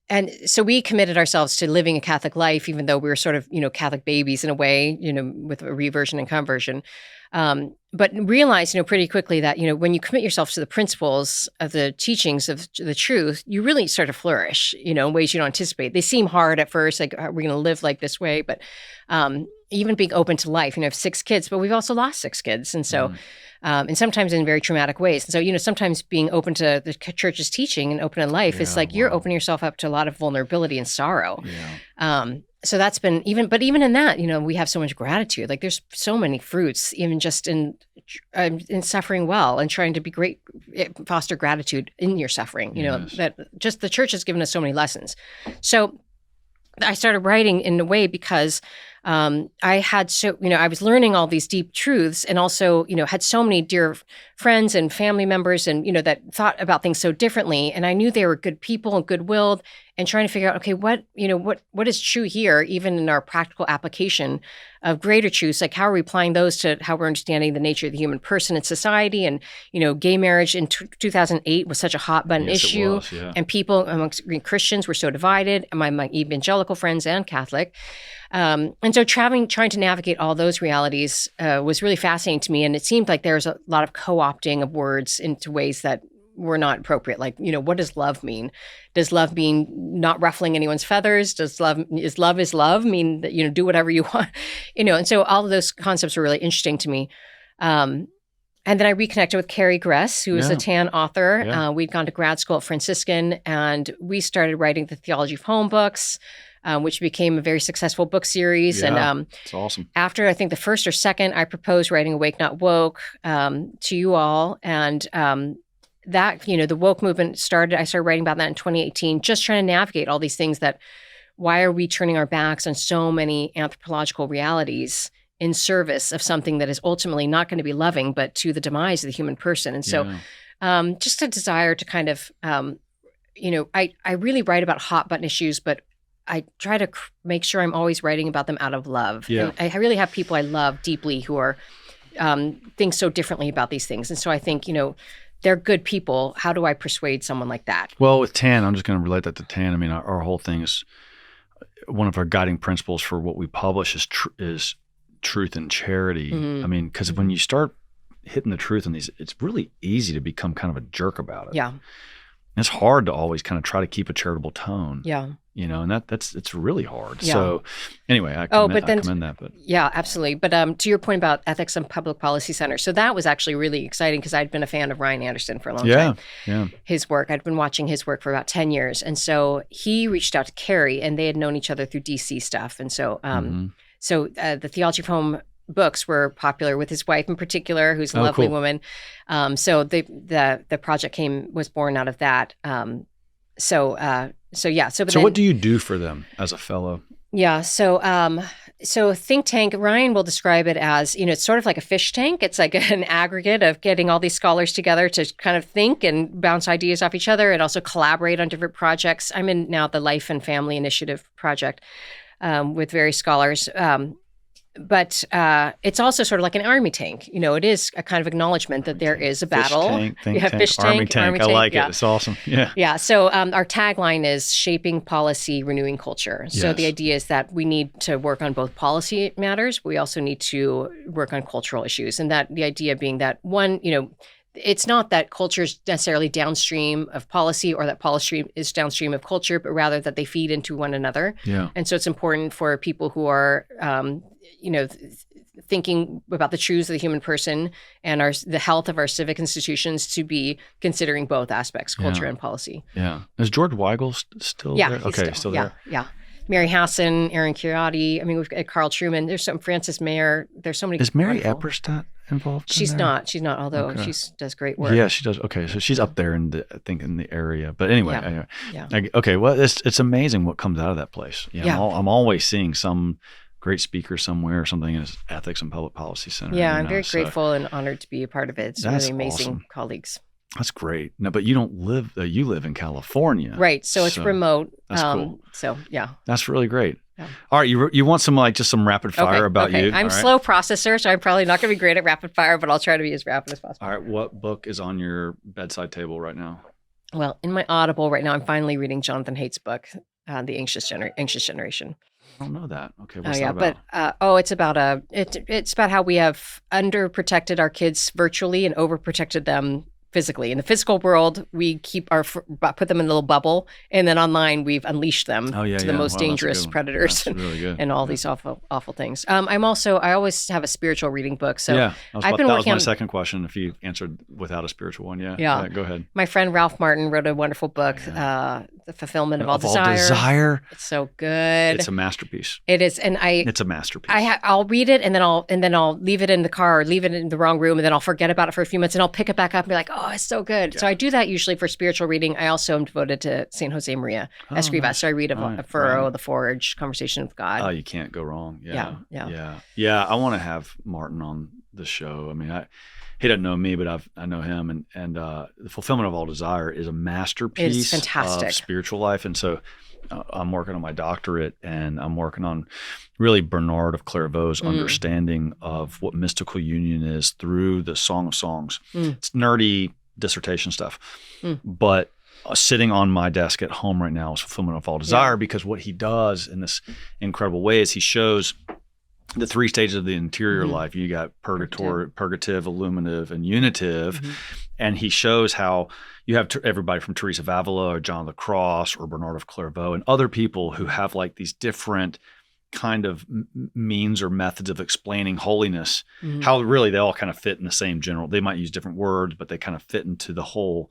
and so we committed ourselves to living a Catholic life, even though we were sort of, Catholic babies in a way, with a reversion and conversion. But realized, pretty quickly that, when you commit yourself to the principles of the teachings of the truth, you really start to flourish, in ways you don't anticipate. They seem hard at first, like, are we going to live like this way? But even being open to life, I have 6 kids, but we've also lost 6 kids. And so, and sometimes in very traumatic ways. And so, sometimes being open to the church's teaching and open in life is like you're opening yourself up to a lot of vulnerability and sorrow. Yeah. So that's been even in that, we have so much gratitude. Like there's so many fruits, even just in suffering well and trying to be great, foster gratitude in your suffering, that just the church has given us so many lessons. So I started writing in a way because I had I was learning all these deep truths and also, had so many dear friends and family members and, that thought about things so differently. And I knew they were good people and good-willed and trying to figure out, okay, what is true here, even in our practical application of greater truths, like how are we applying those to how we're understanding the nature of the human person in society? And, gay marriage in 2008 was such a hot button issue. It was, yeah. And people amongst Christians were so divided, my evangelical friends and Catholic. And so trying to navigate all those realities was really fascinating to me. And it seemed like there was a lot of co-opting of words into ways that were not appropriate. Like, what does love mean? Does love mean not ruffling anyone's feathers? Does love mean that, do whatever you want? And so all of those concepts were really interesting to me. And then I reconnected with Carrie Gress, who is a TAN author. Yeah. We'd gone to grad school at Franciscan, and we started writing the Theology of Home books, which became a very successsul book series. Yeah, and it's awesome. After, I think, the first or second, I proposed writing Awake Not Woke to you all. And that, the woke movement started. I started writing about that in 2018, just trying to navigate all these things that, why are we turning our backs on so many anthropological realities in service of something that is ultimately not going to be loving, but to the demise of the human person? And so just a desire to kind of, I really write about hot button issues, but I try to make sure I'm always writing about them out of love. Yeah. And I really have people I love deeply who are think so differently about these things. And so I think, they're good people. How do I persuade someone like that? Well, with TAN, I'm just going to relate that to TAN. I mean, our whole thing is, one of our guiding principles for what we publish is truth and charity. Mm-hmm. I mean, because when you start hitting the truth in these, it's really easy to become kind of a jerk about it. Yeah. And it's hard to always kind of try to keep a charitable tone. Yeah. And it's really hard. Yeah. So anyway, I commend that. But yeah, absolutely. But to your point about ethics and public policy center, so that was actually really exciting because I'd been a fan of Ryan Anderson for a long time. Yeah. His work, I'd been watching his work for about 10 years. And so he reached out to Carrie, and they had known each other through DC stuff. And so the Theology of Home books were popular with his wife in particular, who's a lovely woman. So the project was born out of that. So what do you do for them as a fellow? Yeah. So think tank, Ryan will describe it as, it's sort of like a fish tank. It's like an aggregate of getting all these scholars together to kind of think and bounce ideas off each other and also collaborate on different projects. I'm in now the Life and Family Initiative project with various scholars. But it's also sort of like an army tank. It is a kind of acknowledgement that there is a battle. Fish tank, army tank. I like it. It's awesome. Yeah. Yeah. So our tagline is shaping policy, renewing culture. So the idea is that we need to work on both policy matters, but we also need to work on cultural issues. And that the idea being that one, it's not that culture is necessarily downstream of policy or that policy is downstream of culture, but rather that they feed into one another. Yeah. And so it's important for people who are, thinking about the truths of the human person and the health of our civic institutions to be considering both aspects, culture and policy. Yeah. Is George Weigel still there? Okay, still there. Yeah. Mary Hassan, Aaron Kheriaty. I mean, we've got Carl Truman. There's some Francis Mayer. There's so many. Is Mary Epperstadt involved? She's in there? not. She's not. Although she does great work. Yeah, she does. Okay, so she's up there in the area. But anyway, Yeah. Okay. Well, it's amazing what comes out of that place. I'm always seeing some great speaker somewhere or something in ethics and public policy center. Yeah, I'm very grateful and honored to be a part of it. It's really amazing colleagues. That's great. No, but you don't live. You live in California, right? So it's remote. That's cool. So yeah, that's really great. Yeah. All right, you want just some rapid fire about you? I'm a slow processor, so I'm probably not going to be great at rapid fire, but I'll try to be as rapid as possible. All right, what book is on your bedside table right now? Well, in my Audible right now, I'm finally reading Jonathan Haidt's book, The Anxious Generation. I don't know that. Okay, what's that about? But it's about how we have underprotected our kids virtually and overprotected them physically. In the physical world, we put them in a little bubble, and then online we've unleashed them to the most dangerous predators and all these awful things. I always have a spiritual reading book. So that was my second question. If you answered without a spiritual one, yeah, go ahead. My friend Ralph Martin wrote a wonderful book, The Fulfillment of All Desire. It's so good. It's a masterpiece. It is, and it's a masterpiece. I'll read it, and then I'll leave it in the car, or leave it in the wrong room, and then I'll forget about it for a few minutes, and I'll pick it back up and be like, oh, it's so good. Yeah. So I do that usually for spiritual reading. I also am devoted to St. Jose Maria Escrivá. Nice. So I read a Furrow, The Forge, Conversation with God. Oh, you can't go wrong. Yeah. I want to have Martin on the show. I mean, he doesn't know me, but I know him. And The Fulfillment of All Desire is a masterpiece of spiritual life. And so I'm working on my doctorate, and I'm working on really Bernard of Clairvaux's understanding of what mystical union is through the Song of Songs. It's nerdy dissertation stuff, but sitting on my desk at home right now is Fulfillment of All Desire, because what he does in this incredible way is he shows the three stages of the interior life. You got purgative, illuminative, and unitive. And he shows how you have everybody from Teresa of Avila or John of the Cross or Bernard of Clairvaux and other people who have like these different kind of means or methods of explaining holiness, how really they all kind of fit in the same general. They might use different words, but they kind of fit into the whole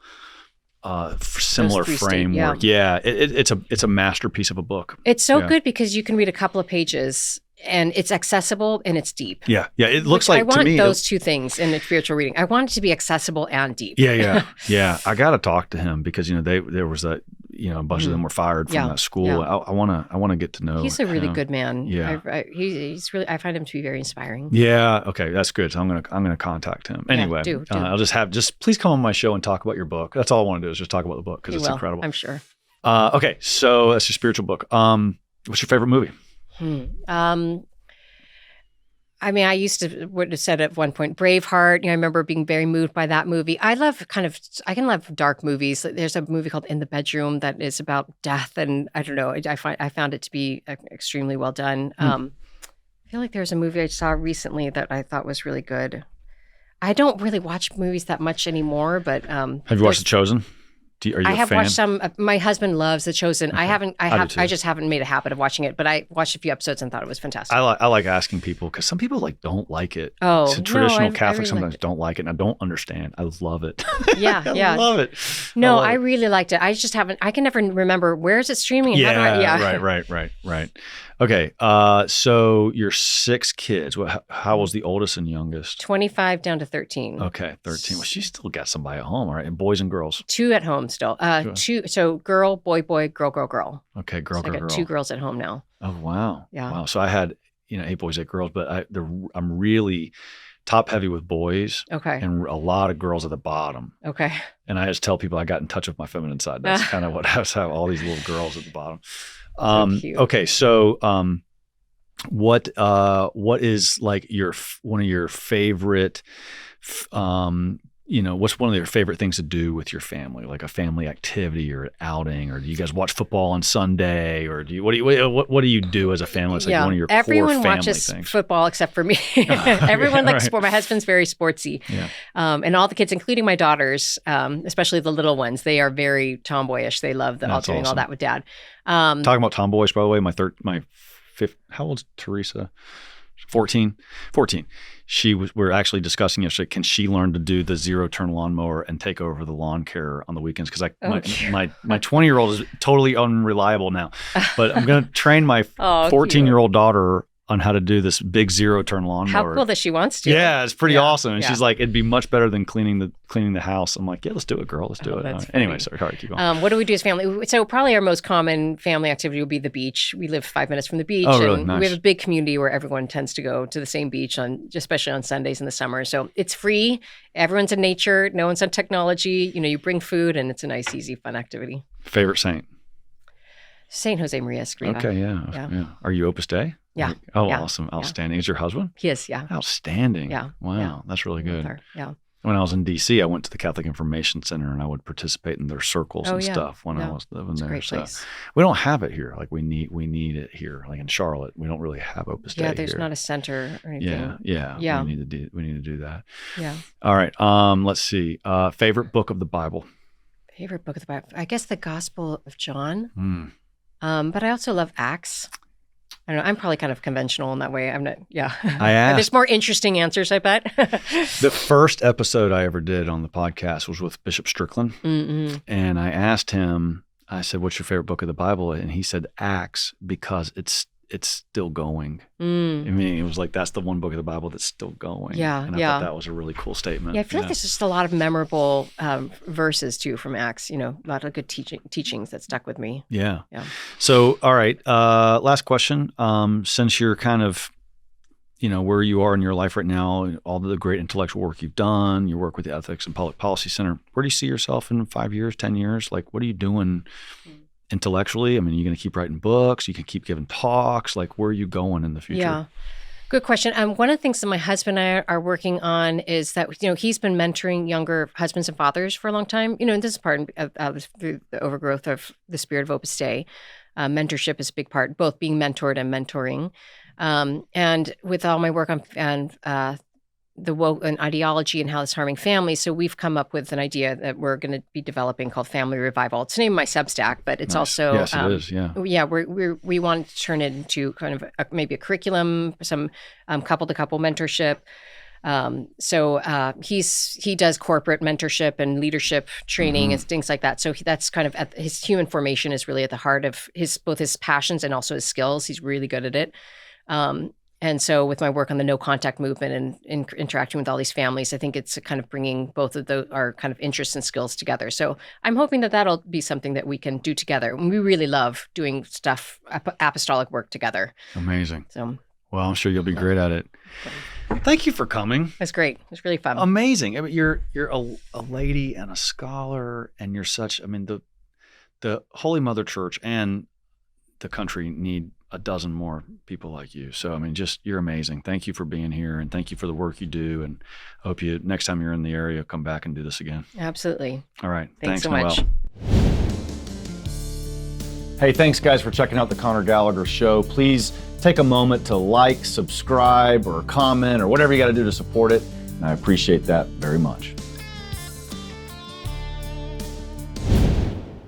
similar framework. It's a masterpiece of a book. It's so good because you can read a couple of pages and it's accessible and it's deep. Yeah. It looks like, to me, I want those two things in the spiritual reading. I want it to be accessible and deep. Yeah. I got to talk to him because there was that a bunch of them were fired from that school. I want to get to know. He's a really him. Good man. Yeah, he's really. I find him to be very inspiring. Yeah. Okay, that's good. So I'm gonna contact him anyway. Do. I'll just please come on my show and talk about your book. That's all I want to do is just talk about the book because it's incredible. I'm sure. Okay, so that's your spiritual book. What's your favorite movie? I mean, I used to would have said at one point, Braveheart. I remember being very moved by that movie. I can love dark movies. There's a movie called In the Bedroom that is about death, and I don't know. I found it to be extremely well done. I feel like there's a movie I saw recently that I thought was really good. I don't really watch movies that much anymore, but have you watched The Chosen? Are you I a have fan? watched some. My husband loves The Chosen. Okay. I just haven't made a habit of watching it, but I watched a few episodes and thought it was fantastic. I like asking people because some people don't like it. Oh, so traditional Catholics really sometimes don't like it, and I don't understand. I love it. Yeah, I love it. No, I really liked it. I just haven't. I can never remember where is it streaming. And Right. Okay, so your 6 kids. How was the oldest and youngest? 25 down to 13. Okay, 13. Well, she still got somebody at home, right? And boys and girls. 2 at home still. 2. So girl, boy, girl, girl. Okay, girl, so I got 2 girls at home now. Oh wow. Yeah. Wow. So I had 8 boys, 8 girls, but I'm really top heavy with boys. Okay. And a lot of girls at the bottom. Okay. And I just tell people I got in touch with my feminine side. That's kind of what I was having, all these little girls at the bottom. So cute. Okay, so what is like one of your favorite what's one of your favorite things to do with your family, like a family activity or outing, or do you guys watch football on Sunday, or what do you do as a family? It's like one of your everyone core family watches things. Football except for me. Everyone likes sport. My husband's very sportsy, and all the kids, including my daughters, especially the little ones, they are very tomboyish. They love doing all that with dad. Talking about tomboyish, by the way, my fifth. How old's Teresa? 14. We're actually discussing yesterday, can she learn to do the 0-turn lawnmower and take over the lawn care on the weekends? Because my 20-year-old is totally unreliable now. But I'm going to train my 14-year-old daughter on how to do this big 0-turn lawnmower. How cool that she wants to. Yeah, it's pretty awesome. And she's like, it'd be much better than cleaning the house. I'm like, yeah, let's do it, girl. Let's do it. Right. Anyway, sorry, keep going. What do we do as family? So probably our most common family activity would be the beach. We live 5 minutes from the beach. Oh, really? And Nice. we have a big community where everyone tends to go to the same beach, especially on Sundays in the summer. So it's free. Everyone's in nature. No one's on technology. You bring food, and it's a nice, easy, fun activity. Favorite saint? Saint Jose Maria Escriva. Okay, yeah. Are you Opus Dei? Yeah. Oh, yeah. Awesome. Outstanding. Is your husband? He is, yeah. Outstanding. Yeah. Wow. Yeah. That's really good. Yeah. When I was in D.C., I went to the Catholic Information Center and I would participate in their circles and stuff when I was living there. Great place. We don't have it here. Like we need it here. Like in Charlotte, we don't really have Opus Dei. Yeah, there's here. not a center or anything. Yeah. We need to do that. Yeah. All right. Let's see. Favorite book of the Bible. Favorite book of the Bible. I guess the Gospel of John. But I also love Acts. I don't know. I'm probably kind of conventional in that way. I'm not. Yeah. I asked. There's more interesting answers, I bet. The first episode I ever did on the podcast was with Bishop Strickland, and I asked him. I said, "What's your favorite book of the Bible?" And he said Acts because it's still going. I mean, it was like that's the one book of the Bible that's still going. Yeah, and I thought that was a really cool statement. Yeah, I feel like there's just a lot of memorable verses too from Acts. A lot of good teachings that stuck with me. Yeah. So, all right, last question. Since you're kind of, where you are in your life right now, all the great intellectual work you've done, your work with the Ethics and Public Policy Center, where do you see yourself in 5 years, 10 years? Like, what are you doing intellectually? I mean, you're going to keep writing books, you can keep giving talks, like where are you going in the future? Yeah. Good question. One of the things that my husband and I are working on is that, he's been mentoring younger husbands and fathers for a long time, and this is part of the overgrowth of the spirit of Opus Dei. Mentorship is a big part, both being mentored and mentoring. And with all my work on the woke and ideology and how it's harming families. So we've come up with an idea that we're going to be developing called Family Revival. It's named my Substack, but it's also yes, it is. Yeah, yeah. We want to turn it into kind of maybe a curriculum, some couple to couple mentorship. So he does corporate mentorship and leadership training and things like that. So that's kind of his human formation is really at the heart of both his passions and also his skills. He's really good at it. And so with my work on the no contact movement and interacting with all these families, I think it's kind of bringing both of our kind of interests and skills together. So I'm hoping that that'll be something that we can do together. We really love doing stuff, apostolic work together. Amazing. So, well, I'm sure you'll be great at it. Thank you for coming. It's great. It's really fun. Amazing. I mean, you're a lady and a scholar, and you're such. I mean, the Holy Mother Church and the country need a dozen more people like you. So, I mean, you're amazing. Thank you for being here, and thank you for the work you do. And I hope next time you're in the area, come back and do this again. Absolutely. All right. Thanks so Noelle. much. Hey, thanks guys for checking out the Conor Gallagher Show. Please take a moment to like, subscribe, or comment, or whatever you got to do to support it. And I appreciate that very much.